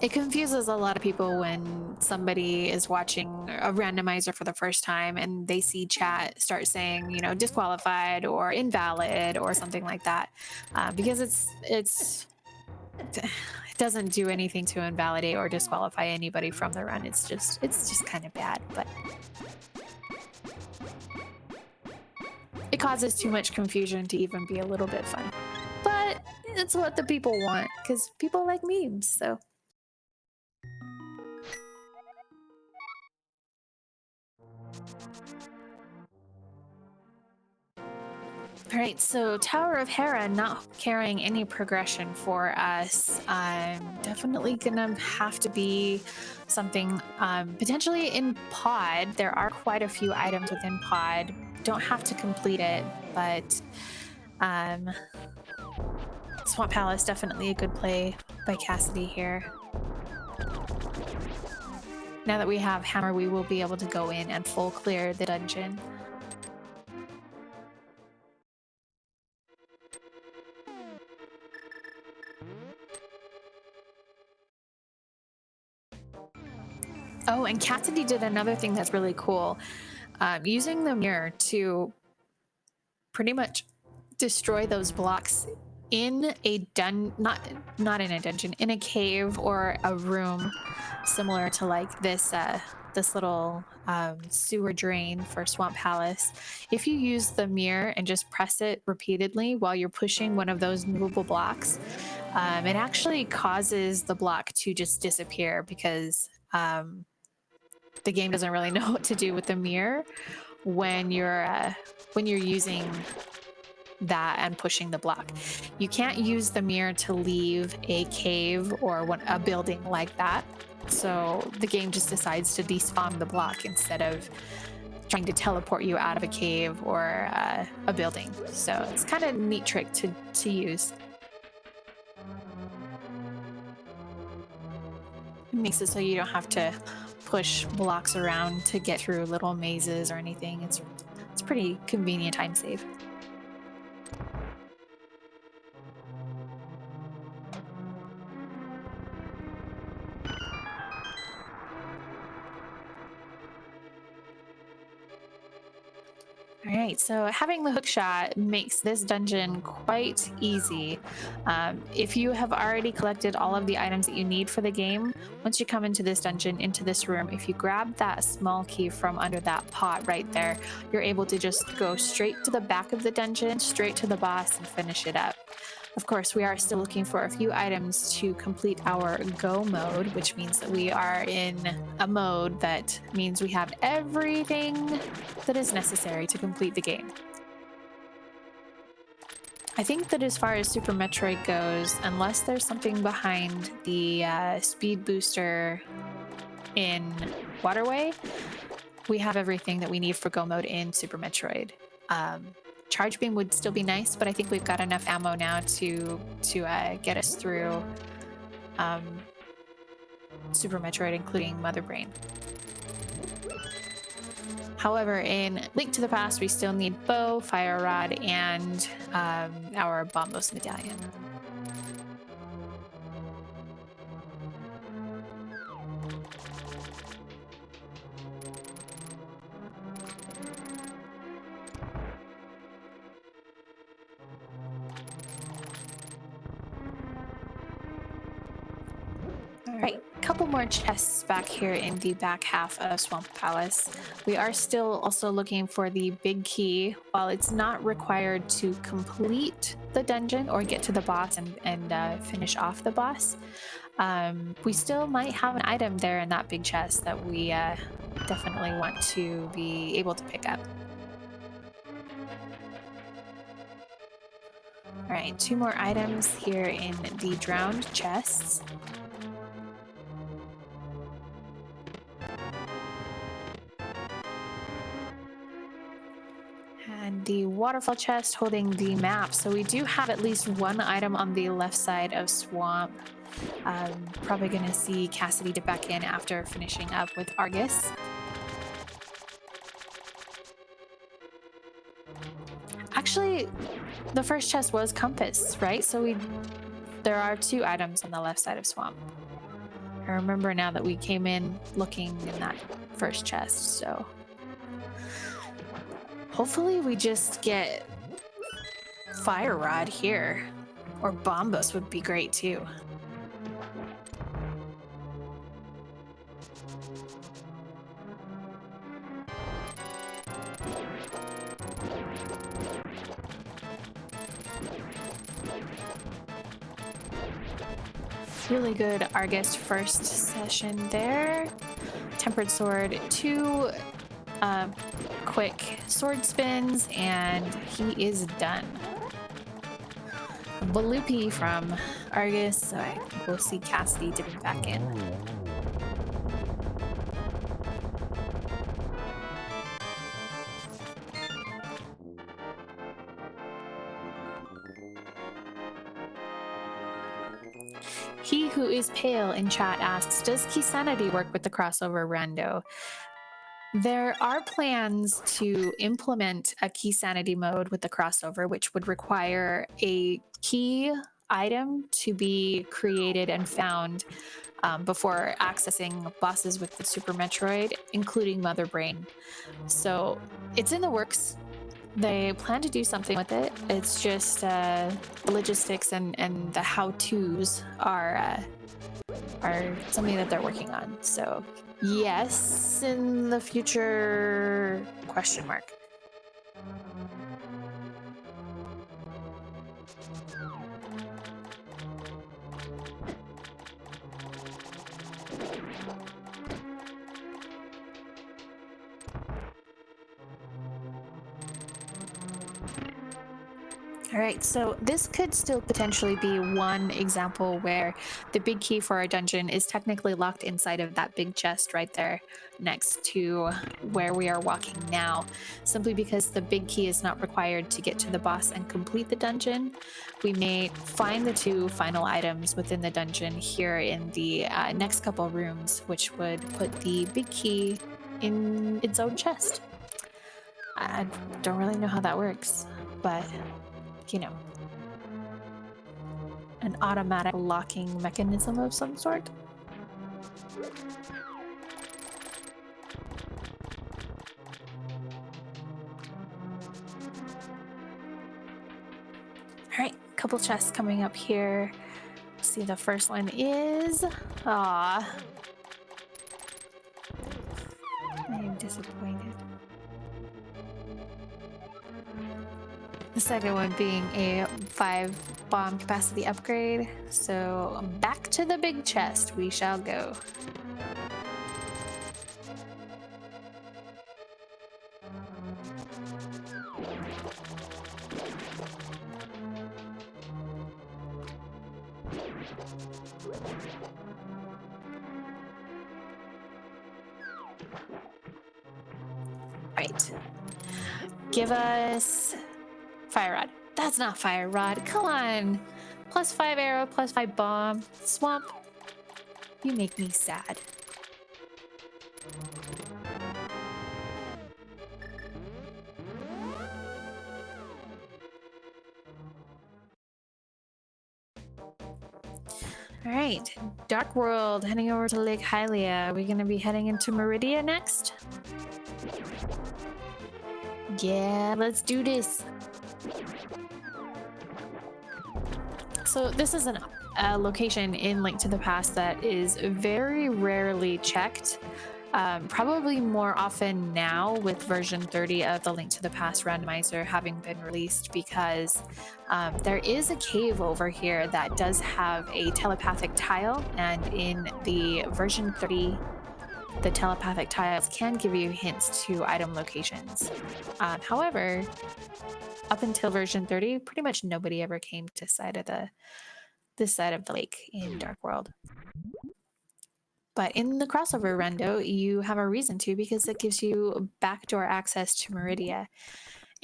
It confuses a lot of people when somebody is watching a randomizer for the first time and they see chat start saying, you know, disqualified or invalid or something like that, because it doesn't do anything to invalidate or disqualify anybody from the run. It's just kind of bad, but it causes too much confusion to even be a little bit funny. But it's what the people want because people like memes, so. All right, so Tower of Hera not carrying any progression for us. Definitely gonna have to be something potentially in pod. There are quite a few items within pod. Don't have to complete it, but Swamp Palace definitely a good play by Cassidy here. Now that we have Hammer, we will be able to go in and full clear the dungeon. Oh, and Cassidy did another thing that's really cool. Using the mirror to pretty much destroy those blocks in a not in a dungeon, in a cave or a room similar to like this this little sewer drain for Swamp Palace. If you use the mirror and just press it repeatedly while you're pushing one of those movable blocks, it actually causes the block to just disappear because the game doesn't really know what to do with the mirror when you're using that and pushing the block. You can't use the mirror to leave a cave or a building like that. So the game just decides to despawn the block instead of trying to teleport you out of a cave or a building. So it's kind of a neat trick to use. It makes it so you don't have to push blocks around to get through little mazes or anything. It's pretty convenient time save. All right, so having the hook shot makes this dungeon quite easy. If you have already collected all of the items that you need for the game, once you come into this dungeon, into this room, if you grab that small key from under that pot right there, you're able to just go straight to the back of the dungeon, straight to the boss, and finish it up. Of course, we are still looking for a few items to complete our go mode, which means that we are in a mode that means we have everything that is necessary to complete the game. I think that as far as Super Metroid goes, unless there's something behind the speed booster in Waterway, we have everything that we need for go mode in Super Metroid. Charge beam would still be nice, but I think we've got enough ammo now to get us through Super Metroid, including Mother Brain. However, in Link to the Past, we still need Bow, Fire Rod, and our Bombos Medallion. All right, a couple more chests back here in the back half of Swamp Palace. We are still also looking for the big key. While it's not required to complete the dungeon or get to the boss and finish off the boss, we still might have an item there in that big chest that we definitely want to be able to pick up. All right, 2 more items here in the drowned chests. And the waterfall chest holding the map. So we do have at least one item on the left side of Swamp. Probably going to see Cassidy dip back in after finishing up with Argus. Actually, the first chest was Compass, right? So there are two items on the left side of Swamp. I remember now that we came in looking in that first chest, so hopefully we just get Fire Rod here, or Bombos would be great too. Really good Argus first session there. Tempered Sword, 2 quick sword spins, and he is done. Bloopy from Argus, so I think we'll see Cassidy dipping back in. He Who Is Pale in chat asks, does Key Sanity work with the crossover rando? There are plans to implement a Key Sanity mode with the crossover, which would require a key item to be created and found before accessing bosses with the Super Metroid, including Mother Brain. So it's in the works. They plan to do something with it. It's just the logistics and the how-tos are something that they're working on. So yes, in the future, question mark. All right, so this could still potentially be one example where the big key for our dungeon is technically locked inside of that big chest right there next to where we are walking now, simply because the big key is not required to get to the boss and complete the dungeon. We may find the 2 final items within the dungeon here in the next couple rooms, which would put the big key in its own chest. I don't really know how that works, but you know, an automatic locking mechanism of some sort. All right, couple chests coming up here. Let's see, the first one is, I am disappointed. The second one being a 5 bomb capacity upgrade. So back to the big chest we shall go. Right. Give us Fire Rod. That's not Fire Rod. Come on. +5 arrow, +5 bomb. Swamp. You make me sad. All right. Dark World, heading over to Lake Hylia. Are we going to be heading into Meridia next? Yeah, let's do this. So this is a location in Link to the Past that is very rarely checked. Probably more often now with version 30 of the Link to the Past randomizer having been released, because there is a cave over here that does have a telepathic tile, and in the version 30 the telepathic tiles can give you hints to item locations. However, up until version 30, pretty much nobody ever came to this side of the lake in Dark World. But in the crossover rendo, you have a reason to, because it gives you backdoor access to Meridia.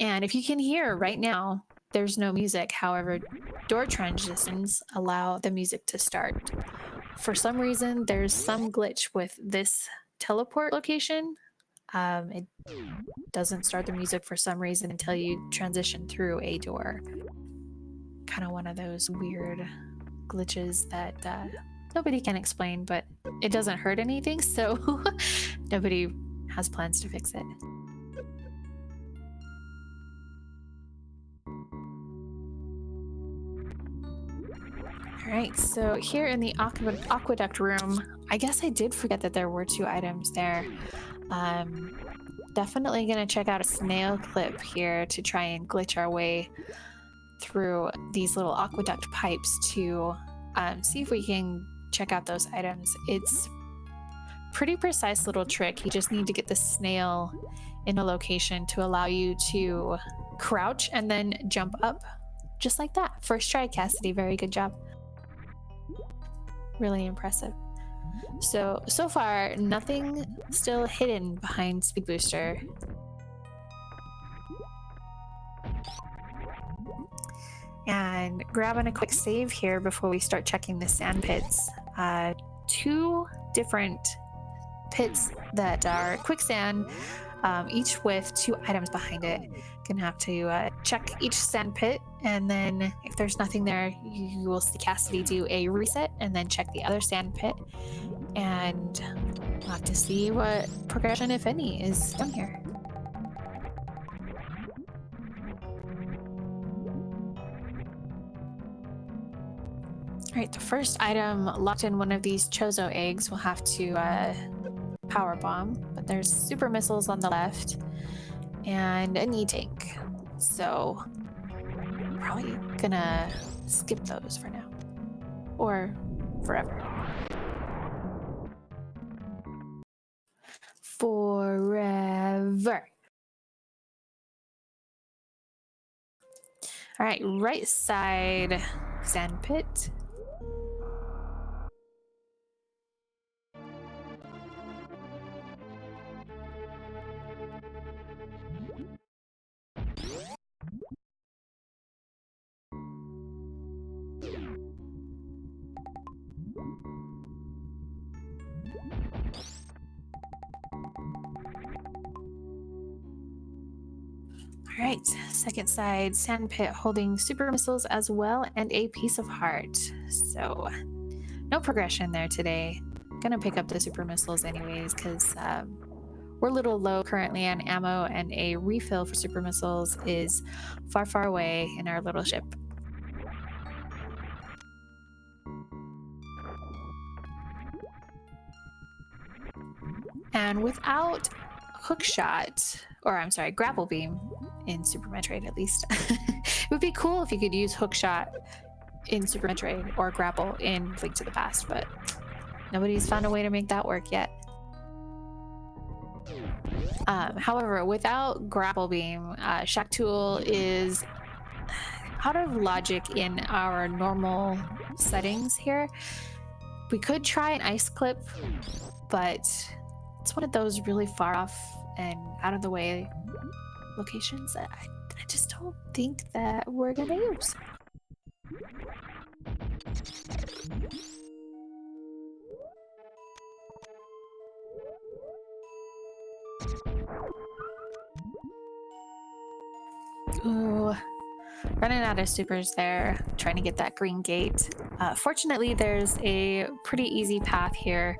And if you can hear right now, there's no music. However, door transitions allow the music to start. For some reason, there's some glitch with this teleport location. It doesn't start the music for some reason until you transition through a door. Kind of one of those weird glitches that nobody can explain, but it doesn't hurt anything, so nobody has plans to fix it. All right, so here in the aqueduct room, I guess I did forget that there were 2 items there. Definitely gonna check out a snail clip here to try and glitch our way through these little aqueduct pipes to see if we can check out those items. It's pretty precise little trick. You just need to get the snail in a location to allow you to crouch and then jump up just like that. First try, Cassidy. Very good job. Really impressive. So far, nothing still hidden behind Speed Booster. And grabbing a quick save here before we start checking the sand pits. 2 different pits that are quicksand, each with 2 items behind it. Gonna have to check each sand pit, and then if there's nothing there, you will see Cassidy do a reset and then check the other sand pit, and we'll have to see what progression, if any, is down here. All right, the first item locked in one of these Chozo eggs will have to power bomb, but there's super missiles on the left and a knee tank, so probably gonna skip those for now, or forever. Forever. All right, right side sand pit. All right, second side sand pit holding super missiles as well and a piece of heart. So no progression there today. Gonna pick up the super missiles anyways because we're a little low currently on ammo, and a refill for super missiles is far, far away in our little ship. And without hookshot, or I'm sorry, grapple beam in Super Metroid at least, it would be cool if you could use hookshot in Super Metroid or grapple in Link to the Past, but nobody's found a way to make that work yet. However, without grapple beam, Shack Tool is out of logic in our normal settings here. We could try an ice clip, but it's one of those really far off and out of the way locations that I just don't think that we're gonna use. Ooh, running out of supers there, trying to get that green gate. Fortunately, there's a pretty easy path here.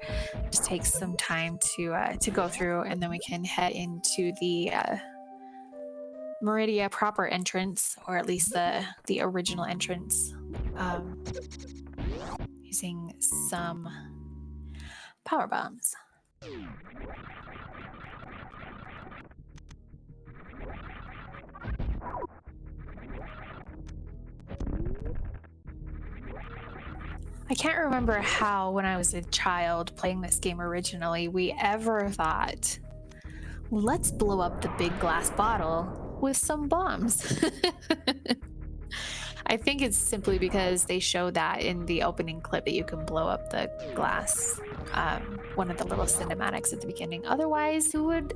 Just takes some time to go through, and then we can head into the Meridia proper entrance, or at least the original entrance, using some power bombs. I can't remember how, when I was a child playing this game originally, we ever thought, let's blow up the big glass bottle with some bombs. I think it's simply because they show that in the opening clip that you can blow up the glass, one of the little cinematics at the beginning. Otherwise, who would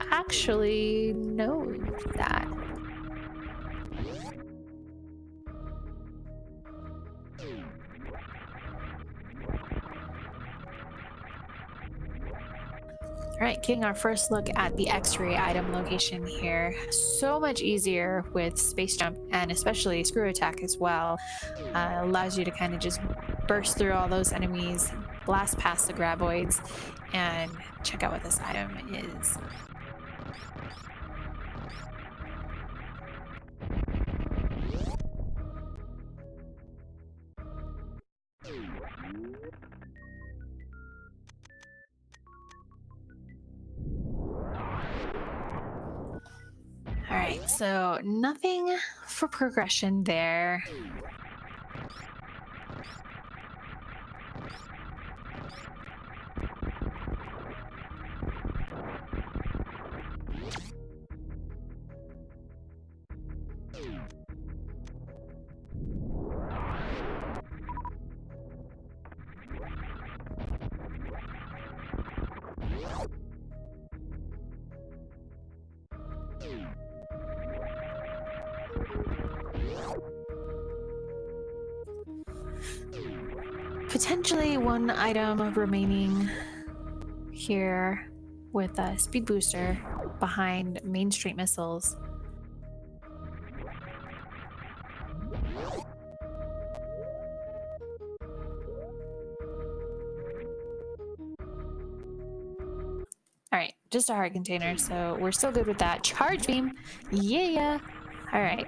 actually know that? All right, getting our first look at the X-ray item location here. So much easier with space jump and especially screw attack as well. Allows you to kind of just burst through all those enemies, blast past the graboids, and check out what this item is. All right, so nothing for progression there. Potentially one item remaining here with a speed booster behind Main Street missiles. All right, just a heart container, so we're still good with that. Charge beam, yeah. All right.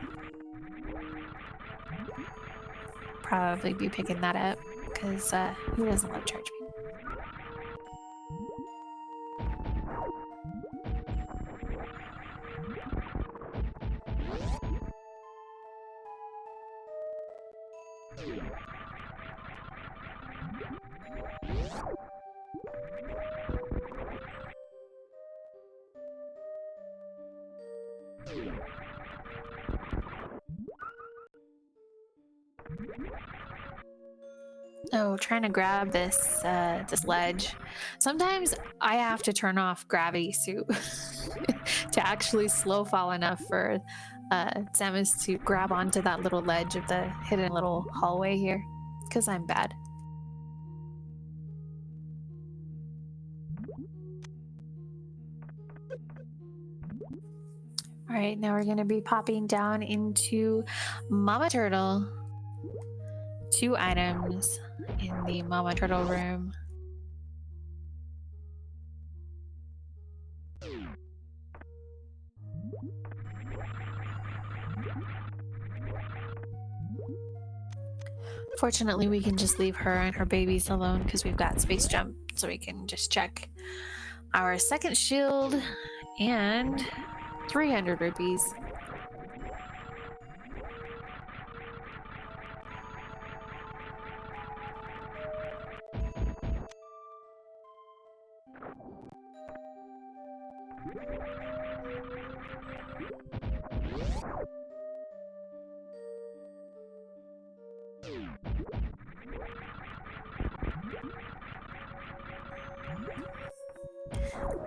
Probably be picking that up because who doesn't love charge beam? Oh, trying to grab this this ledge. Sometimes I have to turn off gravity suit to actually slow fall enough for Samus to grab onto that little ledge of the hidden little hallway here, because I'm bad. All right, now we're going to be popping down into Mama Turtle. 2 items in the Mama Turtle room. Fortunately, we can just leave her and her babies alone because we've got space jump, so we can just check our second shield and 300 rupees.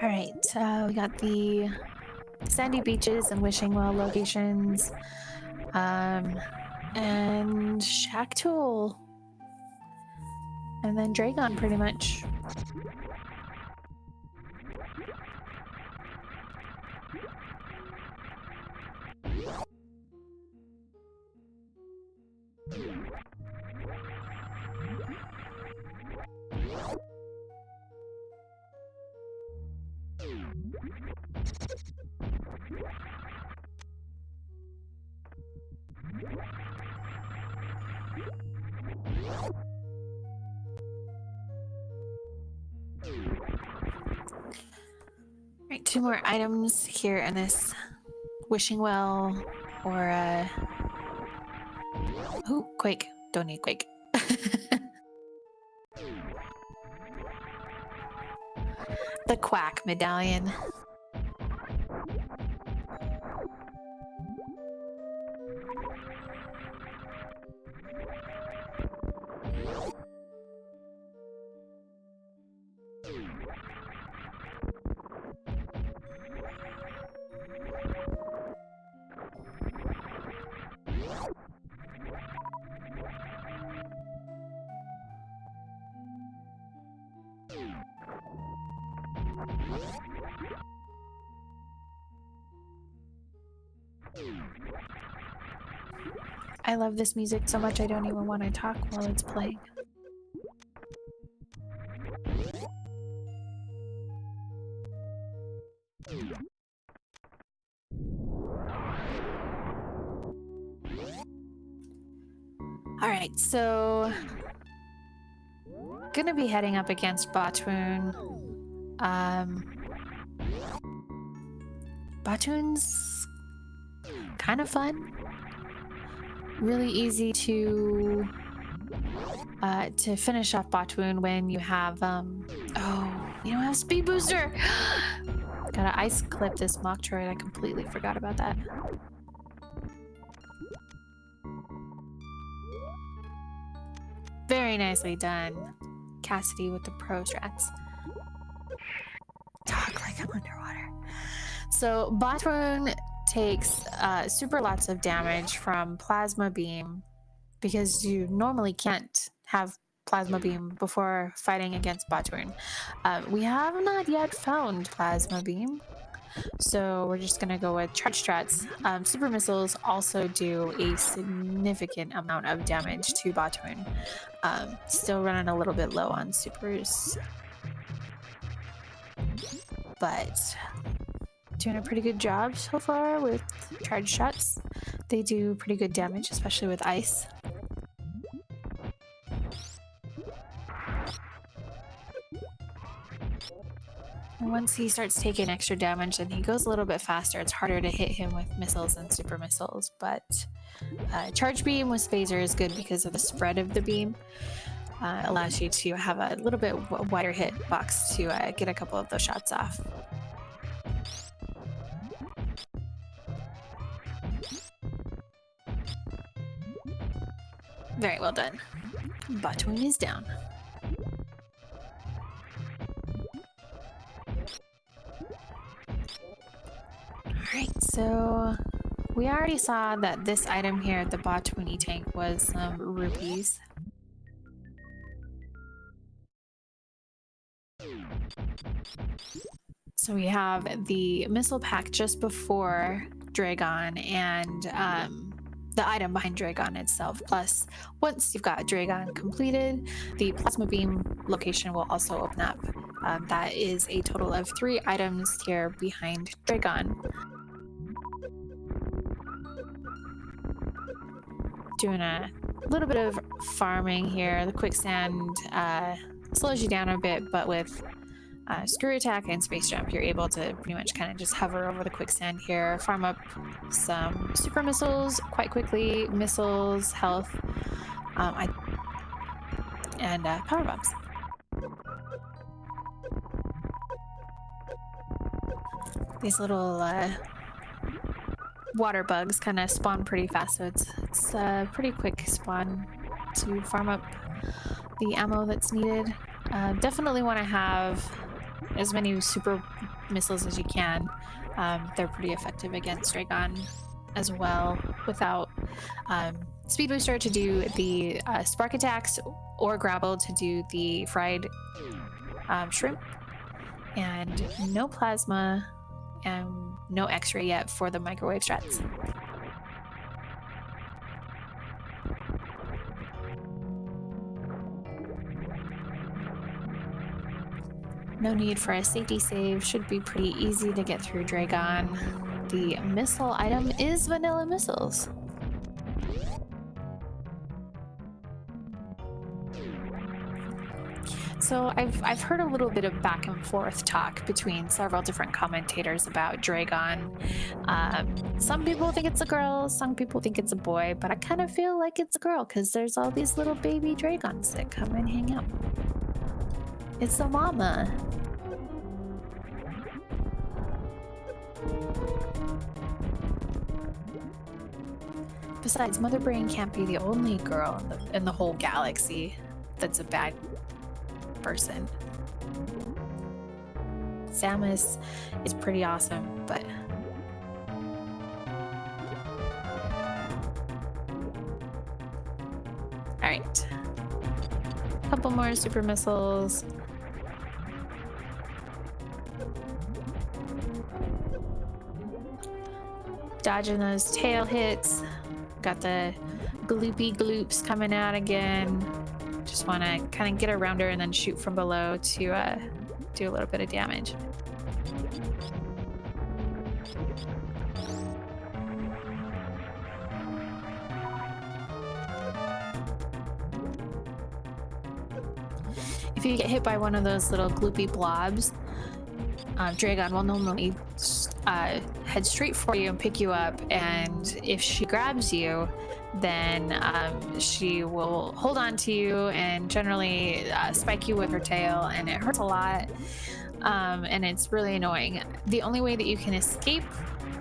All right, we got the sandy beaches and wishing well locations, and Shack Tool, and then Dragon pretty much. Right, 2 more items here in this wishing well, or oh, Quake. Don't need Quake. The Quack medallion. I love this music so much I don't even want to talk while it's playing. Alright, so gonna be heading up against Batoon. Batoon's kind of fun. Really easy to finish off Batoon when you have oh, you don't have speed booster. Gotta ice clip this Metroid. I completely forgot about that. Very nicely done, Cassidy, with the pro strats. Talk like I'm underwater. So Batoon takes super lots of damage from Plasma Beam because you normally can't have Plasma Beam before fighting against Batoon. We have not yet found Plasma Beam, so we're just gonna go with charge strats. Super missiles also do a significant amount of damage to Batoon. Still running a little bit low on supers, but doing a pretty good job so far with charge shots. They do pretty good damage, especially with ice. And once he starts taking extra damage and he goes a little bit faster, it's harder to hit him with missiles and super missiles. But charge beam with phaser is good because of the spread of the beam. Allows you to have a little bit wider hit box to get a couple of those shots off. Very well done. Batoon is down. Alright, so we already saw that this item here at the Batoon tank was some rupees. So we have the missile pack just before Dragon and the item behind Dragon itself. Plus, once you've got Dragon completed, the Plasma Beam location will also open up. That is a total of 3 items here behind Dragon. Doing a little bit of farming here. The quicksand slows you down a bit, but with screw attack and space jump, you're able to pretty much kind of just hover over the quicksand here, farm up some super missiles quite quickly, missiles, health, and power bombs. These little water bugs kind of spawn pretty fast, so it's a pretty quick spawn to farm up the ammo that's needed. Definitely want to have as many super missiles as you can. They're pretty effective against Dragon as well, without speed booster to do the spark attacks or grapple to do the fried shrimp, and no plasma and no x-ray yet for the microwave strats. No need for a safety save, should be pretty easy to get through Dragon. The missile item is vanilla missiles. So I've heard a little bit of back and forth talk between several different commentators about Dragon. Some people think it's a girl, some people think it's a boy, but I kind of feel like it's a girl because there's all these little baby Dragons that come and hang out. It's a mama. Besides, Mother Brain can't be the only girl in the whole galaxy that's a bad person. Samus is pretty awesome, but alright. Couple more super missiles. dodging those tail hits. Got the gloopy gloops coming out again. Just want to kind of get around her and then shoot from below to do a little bit of damage. If you get hit by one of those little gloopy blobs, Dragon will normally head straight for you and pick you up, and if she grabs you, then she will hold on to you and generally spike you with her tail, and it hurts a lot, and it's really annoying. The only way that you can escape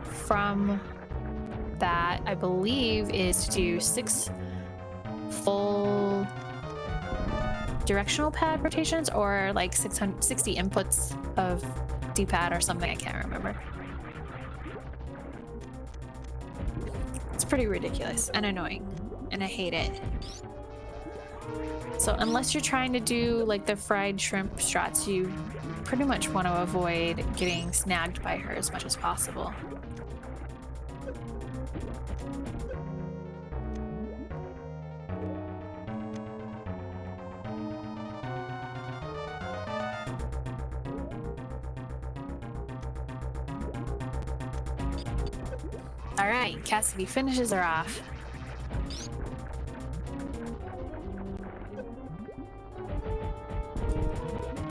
from that, I believe, is to do 6 full directional pad rotations or like 660 inputs of D-pad or something. I can't remember. It's pretty ridiculous and annoying, and I hate it. So unless you're trying to do like the fried shrimp strats, you pretty much want to avoid getting snagged by her as much as possible. All right, Cassidy finishes her off.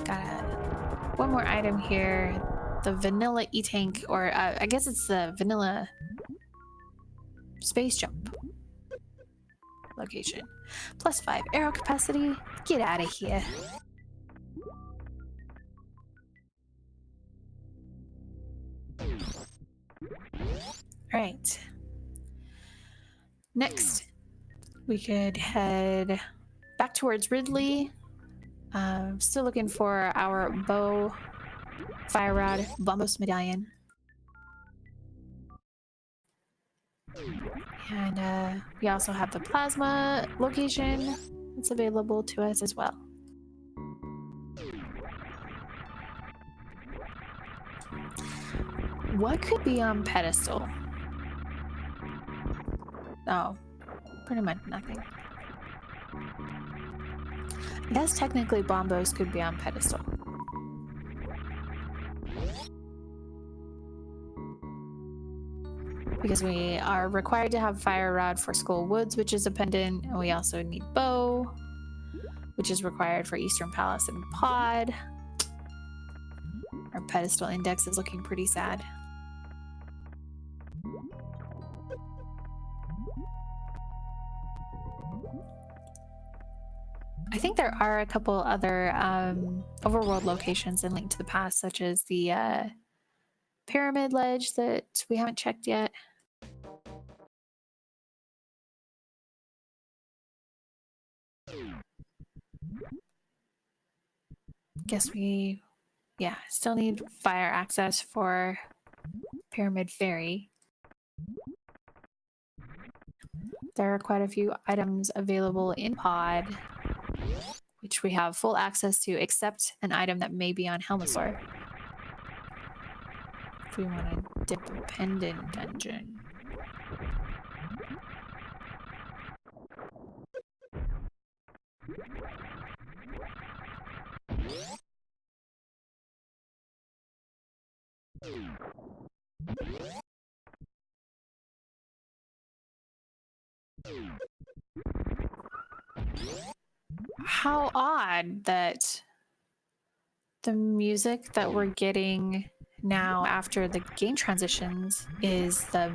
Got one more item here. The vanilla E-tank, or I guess it's the vanilla space jump location. +5 arrow capacity. Get out of here. All right. Next, we could head back towards Ridley. Still looking for our bow, fire rod, bombos medallion. And we also have the plasma location that's available to us as well. What could be on pedestal? Oh, pretty much nothing. I guess technically bombos could be on pedestal. Because we are required to have fire rod for Skull Woods, which is a pendant, and we also need bow, which is required for Eastern Palace and pod. Our pedestal index is looking pretty sad. I think there are a couple other overworld locations in Link to the Past, such as the pyramid ledge that we haven't checked yet. Guess we, yeah, still need fire access for Pyramid Ferry. There are quite a few items available in pod, which we have full access to, except an item that may be on Helmasaur. If we want a dependent dungeon. How odd that the music that we're getting now after the game transitions is the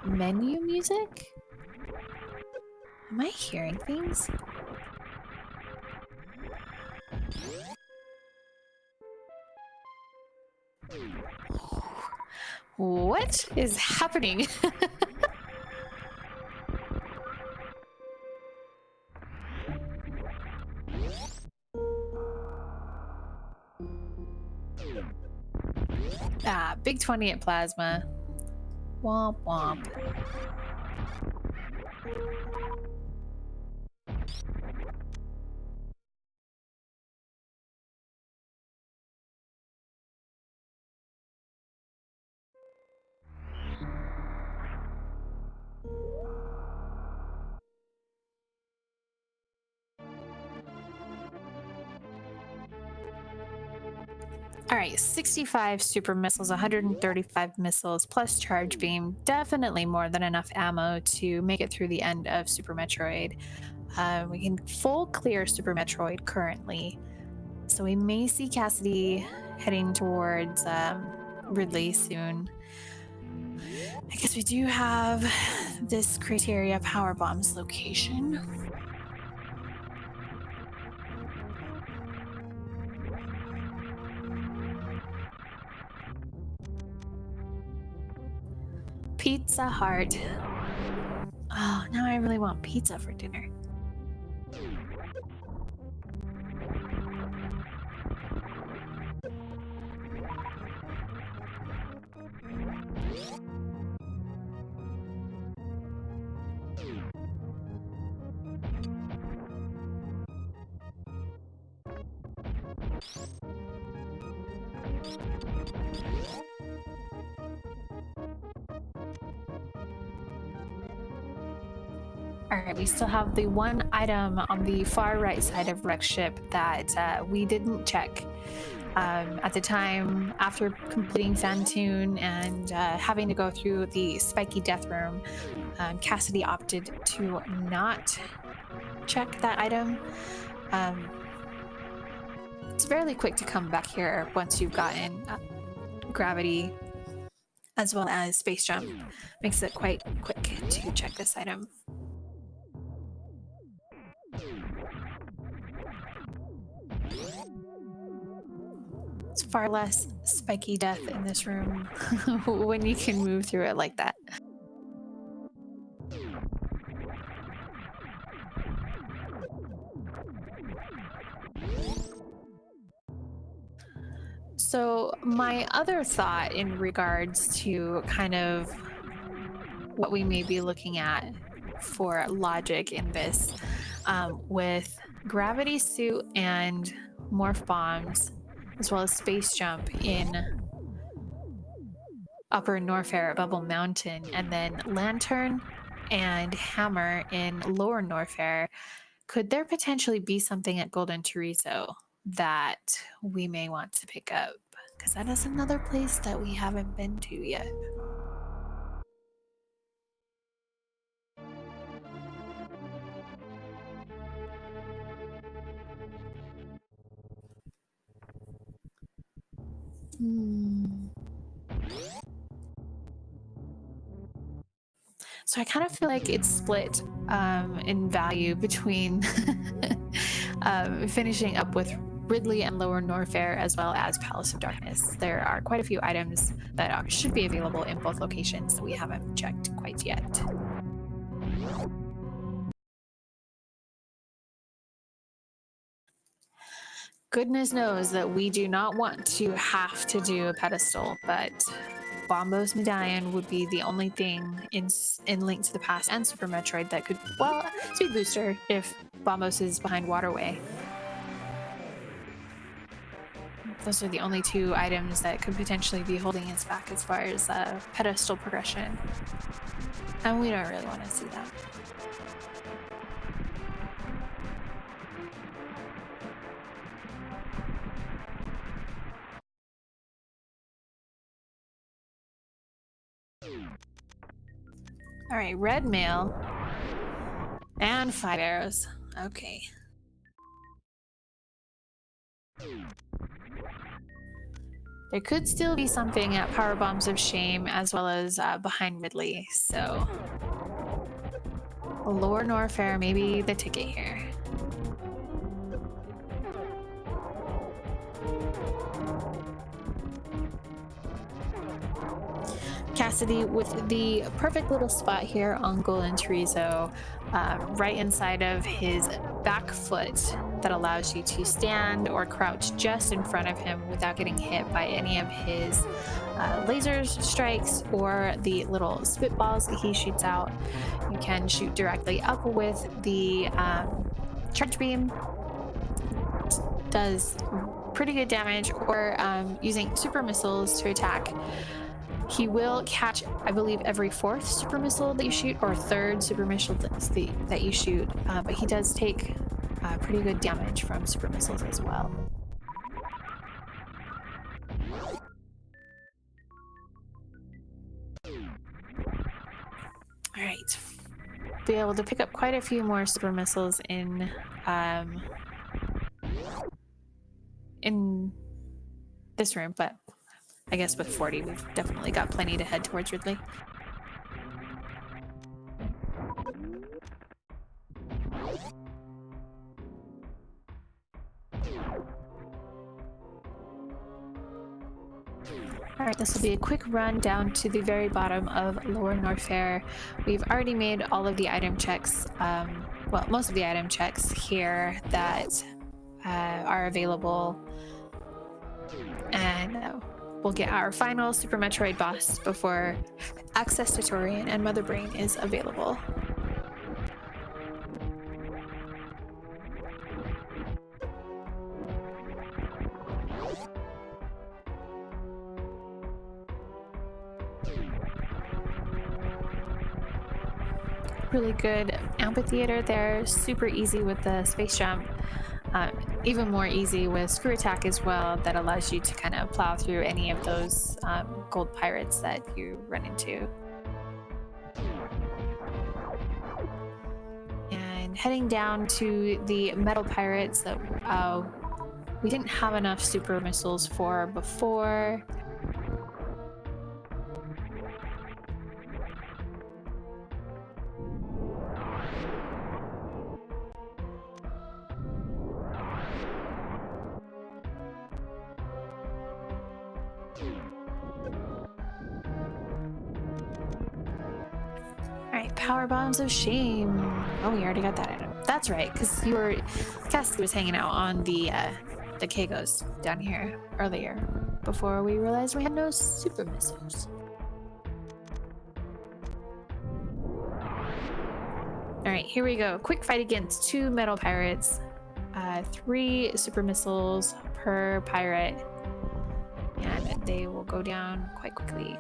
menu music? Am I hearing things? What is happening? Ah, big 20 at plasma. Womp womp. All right, 65 super missiles, 135 missiles, plus charge beam. Definitely more than enough ammo to make it through the end of Super Metroid. We can full clear Super Metroid currently. So we may see Cassidy heading towards Ridley soon. I guess we do have this criteria power bomb's location. Pizza Hut. Oh, now I really want pizza for dinner. All right, we still have the one item on the far right side of Rex ship that we didn't check. At the time, after completing Fantoon and having to go through the spiky death room, Cassidy opted to not check that item. It's fairly quick to come back here once you've gotten gravity as well as space jump. Makes it quite quick to check this item. It's far less spiky death in this room when you can move through it like that. So my other thought in regards to kind of what we may be looking at for logic in this, with gravity suit and morph bombs, as well as space jump in Upper Norfair Bubble Mountain, and then lantern and hammer in Lower Norfair, could there potentially be something at Golden Chorizo that we may want to pick up? Because that is another place that we haven't been to yet. So I kind of feel like it's split in value between finishing up with Ridley and Lower Norfair, as well as Palace of Darkness. There are quite a few items that should be available in both locations that we haven't checked quite yet. Goodness knows that we do not want to have to do a pedestal, but Bombo's medallion would be the only thing in Link to the Past and Super Metroid that could, well, speed booster if Bombos is behind Waterway. Those are the only two items that could potentially be holding us back as far as pedestal progression. And we don't really want to see that. All right, red mail and 5 arrows. Okay. There could still be something at Power Bombs of Shame as well as behind Ridley, so Lower Norfair may be the ticket here. Cassidy with the perfect little spot here on Golden Chorizo, right inside of his back foot that allows you to stand or crouch just in front of him without getting hit by any of his lasers, strikes, or the little spitballs that he shoots out. You can shoot directly up with the charge beam. Does pretty good damage, or using super missiles to attack. He will catch, I believe, every 4th super missile that you shoot, or 3rd super missile that you shoot, but he does take pretty good damage from super missiles as well. All right. Be able to pick up quite a few more super missiles in this room, but I guess with 40, we've definitely got plenty to head towards Ridley. All right, this will be a quick run down to the very bottom of Lower Norfair. We've already made all of the item checks, well, most of the item checks here that are available. And we'll get our final Super Metroid boss before access to Torian and Mother Brain is available. Really good amphitheater there, super easy with the space jump, even more easy with screw attack as well, that allows you to kind of plow through any of those gold pirates that you run into. And heading down to the metal pirates that we didn't have enough super missiles for before. Alright, power bombs of shame. Oh, we already got that item. That's right, because Cassidy was hanging out on the Kagos down here earlier before we realized we had no super missiles. Alright, here we go. Quick fight against 2 metal pirates. 3 super missiles per pirate. And they will go down quite quickly.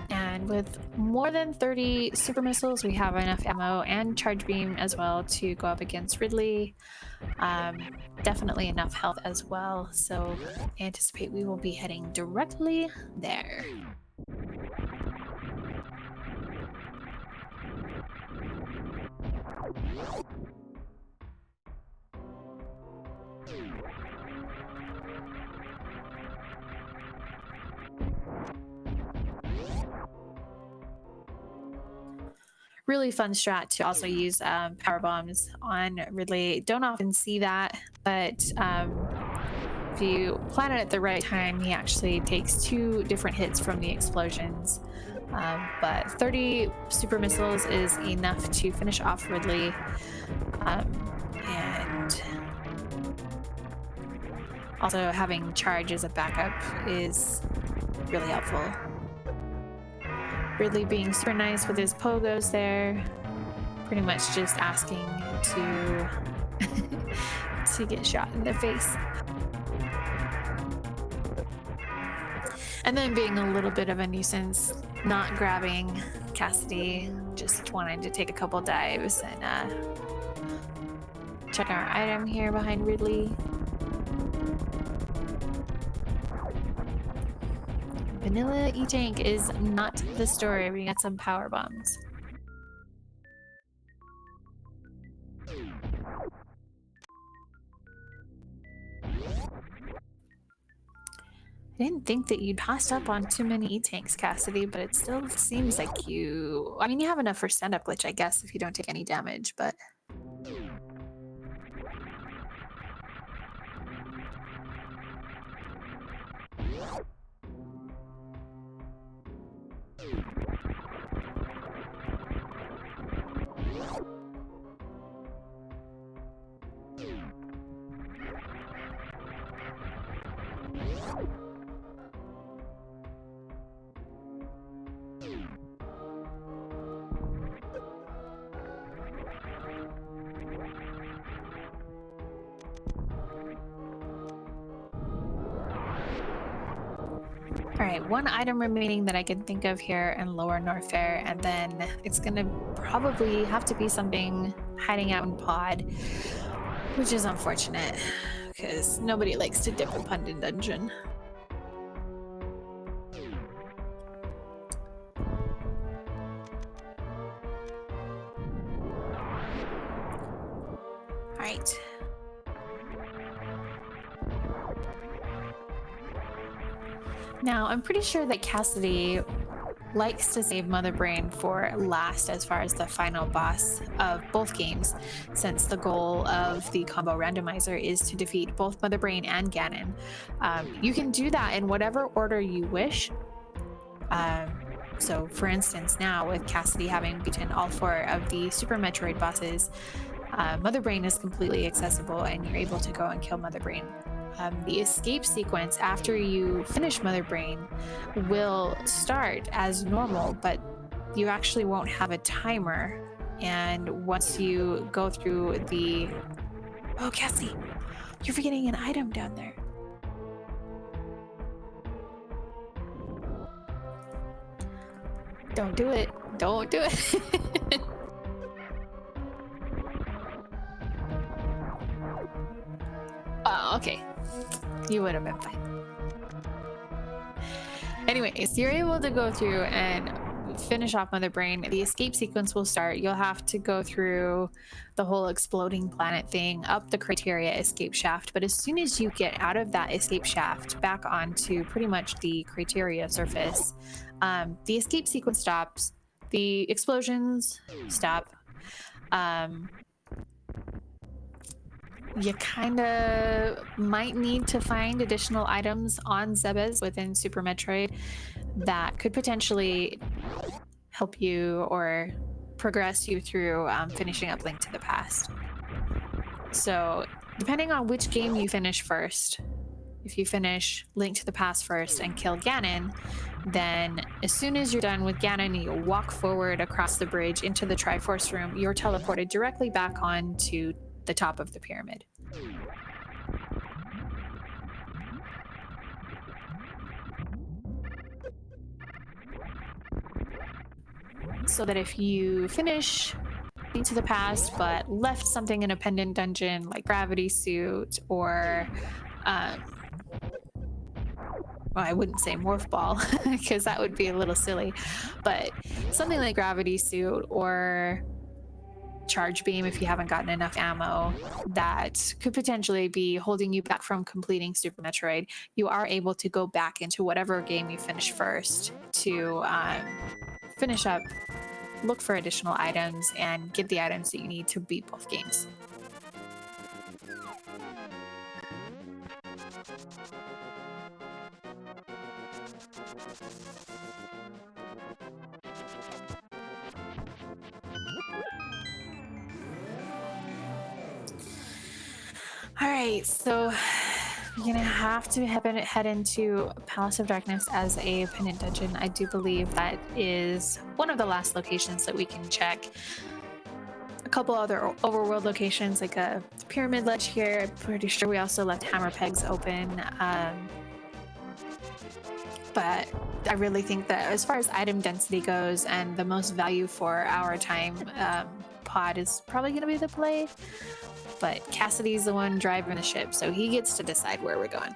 And with more than 30 super missiles, we have enough ammo and charge beam as well to go up against Ridley. Definitely enough health as well, so anticipate we will be heading directly there. Really fun strat to also use power bombs on Ridley. Don't often see that, but if you plan it at the right time, he actually takes 2 different hits from the explosions. But 30 super missiles is enough to finish off Ridley. And also having charge as a backup is really helpful. Ridley being super nice with his pogos there, pretty much just asking to to get shot in the face. And then being a little bit of a nuisance, not grabbing Cassidy, just wanting to take a couple dives and check our item here behind Ridley. Vanilla E-Tank is not the story. We got some power bombs. I didn't think that you'd passed up on too many E-Tanks, Cassidy, but it still seems like you... I mean, you have enough for stand-up glitch, I guess, if you don't take any damage, but... Alright, one item remaining that I can think of here in Lower Norfair, and then it's gonna probably have to be something hiding out in Pod, which is unfortunate, because nobody likes to dip a Pundit dungeon. Now, I'm pretty sure that Cassidy likes to save Mother Brain for last as far as the final boss of both games, since the goal of the combo randomizer is to defeat both Mother Brain and Ganon. You can do that in whatever order you wish. So, for instance, now with Cassidy having beaten all 4 of the Super Metroid bosses, Mother Brain is completely accessible and you're able to go and kill Mother Brain. The escape sequence after you finish Mother Brain will start as normal, but you actually won't have a timer. And once you go through the... Oh, Cassie, you're forgetting an item down there. Don't do it. Don't do it. Oh, okay. You would have been fine. Anyways, you're able to go through and finish off Mother Brain. The escape sequence will start. You'll have to go through the whole exploding planet thing, up the criteria escape shaft. But as soon as you get out of that escape shaft back onto pretty much the criteria surface, the escape sequence stops. The explosions stop. You kind of might need to find additional items on Zebes within Super Metroid that could potentially help you or progress you through finishing up Link to the Past. So, depending on which game you finish first, if you finish Link to the Past first and kill Ganon, then as soon as you're done with Ganon, you walk forward across the bridge into the Triforce room, you're teleported directly back onto the top of the pyramid. So that if you finish Into the Past but left something in a pendant dungeon like Gravity Suit or well, I wouldn't say Morph Ball because that would be a little silly, but something like Gravity Suit or Charge Beam, if you haven't gotten enough ammo, that could potentially be holding you back from completing Super Metroid, you are able to go back into whatever game you finish first to finish up, look for additional items, and get the items that you need to beat both games. All right, so you're gonna have to head into Palace of Darkness as a pendant dungeon. I do believe that is one of the last locations that we can check. A couple other overworld locations, like a pyramid ledge here. I'm pretty sure we also left hammer pegs open. But I really think that as far as item density goes and the most value for our time, Pod is probably gonna be the play. But Cassidy's the one driving the ship, so he gets to decide where we're going.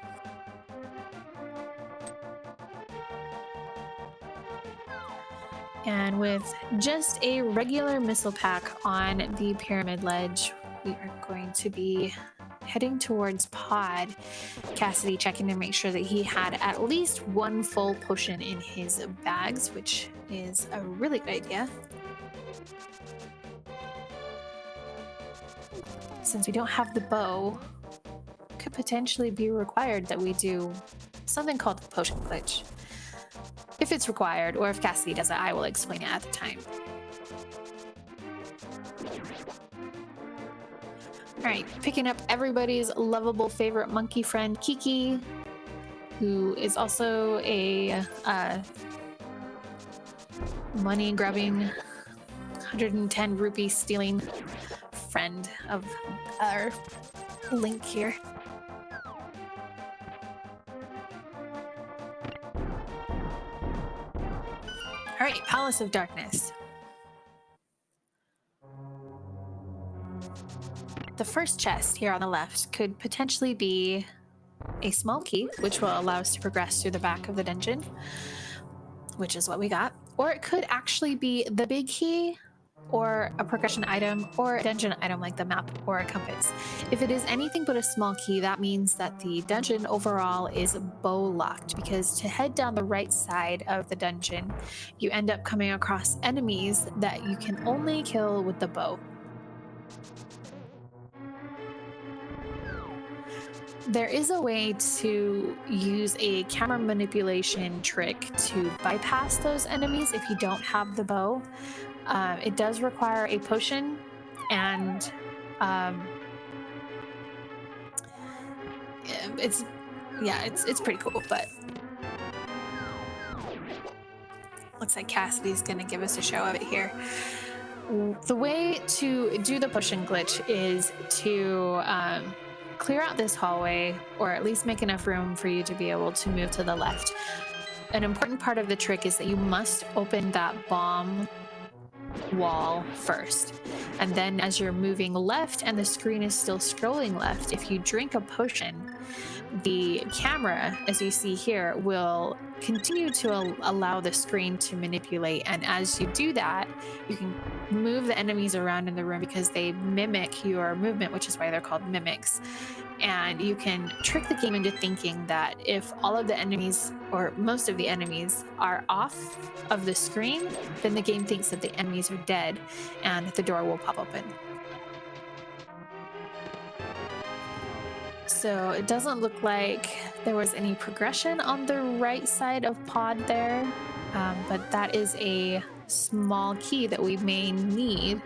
And with just a regular missile pack on the pyramid ledge, we are going to be heading towards Pod. Cassidy checking to make sure that he had at least one full potion in his bags, which is a really good idea. Since we don't have the bow, could potentially be required that we do something called the potion glitch. If it's required, or if Cassidy does it, I will explain it at the time. Alright, picking up everybody's lovable favorite monkey friend, Kiki, who is also a money-grubbing, 110 rupee stealing friend of our Link here. All right, Palace of Darkness. The first chest here on the left could potentially be a small key, which will allow us to progress through the back of the dungeon, which is what we got. Or it could actually be the big key, or a progression item, or a dungeon item like the map or a compass. If it is anything but a small key, that means that the dungeon overall is bow locked, because to head down the right side of the dungeon, you end up coming across enemies that you can only kill with the bow. There is a way to use a camera manipulation trick to bypass those enemies if you don't have the bow. It does require a potion, and it's pretty cool. But looks like Cassidy's gonna give us a show of it here. The way to do the potion glitch is to clear out this hallway, or at least make enough room for you to be able to move to the left. An important part of the trick is that you must open that bomb wall first, and then as you're moving left and the screen is still scrolling left, if you drink a potion, the camera, as you see here, will continue to allow the screen to manipulate. And as you do that, you can move the enemies around in the room because they mimic your movement, which is why they're called mimics. And you can trick the game into thinking that if all of the enemies, or most of the enemies, are off of the screen, then the game thinks that the enemies are dead and the door will pop open. So it doesn't look like there was any progression on the right side of pod there, but that is a small key that we may need,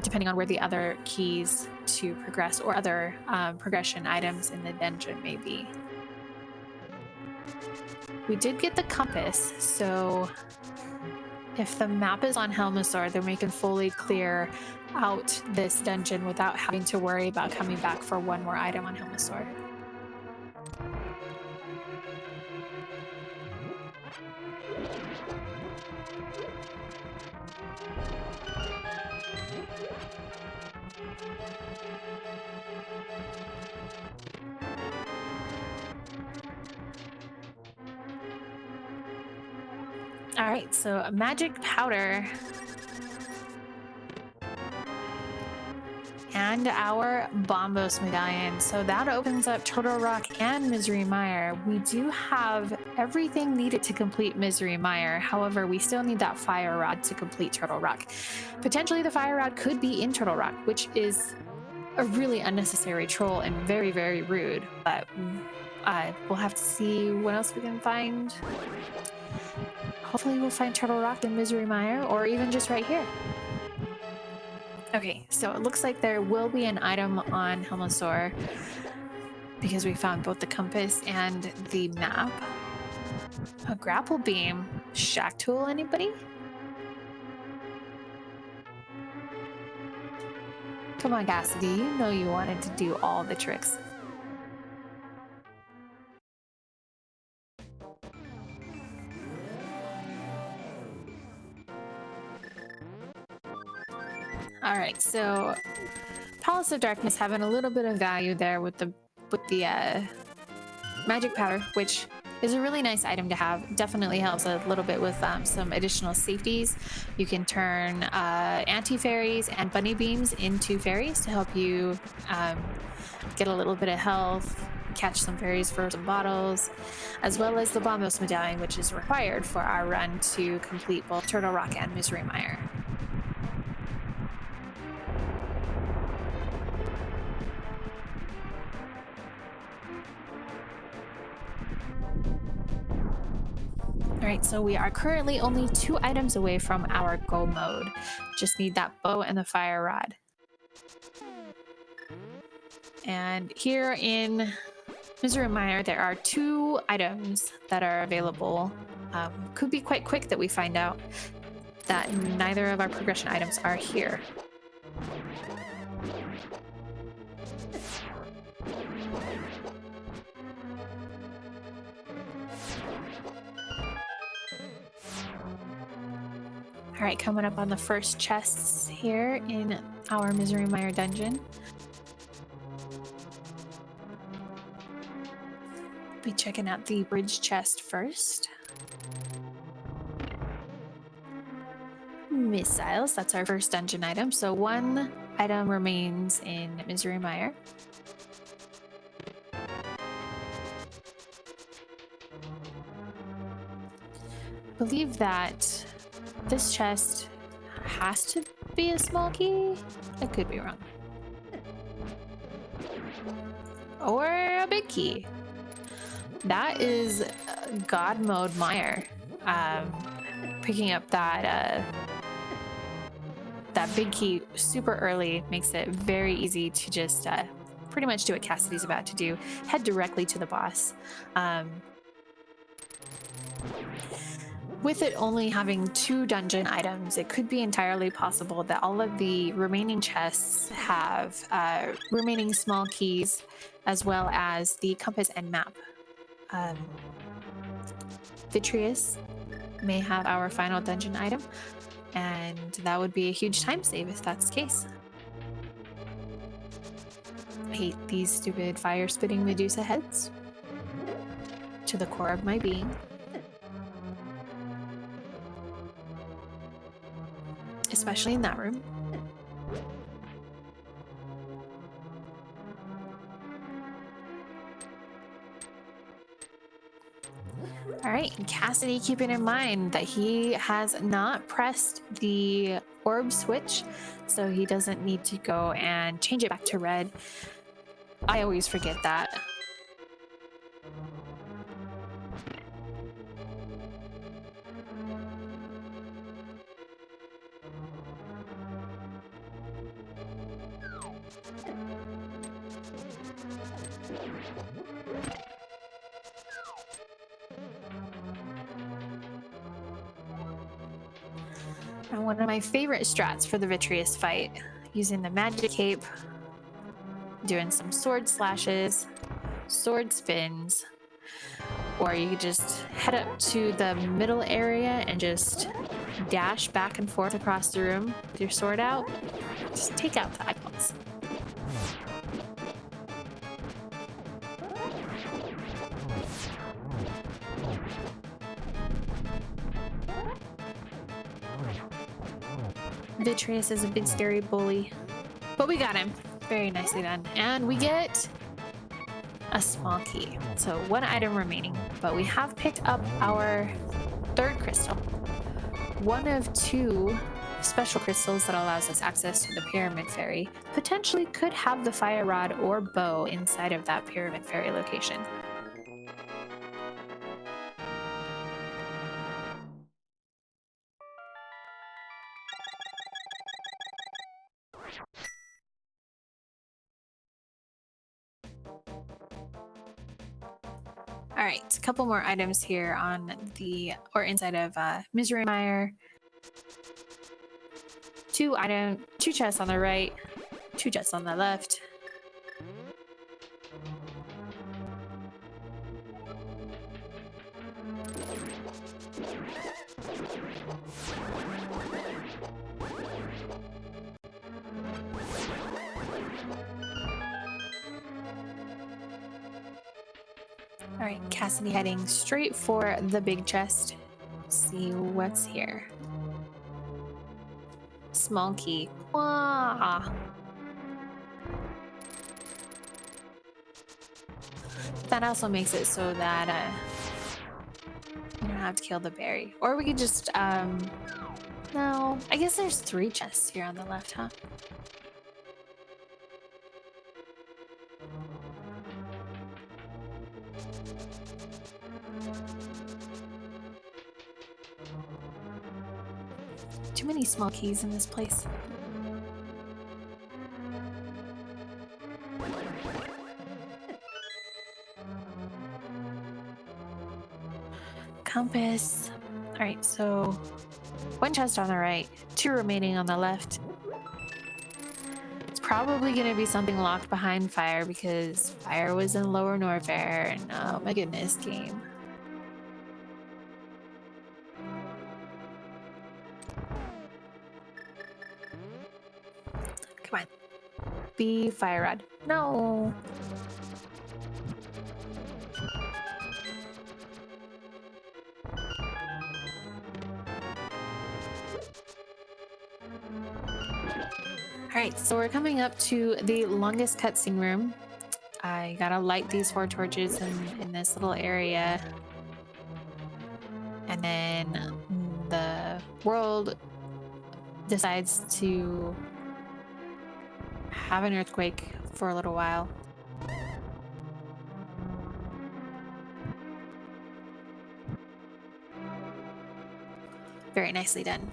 depending on where the other keys to progress or other progression items in the dungeon may be. We did get the compass, so if the map is on Helmasaur, then we can fully clear out this dungeon without having to worry about coming back for one more item on Helmasaur. All right, so a magic powder and our Bombos medallion. So that opens up Turtle Rock and Misery Mire. We do have everything needed to complete Misery Mire. However, we still need that fire rod to complete Turtle Rock. Potentially the fire rod could be in Turtle Rock, which is a really unnecessary troll and very, very rude. But we'll have to see what else we can find. Hopefully we'll find Turtle Rock and Misery Mire, or even just right here. Okay, so it looks like there will be an item on Helmasaur because we found both the compass and the map. A grapple beam. Shack tool, anybody? Come on, Cassidy, you know you wanted to do all the tricks. All right, so Palace of Darkness having a little bit of value there with the magic powder, which is a really nice item to have. Definitely helps a little bit with some additional safeties. You can turn anti-fairies and bunny beams into fairies to help you get a little bit of health, catch some fairies for some bottles, as well as the Bombos medallion, which is required for our run to complete both Turtle Rock and Misery Mire. All right, so we are currently only 2 items away from our go mode. Just need that bow and the fire rod. And here in Misery Mire, there are 2 items that are available. Could be quite quick that we find out that neither of our progression items are here. All right, coming up on the first chests here in our Misery Mire dungeon. Be checking out the bridge chest first. missiles. That's our first dungeon item. So 1 item remains in Misery Mire. I believe that this chest has to be a small key. I could be wrong. Or a big key. That is God mode mire. Picking up that big key super early makes it very easy to just pretty much do what Cassidy's about to do. Head directly to the boss. With it only having 2 dungeon items, it could be entirely possible that all of the remaining chests have remaining small keys, as well as the compass and map. Vitreous may have our final dungeon item, and that would be a huge time save if that's the case. I hate these stupid fire-spitting Medusa heads to the core of my being. Especially in that room. All right, and Cassidy keeping in mind that he has not pressed the orb switch, so he doesn't need to go and change it back to red. I always forget that. And one of my favorite strats for the Vitreous fight, using the magic cape, doing some sword slashes, sword spins, or you could just head up to the middle area and just dash back and forth across the room with your sword out. Just take out the icons. Vitreous is a big scary bully, but we got him. Very nicely done. And we get a small key. So 1 item remaining, but we have picked up our 3rd crystal. 1 of 2 special crystals that allows us access to the Pyramid Fairy potentially could have the fire rod or bow inside of that Pyramid Fairy location. All right, a couple more items here on the, or inside of Misery Mire. 2 chests on the right, 2 chests on the left. All right, Cassidy heading straight for the big chest. See what's here. Small key. Wah! That also makes it so that you don't have to kill the berry. Or we could just, no. I guess there's 3 chests here on the left, huh? Too many small keys in this place. Compass. All right, so 1 chest on the right, 2 remaining on the left. It's probably going to be something locked behind fire because fire was in Lower Norfair, and oh my goodness, game. Come on. Be fire rod. No. Alright, so we're coming up to the longest cutscene room. I gotta light these 4 torches in this little area. And then the world decides to have an earthquake for a little while. Very nicely done.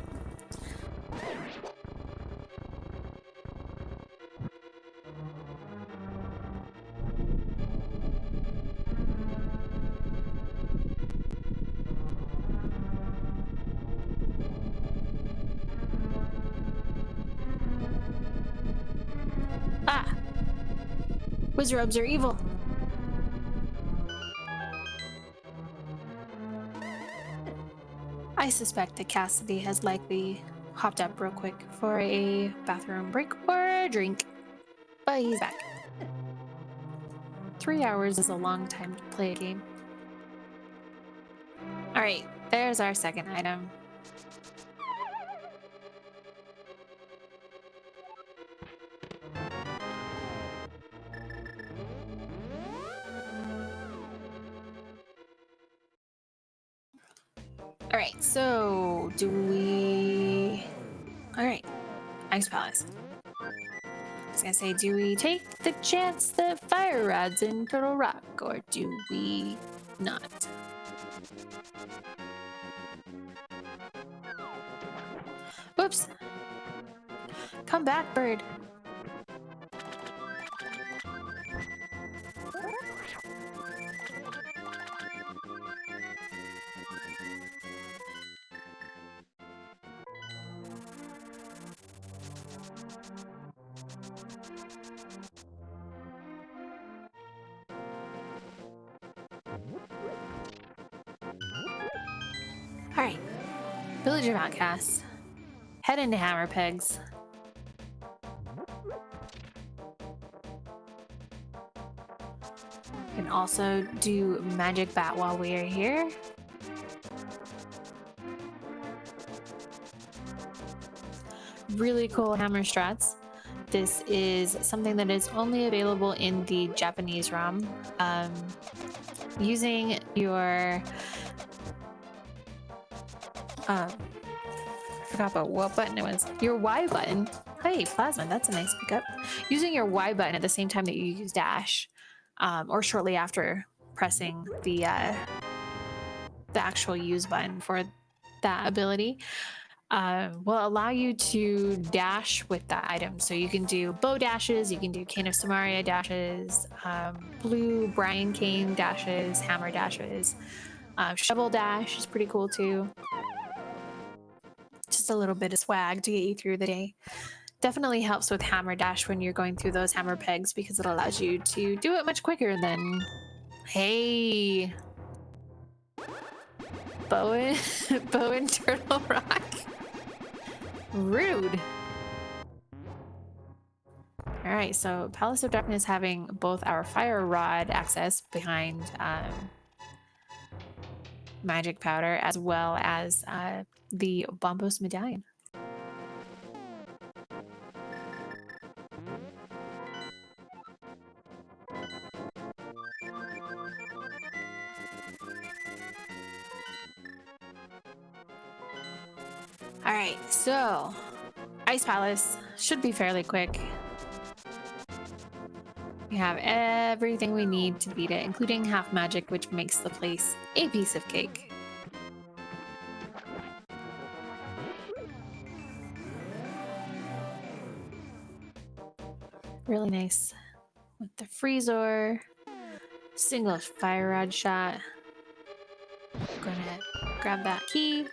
Ah! Wizards are evil! I suspect that Cassidy has likely hopped up real quick for a bathroom break or a drink, but he's back. 3 hours is a long time to play a game. Alright, there's our second item. Alright, so do we... Alright, Ice Palace. I was gonna say, do we take the chance that fire rods in Turtle Rock, or do we not? Whoops! Come back, bird. Alright, Village of Outcasts. Head into Hammer Pegs. We can also do Magic Bat while we are here. Really cool hammer strats. This is something that is only available in the Japanese ROM. Using your I forgot about what button it was. Your Y button. Hey, Plasma, that's a nice pickup. Using your Y button at the same time that you use dash, or shortly after pressing the actual use button for that ability, will allow you to dash with that item. So you can do bow dashes, you can do Cane of Samaria dashes, blue Brian Cane dashes, hammer dashes, shovel dash is pretty cool too. Just a little bit of swag to get you through the day. Definitely helps with hammer dash when you're going through those hammer pegs because it allows you to do it much quicker than... Hey! Bow and Turtle Rock. Rude. Alright, so Palace of Darkness having both our fire rod access behind magic powder as well as the Bombos medallion. Alright, so Ice Palace should be fairly quick. We have everything we need to beat it, including half magic, which makes the place a piece of cake. Really nice with the Freezor, single fire rod shot. Gonna grab that key.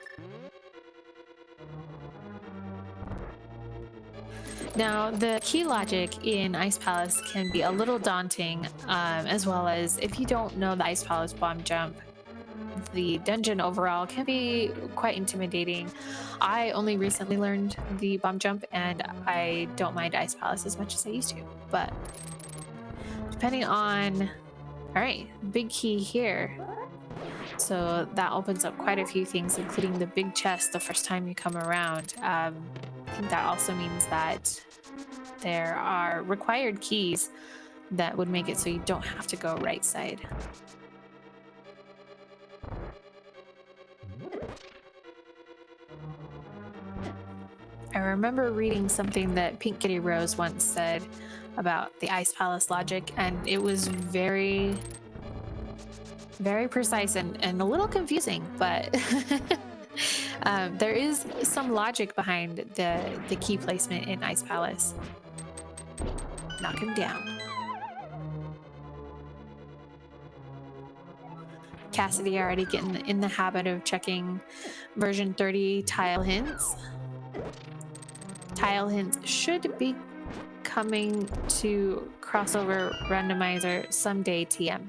Now, the key logic in Ice Palace can be a little daunting, as well as if you don't know the Ice Palace bomb jump, the dungeon overall can be quite intimidating. I only recently learned the bomb jump, and I don't mind Ice Palace as much as I used to, but depending on... Alright, big key here. So that opens up quite a few things, including the big chest the first time you come around. I think that also means that there are required keys that would make it so you don't have to go right side. I remember reading something that Pink Kitty Rose once said about the Ice Palace logic, and it was very, very precise and a little confusing, but there is some logic behind the key placement in Ice Palace. Knock him down. Cassidy already getting in the habit of checking version 30 tile hints. Tile hints should be coming to crossover randomizer someday, TM.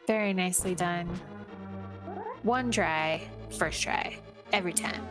Very nicely done. One try, first try, every time.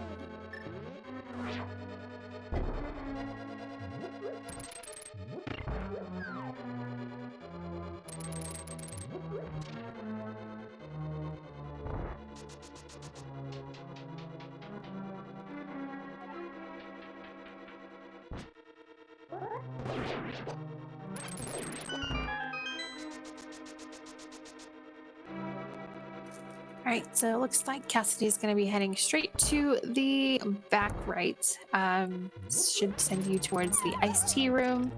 Alright, so it looks like Cassidy's going to be heading straight to the back right. Should send you towards the iced tea room.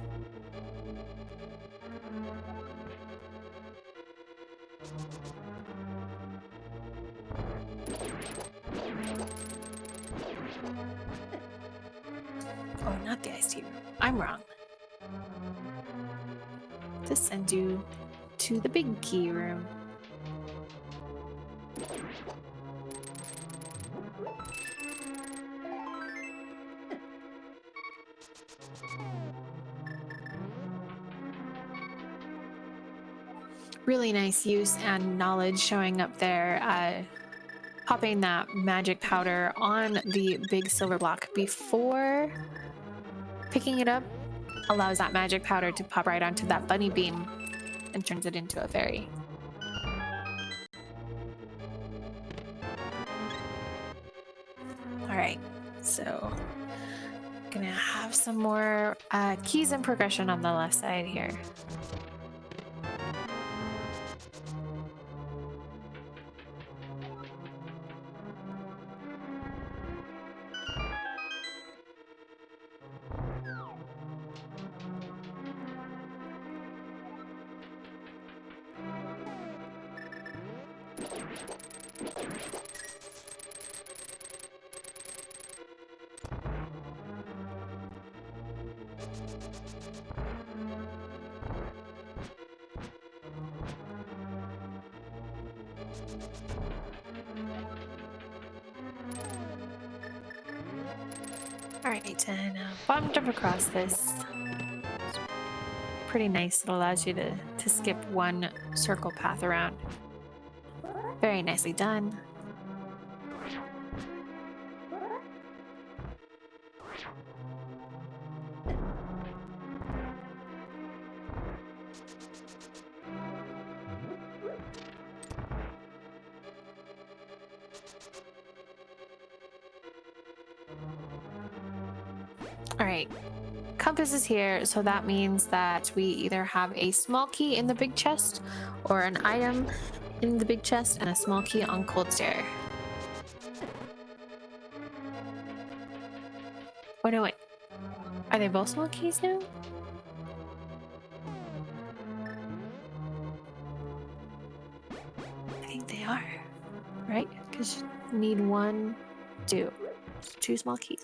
Oh, not the iced tea room. I'm wrong. This sends you to the big key room. Really nice use and knowledge showing up there. Popping that magic powder on the big silver block before picking it up allows that magic powder to pop right onto that bunny beam and turns it into a fairy. Alright, so gonna have some more keys and progression on the left side here. Alright, and bottom jump across this. It's pretty nice. It allows you to skip one circle path around. Very nicely done. Alright, compass is here, so that means that we either have a small key in the big chest or an item in the big chest and a small key on cold stair. Oh no, wait. Are they both small keys now? I think they are, right? Because you need one, two small keys.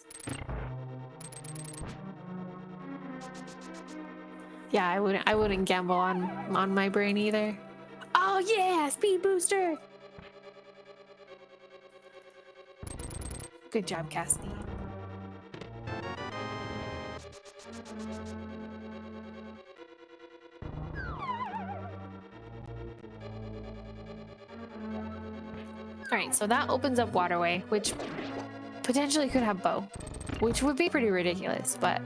Yeah, I wouldn't gamble on my brain either. Oh yeah, speed booster. Good job, Cassidy. Alright, so that opens up Waterway, which potentially could have Bow, which would be pretty ridiculous, but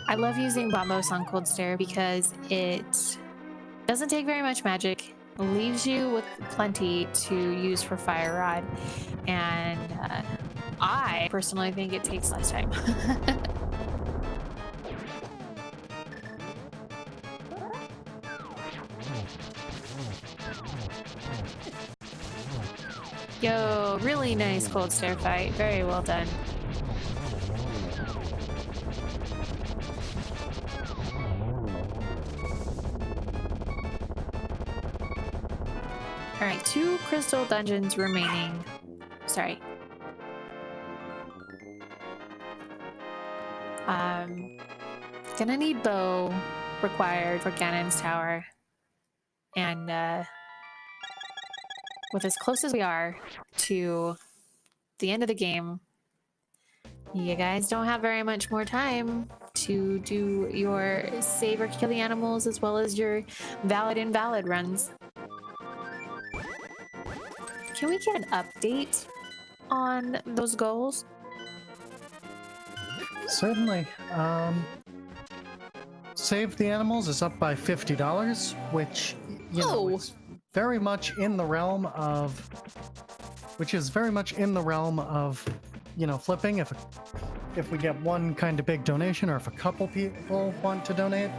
I love using Bombos on Cold Stare because it doesn't take very much magic, leaves you with plenty to use for Fire Rod, and I personally think it takes less time. Yo, really nice Cold Stare fight. Very well done. All right, 2 crystal dungeons remaining. Sorry. Gonna need bow required for Ganon's Tower. And with as close as we are to the end of the game, you guys don't have very much more time to do your save or kill the animals as well as your valid invalid runs. Can we get an update on those goals? Certainly. Save the Animals is up by $50, which, you know, is very much in the realm of... Which is very much in the realm of, you know, flipping. If we get one kind of big donation, or if a couple people want to donate,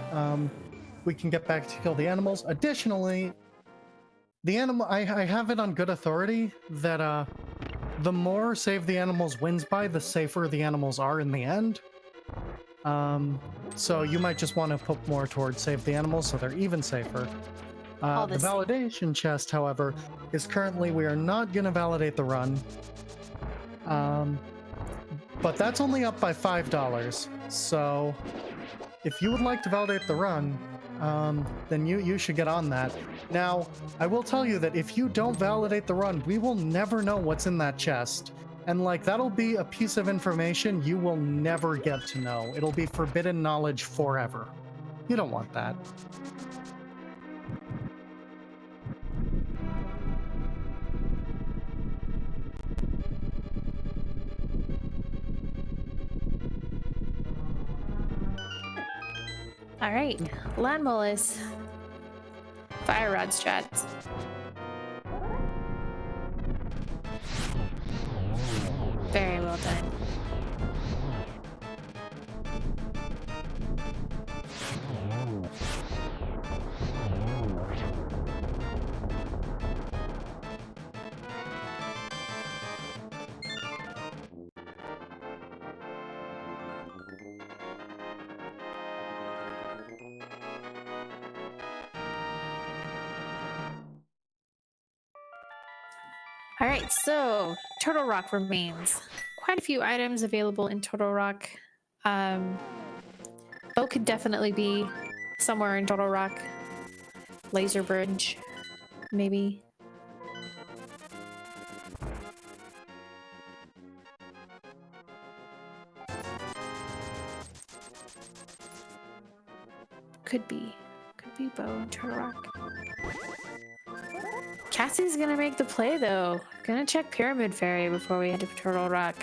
we can get back to kill the animals. Additionally, the animal... I have it on good authority that the more Save the Animals wins by, the safer the animals are in the end. So you might just want to put more towards Save the Animals so they're even safer. The validation chest, however, is currently... We are not going to validate the run. But that's only up by $5. So if you would like to validate the run, then you should get on that. Now, I will tell you that if you don't validate the run, we will never know what's in that chest. And, like, that'll be a piece of information you will never get to know. It'll be forbidden knowledge forever. You don't want that. All right, Land Mollis. Fire Rod strats. Very well done. All right, so Turtle Rock remains. Quite a few items available in Turtle Rock. Bow could definitely be somewhere in Turtle Rock. Laser Bridge, maybe. Could be Bow in Turtle Rock. Cassie's gonna make the play though. Gonna check Pyramid Fairy before we head to Turtle Rock.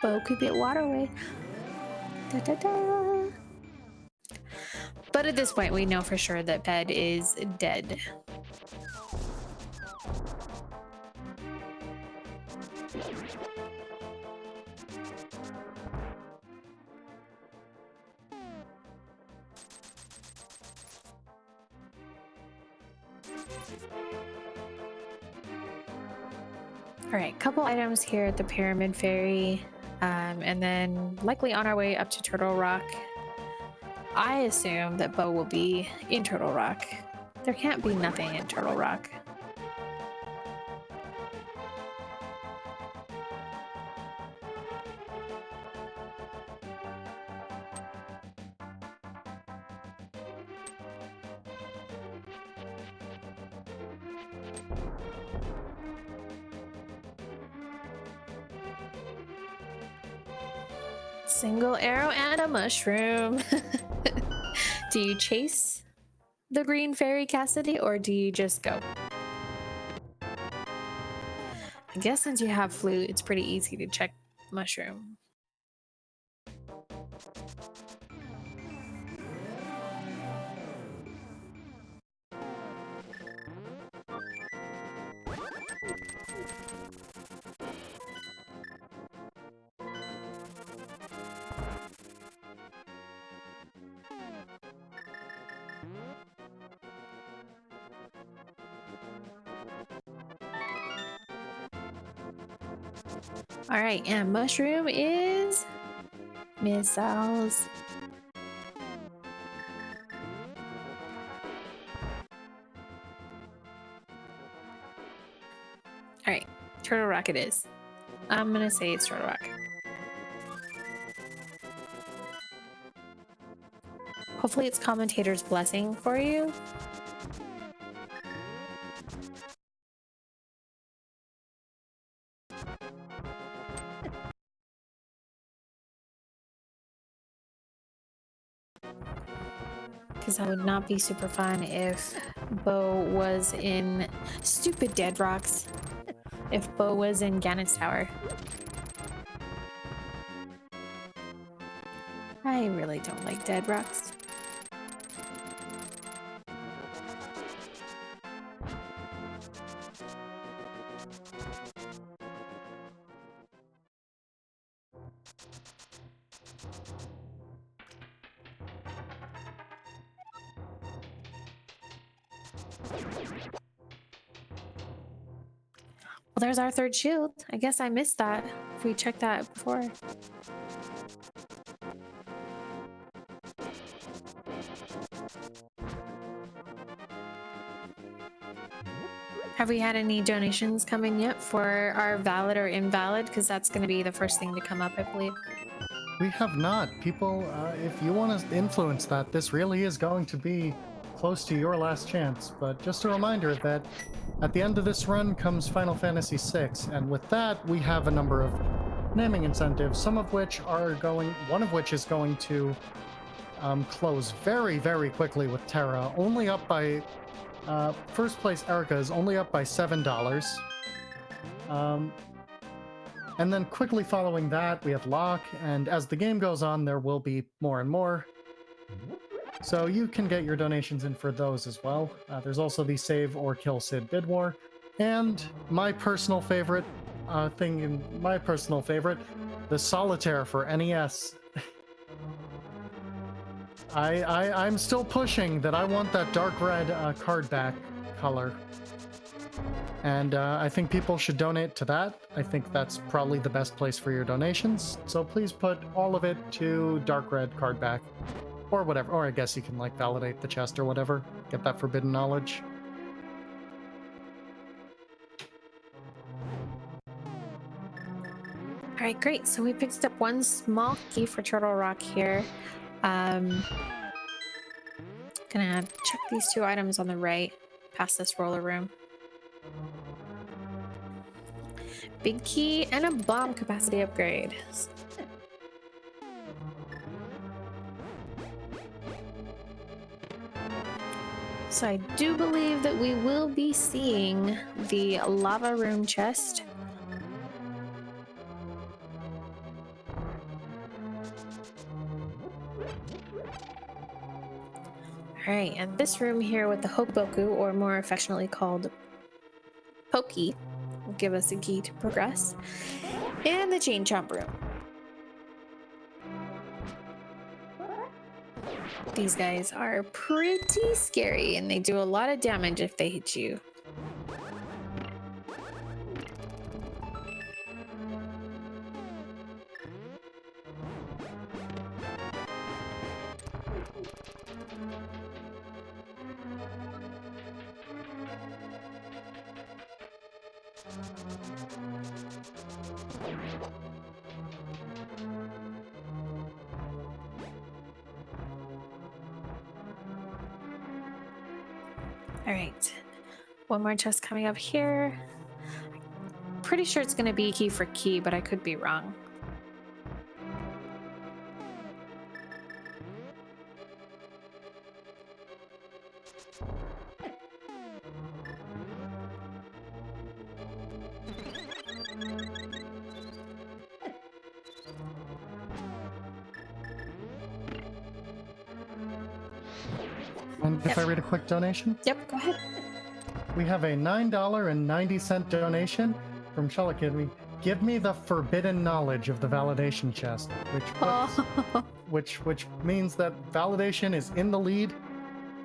Bow could be at Waterway. Da, da, da. But at this point, we know for sure that Bed is dead. All right, couple items here at the Pyramid Fairy, and then likely on our way up to Turtle Rock. I assume that Bow will be in Turtle Rock. There can't be nothing in Turtle Rock. Single arrow and a mushroom. Do you chase the green fairy, Cassidy, or do you just go? I guess since you have flute, it's pretty easy to check mushroom. All right, and mushroom is missiles. All right, Turtle Rock it is. I'm gonna say it's Turtle Rock. Hopefully it's commentator's blessing for you. Because that would not be super fun if Bo was in stupid Dead Rocks. If Bo was in Ganon's Tower. I really don't like Dead Rocks. Well, there's our third shield. I guess I missed that if we checked that before. Have we had any donations come in yet for our valid or invalid? Because that's going to be the first thing to come up, I believe. We have not. People, if you want to influence that, this really is going to be close to your last chance. But just a reminder that at the end of this run comes Final Fantasy VI, and with that, we have a number of naming incentives, some of which are one of which is going to close very, very quickly with Terra, only up by, first place Erica is only up by $7. And then quickly following that, we have Locke, and as the game goes on, there will be more and more. So you can get your donations in for those as well. There's also the Save or Kill Sid bid war, and my personal favorite the Solitaire for NES. I'm still pushing that I want that dark red card back color. And I think people should donate to that. I think that's probably the best place for your donations. So please put all of it to dark red card back. Or whatever. Or I guess you can like validate the chest or whatever. Get that forbidden knowledge. All right, great. So we picked up one small key for Turtle Rock here. Gonna check these two items on the right past this roller room. Big key and a bomb capacity upgrade. So I do believe that we will be seeing the lava room chest. All right, and this room here with the Hoboku, or more affectionately called Pokey, will give us a key to progress. And the Chain Chomp room. These guys are pretty scary, and they do a lot of damage if they hit you. All right, one more chest coming up here. Pretty sure it's going to be key for key, but I could be wrong. And if I read a quick donation? Yep, go ahead. We have a $9.90 donation from Shellikid. Give me the forbidden knowledge of the validation chest, which means that validation is in the lead,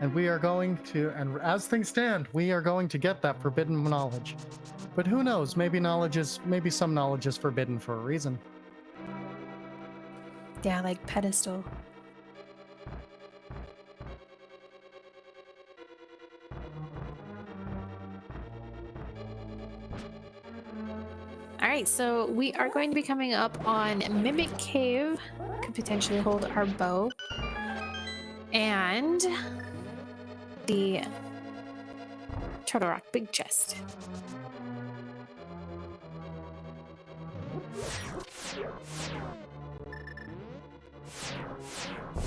and we are going to, and as things stand, we are going to get that forbidden knowledge. But who knows? Maybe some knowledge is forbidden for a reason. Yeah, like pedestal. All right, so we are going to be coming up on Mimic Cave. Could potentially hold our bow. And the Turtle Rock Big Chest.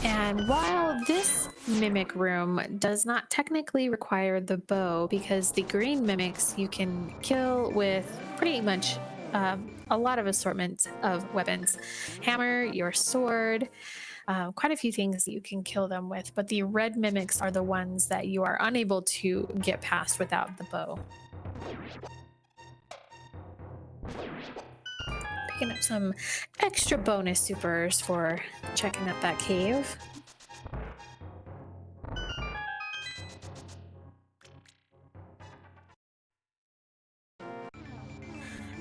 And while this mimic room does not technically require the bow, because the green mimics you can kill with pretty much a lot of assortments of weapons. Hammer, your sword, quite a few things that you can kill them with, but the red mimics are the ones that you are unable to get past without the bow. Picking up some extra bonus supers for checking out that cave.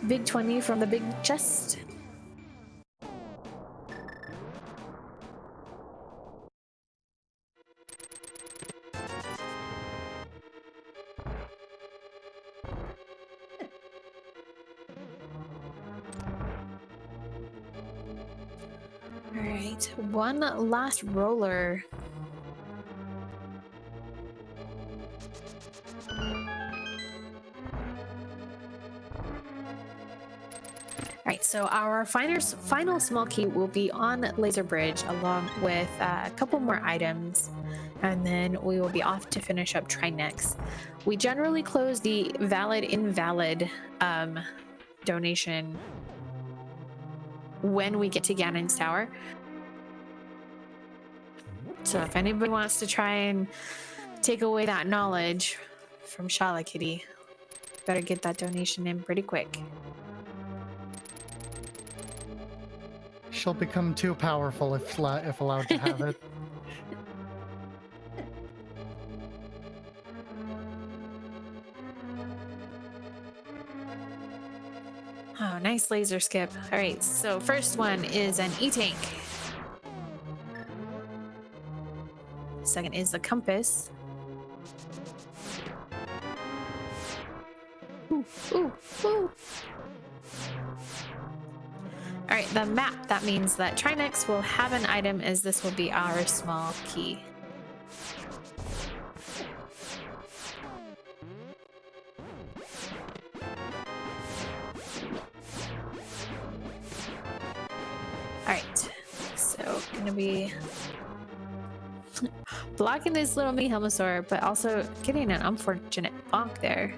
Big 20 from the big chest. All right, one last roller. All right, so our final small key will be on Laser Bridge along with a couple more items, and then we will be off to finish up Trinex. We generally close the valid-invalid donation when we get to Ganon's Tower. So if anybody wants to try and take away that knowledge from Shala Kitty, better get that donation in pretty quick. She'll become too powerful if allowed to have it. Oh, nice laser skip. All right, so first one is an E-Tank. Second is the compass. Ooh, ooh, ooh. All right, the map. That means that Trinex will have an item, as this will be our small key. All right, so gonna be blocking this little mini Helmosaur, but also getting an unfortunate bonk there.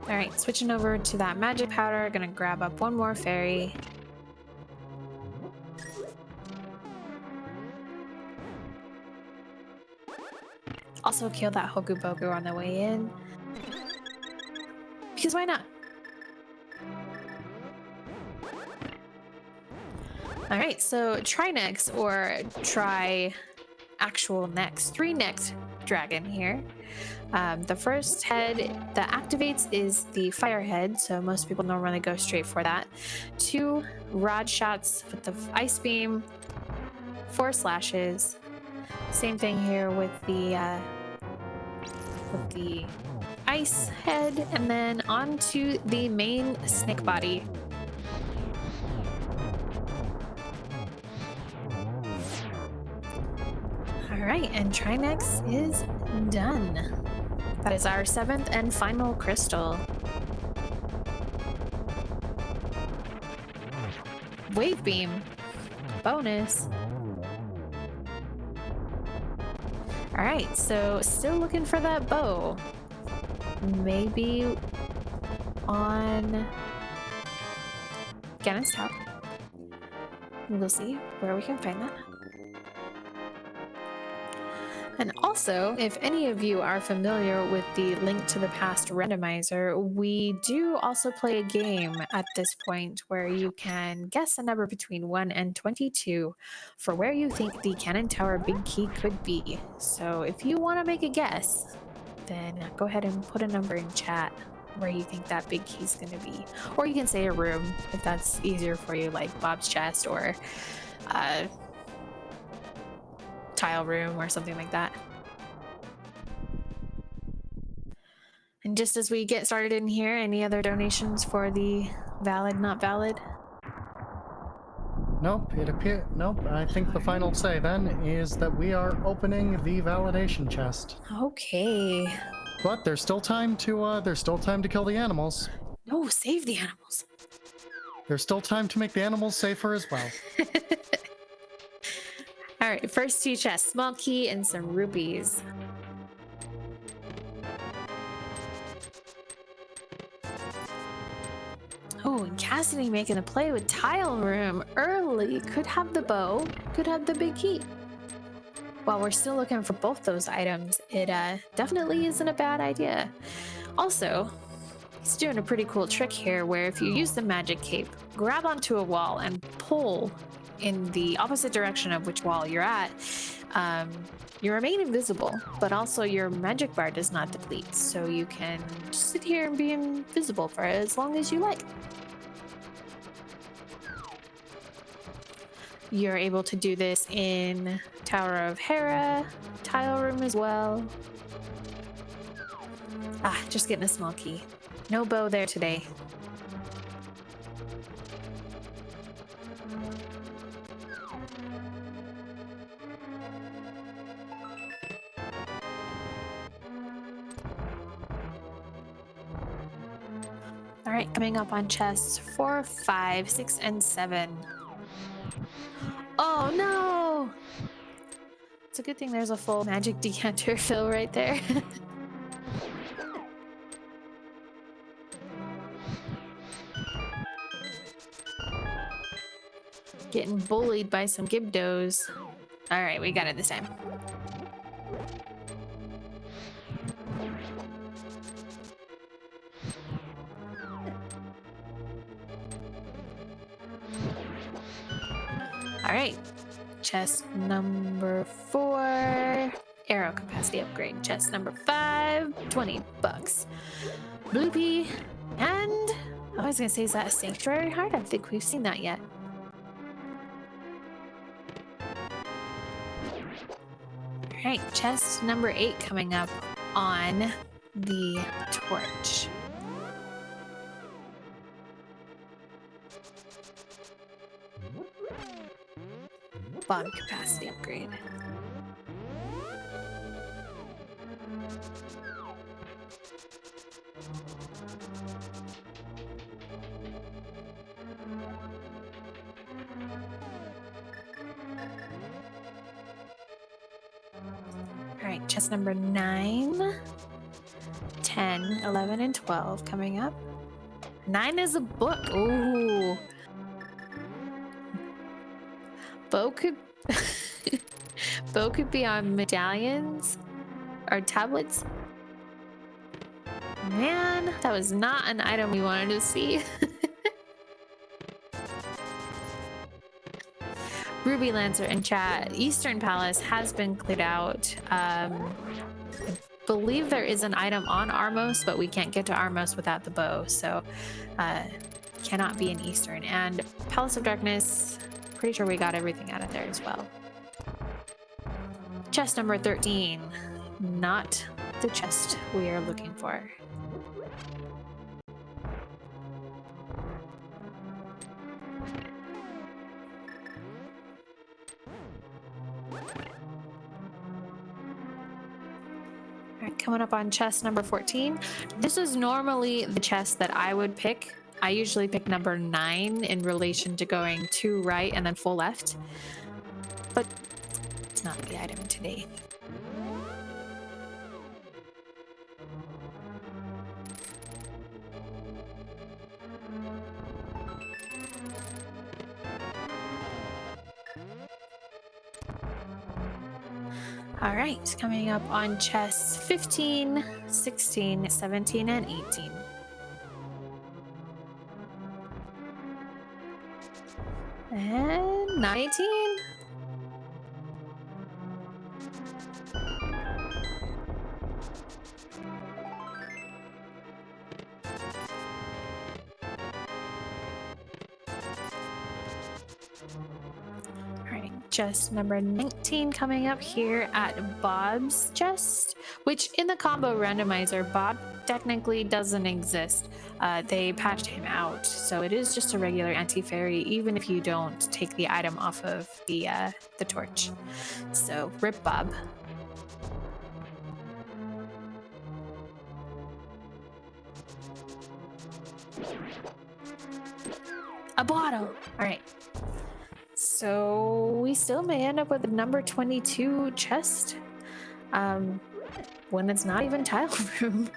All right, switching over to that magic powder, gonna grab up one more fairy. Also kill that Hoku Boku on the way in. Because why not? All right, so Trinex, or actual next, 3-necked dragon here. The first head that activates is the fire head, so most people normally go straight for that. 2 rod shots with the ice beam, 4 slashes. Same thing here with the ice head, and then onto the main snake body. All right, and Trinex is done. That is our 7th and final crystal. Wave beam. bonus. All right, so still looking for that bow. Maybe on Ganon's top. We'll see where we can find that. And also, if any of you are familiar with the Link to the Past randomizer, we do also play a game at this point where you can guess a number between 1 and 22 for where you think the Cannon Tower Big Key could be. So if you want to make a guess, then go ahead and put a number in chat where you think that big key is going to be. Or you can say a room if that's easier for you, like Bob's chest or tile room or something like that. And just as we get started in here, any other donations for the valid, not valid? Nope, nope. I think the final say then is that we are opening the validation chest. Okay. But there's still time to kill the animals. No, save the animals. There's still time to make the animals safer as well. All right, first two chests, small key and some rupees. Oh, and Cassidy making a play with tile room early. Could have the bow, could have the big key. While we're still looking for both those items, it definitely isn't a bad idea. Also, he's doing a pretty cool trick here where if you use the magic cape, grab onto a wall and pull in the opposite direction of which wall you're at, you remain invisible, but also your magic bar does not deplete, so you can sit here and be invisible for as long as you like. You're able to do this in Tower of Hera, tile room as well. Just getting a small key. No bow there today. All right, coming up on chests 4, 5, 6, and 7. Oh no! It's a good thing there's a full magic decanter fill right there. Getting bullied by some Gibdos. All right, we got it this time. All right, chest number 4, arrow capacity upgrade. Chest number 5, 20 bucks. Bloopy, and I was gonna say, is that a sanctuary heart? I don't think we've seen that yet. All right, chest number 8 coming up on the torch. Bomb capacity upgrade. All right, chest number 9, 10, 11, and 12 coming up. 9 is a book. Ooh. Bow could bow could be on medallions or tablets. Man, that was not an item we wanted to see. Ruby Lancer in chat. Eastern Palace has been cleared out. I believe there is an item on Armos, but we can't get to Armos without the bow, so cannot be in Eastern. And Palace of Darkness, pretty sure we got everything out of there as well. Chest number 13. Not the chest we are looking for. All right, coming up on chest number 14. This is normally the chest that I would pick I usually pick number 9 in relation to going 2 right and then full left. But it's not the item today. All right, coming up on chests 15, 16, 17, and 18. And 19. Chest number 19 coming up here at Bob's chest, which in the combo randomizer, Bob technically doesn't exist. They patched him out, so it is just a regular anti-fairy, even if you don't take the item off of the torch. So rip Bob. A bottle. All right. So we still may end up with a number 22 chest when it's not even tile room.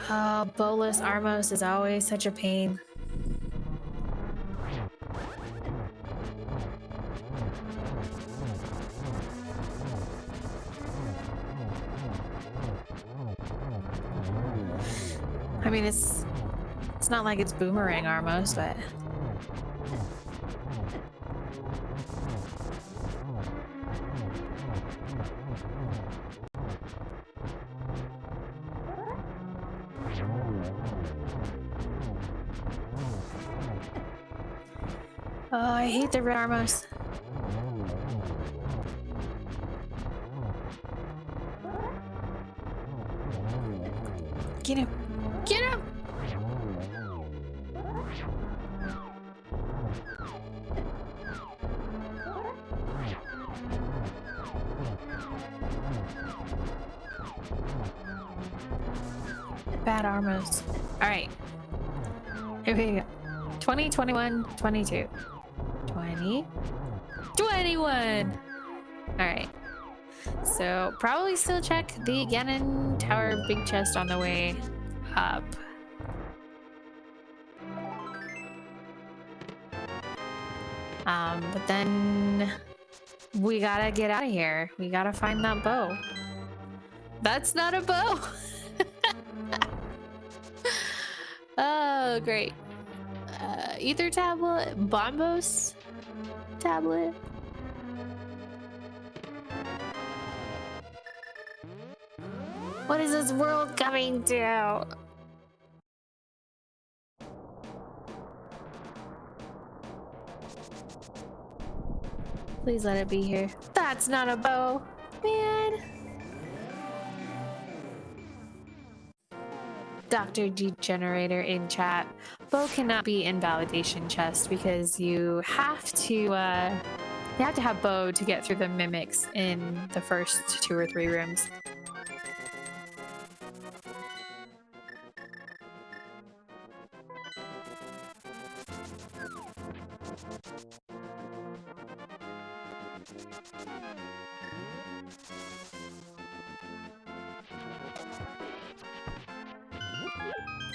Oh, Bolus Armos is always such a pain. I mean, it's not like it's Boomerang Armos, but... Oh, I hate the red Armos. Get him! Get him! Bad Armos. Alright. Here we go. 20, 21, 22. 20. 21! Alright. So, probably still check the Ganon Tower big chest on the way up. But then we gotta get out of here. We gotta find that bow. That's not a bow! Oh, great. Ether tablet, Bombos tablet. What is this world coming to? Please let it be here. That's not a bow, man. Dr. Degenerator in chat. Bow cannot be in validation chest because you have to have bow to get through the mimics in the first 2 or 3 rooms.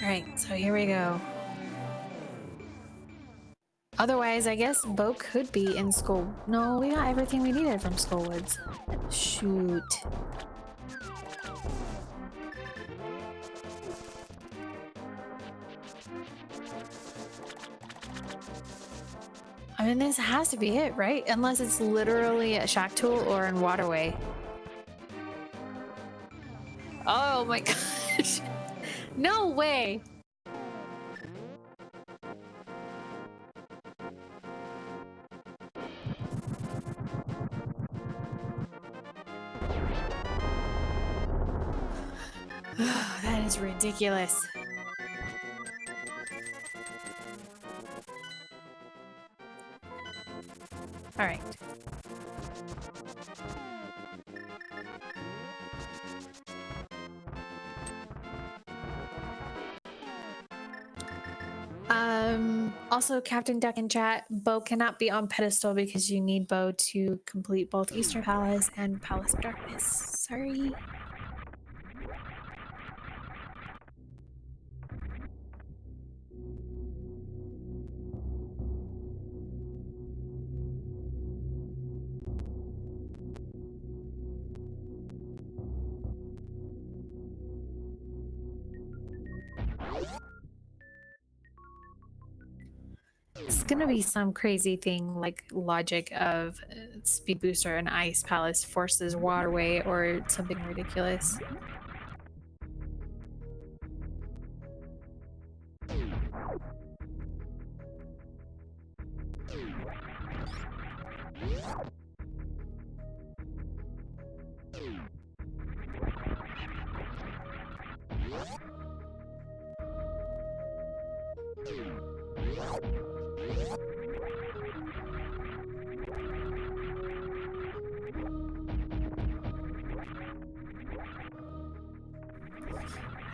Alright, so here we go. Otherwise, I guess Bo could be in Skull. No, we got everything we needed from Skullwoods. Shoot. I mean, this has to be it, right? Unless it's literally a Shack Tool or in Waterway. Oh my gosh. No way. That is ridiculous. All right. Also, Captain Duck in chat, Bo cannot be on pedestal because you need Bo to complete both Eastern Palace and Palace of Darkness. Sorry. It's gonna be some crazy thing like logic of Speed Booster and Ice Palace forces Waterway or something ridiculous.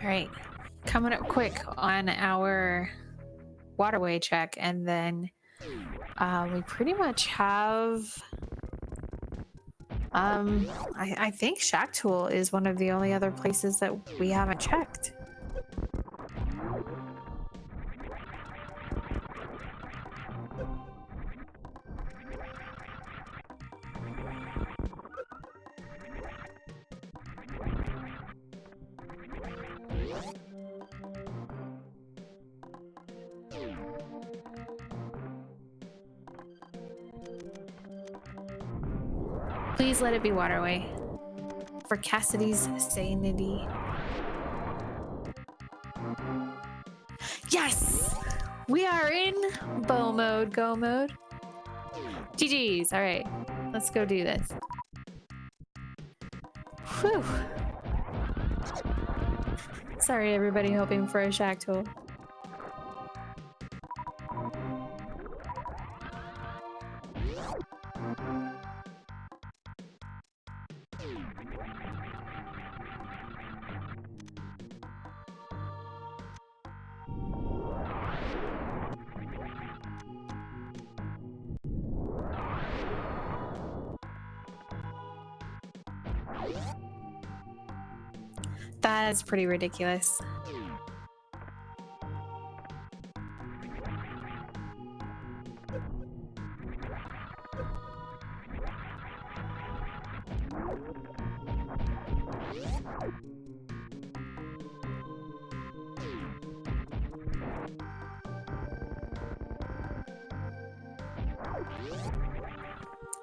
All right, coming up quick on our Waterway check, and then we pretty much have I think Shack Tool is one of the only other places that we haven't checked. Please let it be Waterway. For Cassidy's sanity. Yes! We are in bow mode, go mode. GG's. All right, let's go do this. Whew. Sorry, everybody hoping for a Shack Tool. That's pretty ridiculous.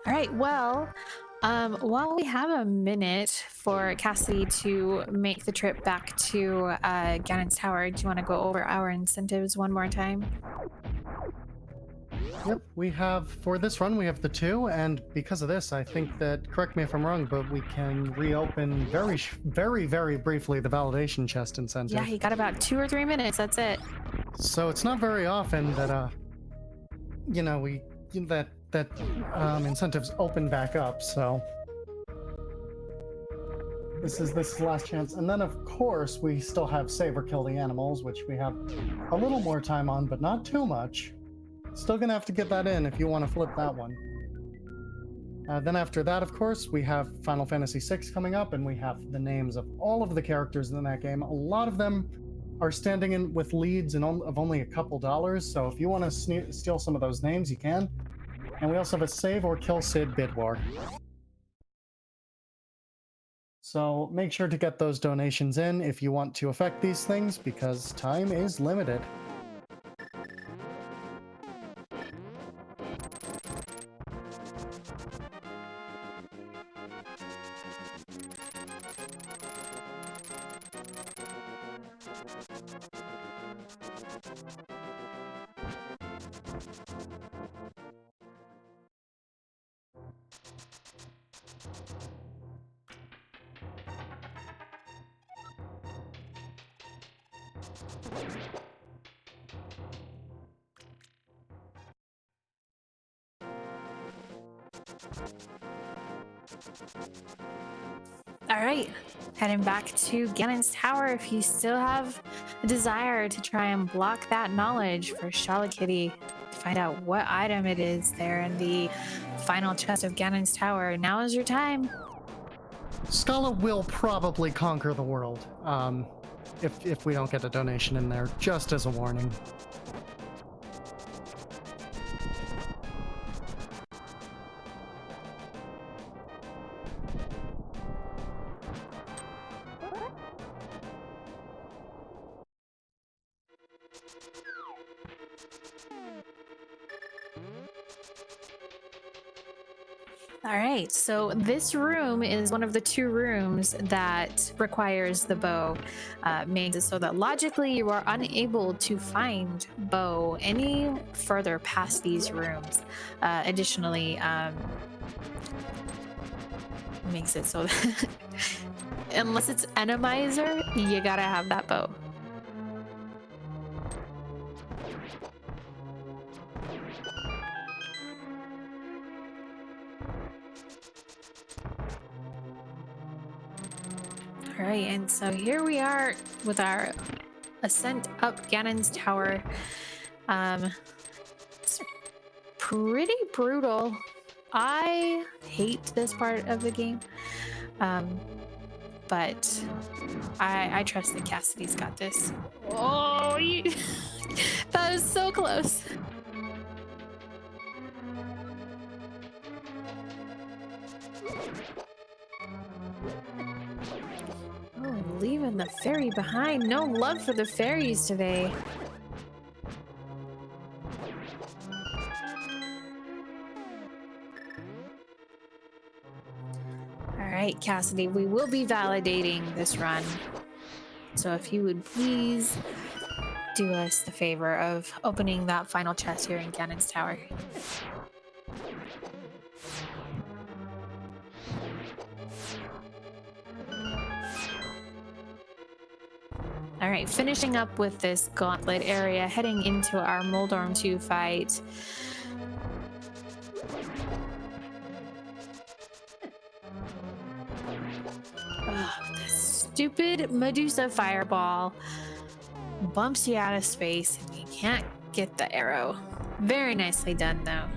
All right, well, while we have a minute for Cassidy to make the trip back to Ganon's Tower, do you want to go over our incentives one more time? Yep, we have, for this run, we have the 2, and because of this, I think that, correct me if I'm wrong, but we can reopen very briefly the validation chest incentive. Yeah, you got about 2 or 3 minutes, that's it. So it's not very often that, you know, that incentives open back up, so this is the last chance. And then of course we still have save or kill the animals, which we have a little more time on, but not too much. Still gonna have to get that in if you want to flip that one. Then after that, of course, we have Final Fantasy VI coming up, and we have the names of all of the characters in that game. A lot of them are standing in with leads of only a couple dollars, so if you want to steal some of those names, you can. And we also have a save or kill Sid bid war. So make sure to get those donations in if you want to affect these things, because time is limited. All right, heading back to Ganon's Tower. If you still have a desire to try and block that knowledge for Shalakitty, find out what item it is there in the final chest of Ganon's Tower, now is your time. Scala will probably conquer the world, if we don't get a donation in there, just as a warning. All right, so this room is one of the two rooms that requires the bow. Makes it so that logically you are unable to find bow any further past these rooms. Additionally, makes it so that unless it's Randomizer, you gotta have that bow. All right, and so here we are with our ascent up Ganon's Tower. It's pretty brutal. I hate this part of the game, but I trust that Cassidy's got this. Oh, that was so close. Oh, leaving the ferry behind. No love for the ferries today. All right, Cassidy, we will be validating this run. So if you would please do us the favor of opening that final chest here in Ganon's Tower. All right, finishing up with this gauntlet area, heading into our Moldorm 2 fight. Ugh, this stupid Medusa fireball bumps you out of space and you can't get the arrow. Very nicely done, though.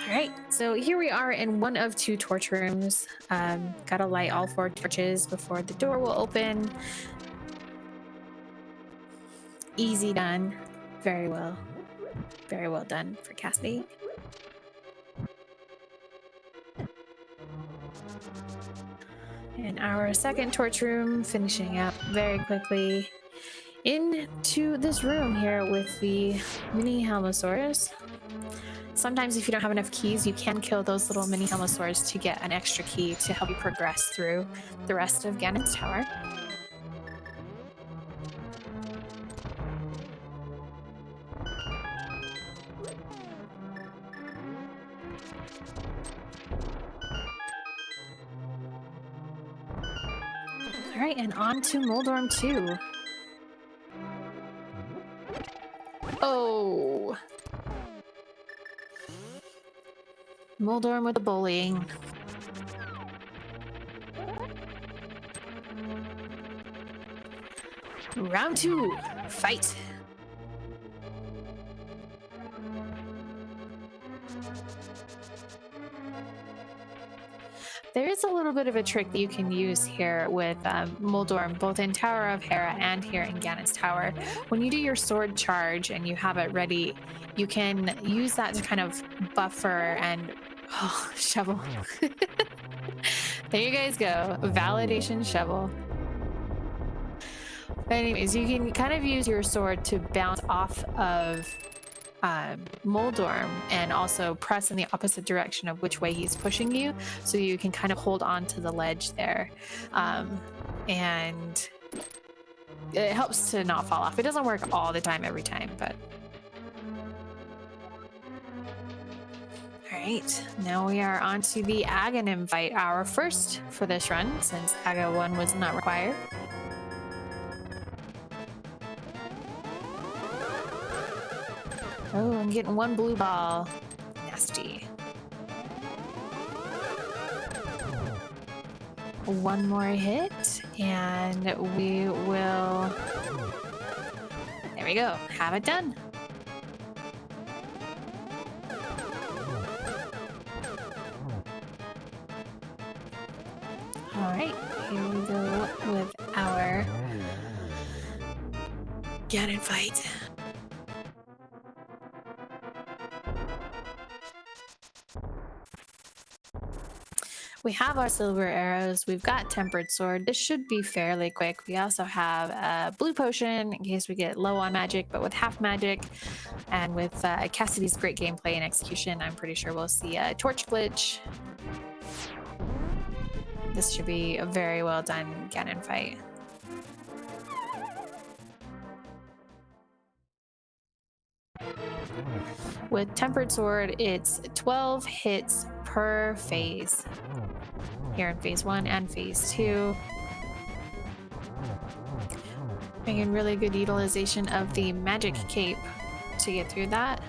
All right, so here we are in one of two torch rooms. Gotta light all 4 torches before the door will open. Easy done. Very well done for Cassidy. And our second torch room finishing up very quickly into this room here with the mini Helmosaurus. Sometimes if you don't have enough keys, you can kill those little mini Helmosaurs to get an extra key to help you progress through the rest of Ganon's Tower. All right, and on to Moldorm 2. Oh. Moldorm with the bullying. Round 2, fight. There is a little bit of a trick that you can use here with Moldorm, both in Tower of Hera and here in Ganon's Tower. When you do your sword charge and you have it ready, you can use that to kind of buffer and shovel. There you guys go, validation shovel. Anyways, you can kind of use your sword to bounce off of Moldorm and also press in the opposite direction of which way he's pushing you, so you can kind of hold on to the ledge there. And it helps to not fall off. It doesn't work all the time, every time, but... Alright, now we are on to the Aghanim fight, our first for this run, since Aga 1 was not required. Oh, I'm getting one blue ball. Nasty. One more hit, and we will... There we go. Have it done. Alright, here we go with our Ganon fight. We have our silver arrows. We've got tempered sword. This should be fairly quick. We also have a blue potion in case we get low on magic, but with half magic. And with Cassidy's great gameplay and execution, I'm pretty sure we'll see a torch glitch. This should be a very well done Ganon fight. With tempered sword, it's 12 hits per phase. Here in phase 1 and phase 2. Making really good utilization of the magic cape to get through that.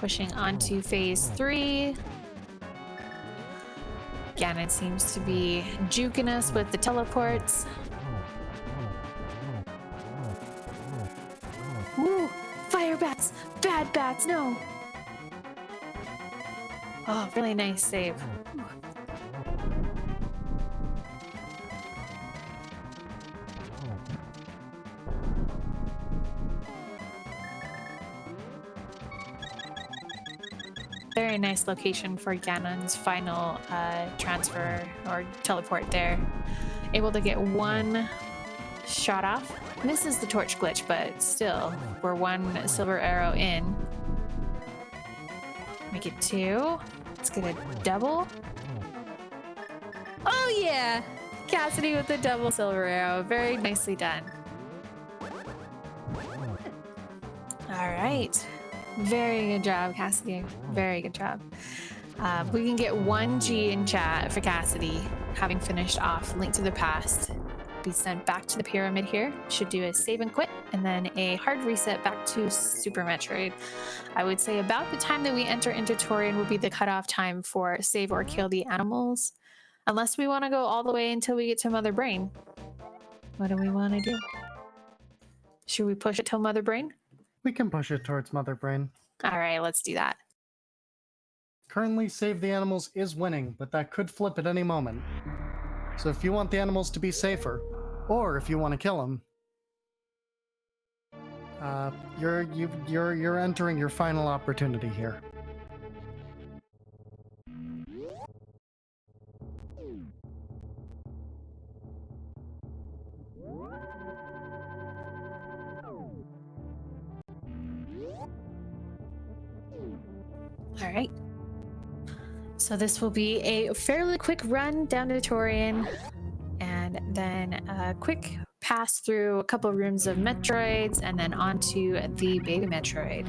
Pushing on to phase 3. Ganon seems to be juking us with the teleports. Woo! Fire bats! Bad bats, no! Oh, really nice save. Very nice location for Ganon's final transfer or teleport there. Able to get one shot off. Misses the torch glitch, but still, we're one silver arrow in. Make it 2. Let's get a double. Oh yeah! Cassidy with the double silver arrow. Very nicely done. Alright. Very good job, Cassidy. Very good job. We can get 1 G in chat for Cassidy, having finished off Link to the Past. Be sent back to the pyramid here. Should do a save and quit, and then a hard reset back to Super Metroid. I would say about the time that we enter into Torian will be the cutoff time for save or kill the animals. Unless we want to go all the way until we get to Mother Brain. What do we want to do? Should we push it till Mother Brain? We can push it towards Mother Brain. Alright, let's do that. Currently, Save the Animals is winning, but that could flip at any moment. So if you want the animals to be safer, or if you want to kill them, you're entering your final opportunity here. All right. So this will be a fairly quick run down to Torian, and then a quick pass through a couple rooms of Metroids, and then onto the Baby Metroid.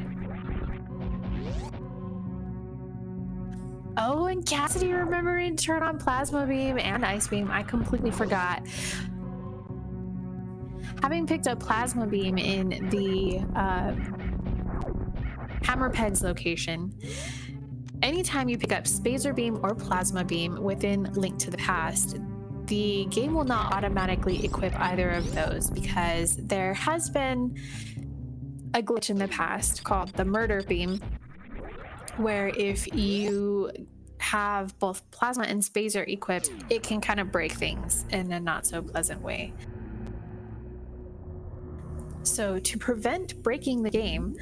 Oh, and Cassidy remembering to turn on Plasma Beam and Ice Beam. I completely forgot. Having picked up Plasma Beam in the Hammer Pegs location, anytime you pick up Spacer Beam or Plasma Beam within Link to the Past, the game will not automatically equip either of those, because there has been a glitch in the past called the Murder Beam, where if you have both Plasma and Spacer equipped, it can kind of break things in a not so pleasant way. So to prevent breaking the game,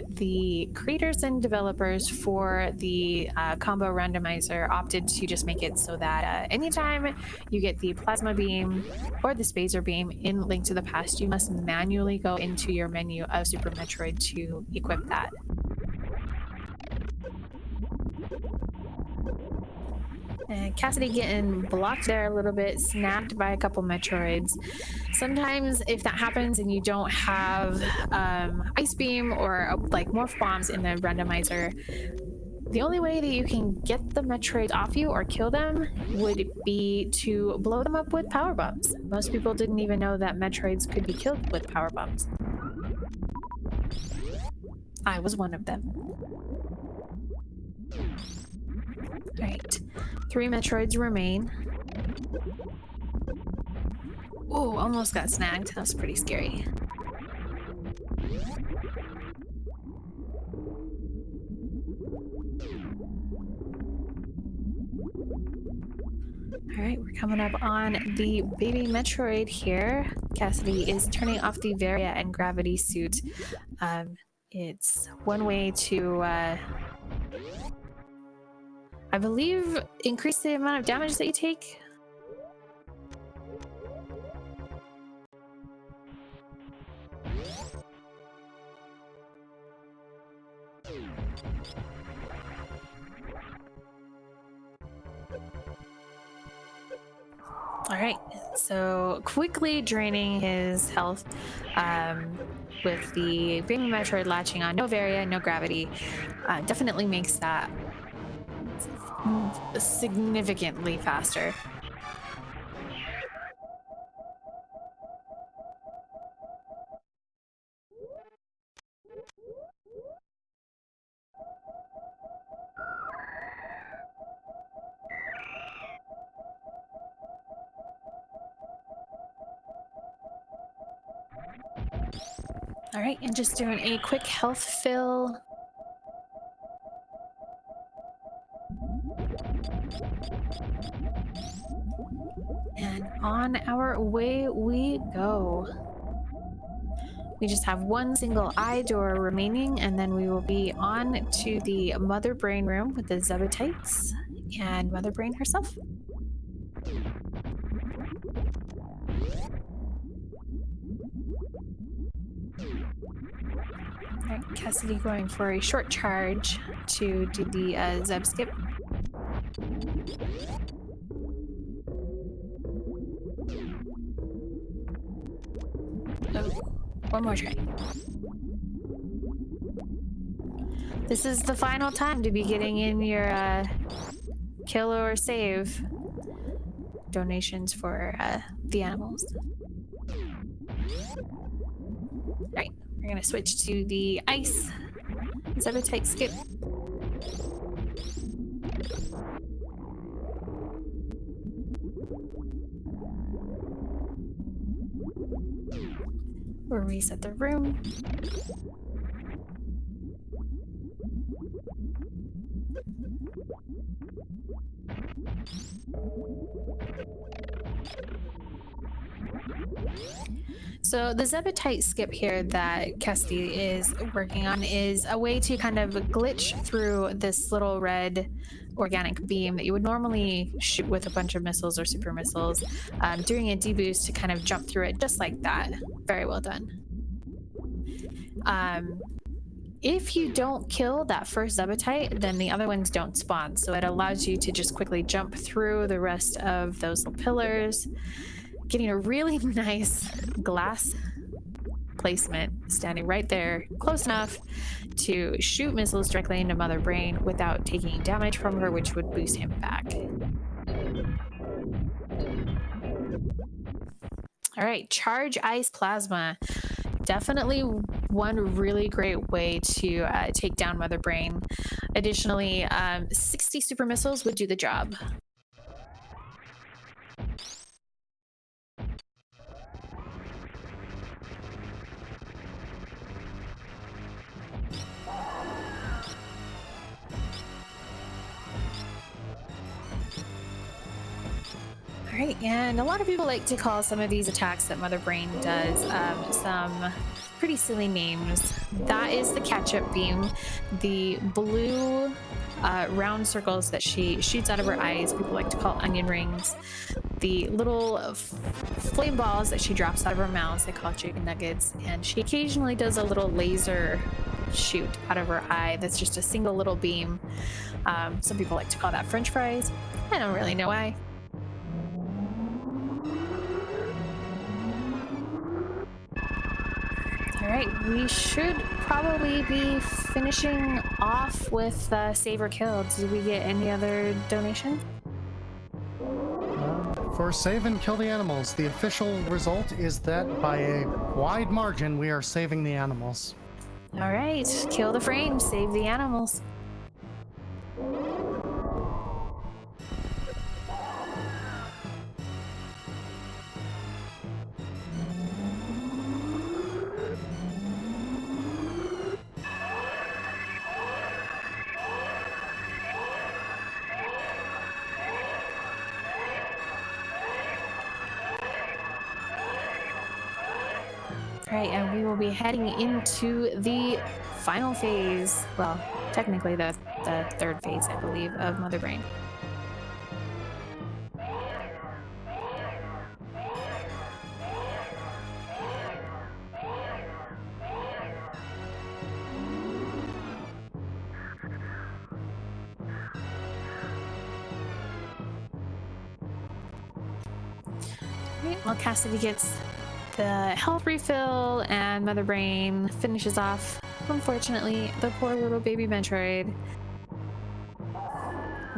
the creators and developers for the combo randomizer opted to just make it so that anytime you get the plasma beam or the spacer beam in Link to the Past, you must manually go into your menu of Super Metroid to equip that. And Cassidy getting blocked there a little bit, snagged by a couple Metroids. Sometimes if that happens and you don't have Ice Beam or like Morph Bombs in the randomizer, the only way that you can get the Metroids off you or kill them would be to blow them up with power bombs. Most people didn't even know that Metroids could be killed with power bombs. I was one of them. Alright, 3 Metroids remain. Oh, almost got snagged. That was pretty scary. Alright, we're coming up on the baby Metroid here. Cassidy is turning off the Varia and Gravity suit. It's one way to, I believe, increase the amount of damage that you take. Alright, so quickly draining his health with the baby Metroid latching on. No Varia, no Gravity. Definitely makes that significantly faster. Alright, and just doing a quick health fill. And on our way we go. We just have one single eye door remaining, and then we will be on to the Mother Brain room with the Zebatites and Mother Brain herself. Alright, Cassidy going for a short charge to do the Zeb skip. Oh, one more try. This is the final time to be getting in your kill or save donations for the animals. Alright, we're gonna switch to the ice Zebbatite skip. We'll reset the room. So the Zebbatite skip here that Cassidy is working on is a way to kind of glitch through this little red organic beam that you would normally shoot with a bunch of missiles or super missiles, doing a deboost to kind of jump through it just like that. Very well done. If you don't kill that first Zebbatite, then the other ones don't spawn, so it allows you to just quickly jump through the rest of those little pillars, getting a really nice glass placement, standing right there, close enough to shoot missiles directly into Mother Brain without taking damage from her, which would boost him back. All right, Charge Ice Plasma. Definitely one really great way to take down Mother Brain. Additionally, 60 super missiles would do the job. All Right, and a lot of people like to call some of these attacks that Mother Brain does some pretty silly names. That is the catch-up beam. The blue round circles that she shoots out of her eyes, people like to call onion rings. The little flame balls that she drops out of her mouth, they call chicken nuggets. And she occasionally does a little laser shoot out of her eye that's just a single little beam. Some people like to call that French fries. I don't really know why. All right, we should probably be finishing off with Save or Kill. Did we get any other donations? For save and kill the animals, the official result is that by a wide margin, we are saving the animals. All right, kill the frame, save the animals. Right, and we will be heading into the final phase. Well, technically the third phase, I believe, of Mother Brain. Right, well, Cassidy gets the health refill and Mother Brain finishes off, unfortunately, the poor little baby Metroid.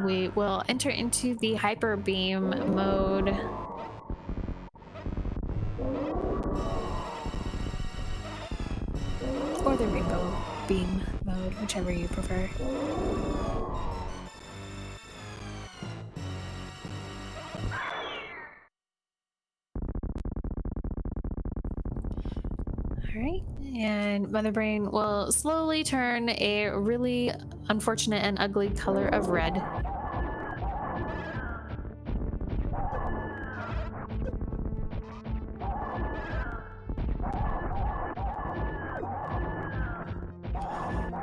We will enter into the hyper beam mode. Or the rainbow beam mode, whichever you prefer. Alright, and Mother Brain will slowly turn a really unfortunate and ugly color of red.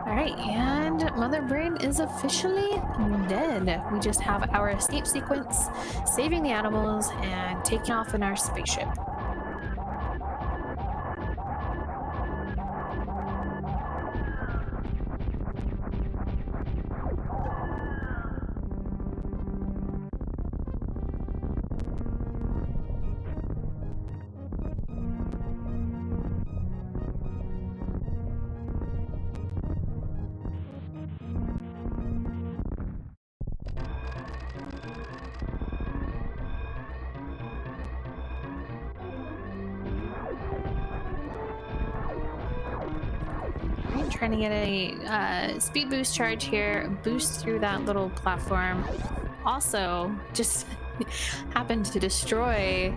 Alright, and Mother Brain is officially dead. We just have our escape sequence, saving the animals, and taking off in our spaceship. Trying to get a speed boost charge here, boost through that little platform. Also, just happened to destroy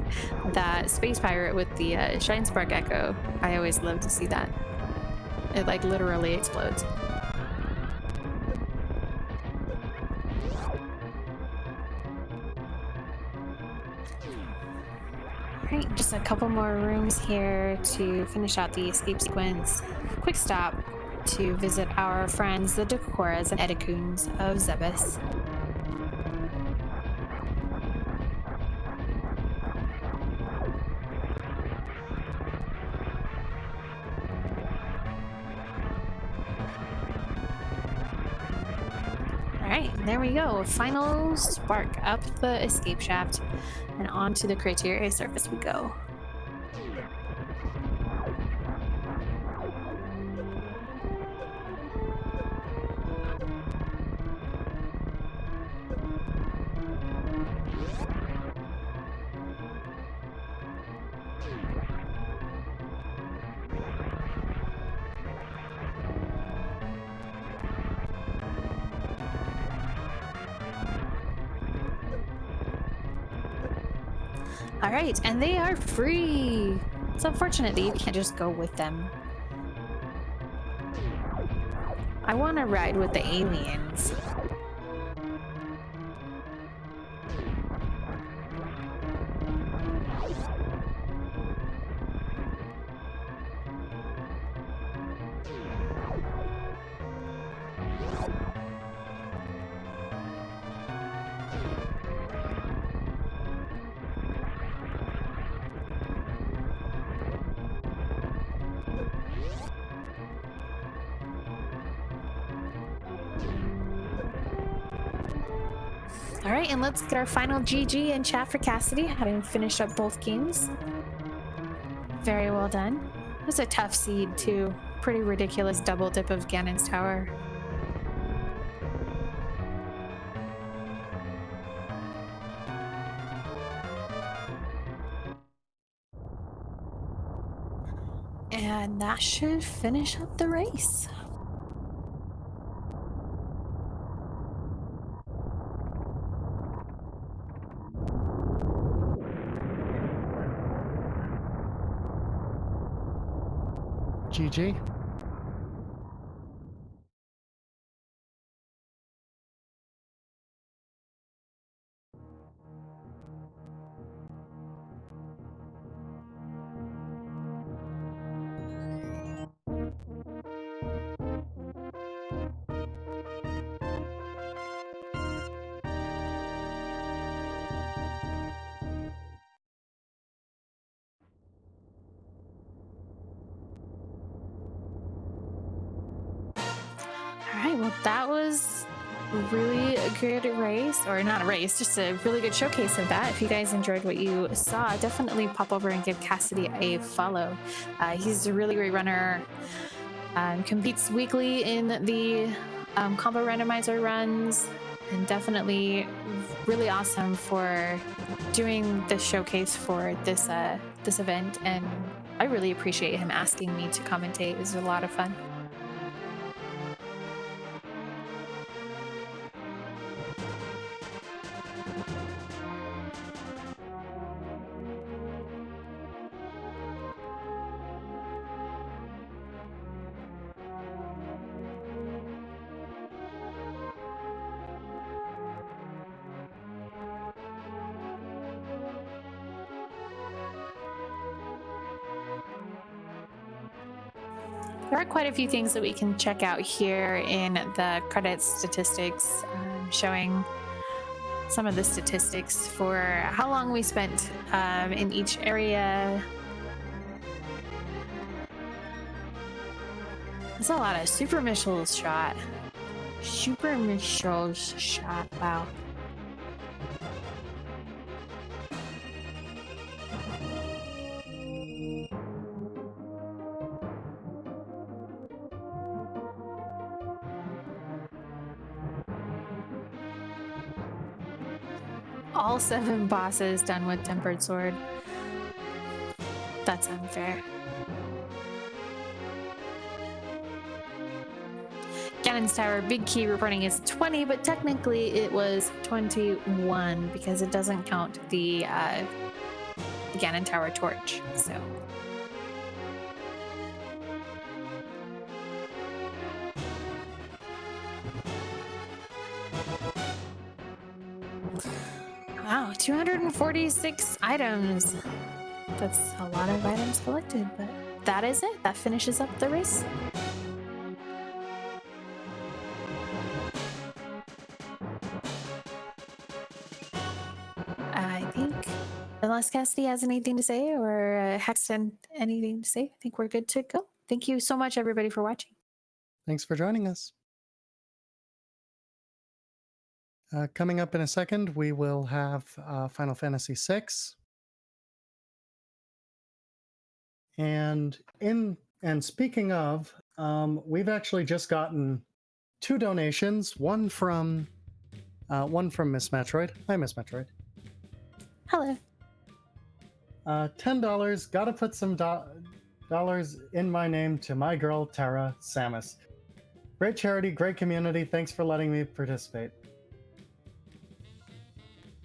that space pirate with the Shine Spark Echo. I always love to see that. It like literally explodes. Alright, just a couple more rooms here to finish out the escape sequence. Quick stop to visit our friends, the Decoras and Edicoons of Zebes. Alright, there we go. Final spark up the escape shaft and onto the criteria surface we go. All right, and they are free. It's unfortunate that you can't just go with them. I want to ride with the aliens. All right, and let's get our final GG in chat for Cassidy, having finished up both games. Very well done. It was a tough seed, too. Pretty ridiculous double dip of Ganon's Tower. And that should finish up the race. GG. All right, well, that was really a good race, or not a race, just a really good showcase of that. If you guys enjoyed what you saw, definitely pop over and give Cassidy a follow. He's a really great runner, competes weekly in the combo randomizer runs, and definitely really awesome for doing this showcase for this this event. And I really appreciate him asking me to commentate. It was a lot of fun. There are quite a few things that we can check out here in the credits statistics, showing some of the statistics for how long we spent in each area. That's a lot of super missiles shot. Super missiles shot. Wow. All 7 bosses done with Tempered Sword. That's unfair. Ganon's Tower, Big Key reporting is 20, but technically it was 21 because it doesn't count the Ganon Tower torch. So. Wow, 246 items. That's a lot of items collected, but that is it. That finishes up the race. I think, unless Cassidy has anything to say or Hexton anything to say, I think we're good to go. Thank you so much, everybody, for watching. Thanks for joining us. Coming up in a second, we will have Final Fantasy VI. And speaking of, we've actually just gotten 2 donations. One from Miss Metroid. Hi, Miss Metroid. Hello. $10. Gotta put some dollars in my name to my girl Tara Samus. Great charity, great community. Thanks for letting me participate.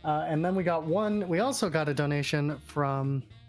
And then we also got a donation from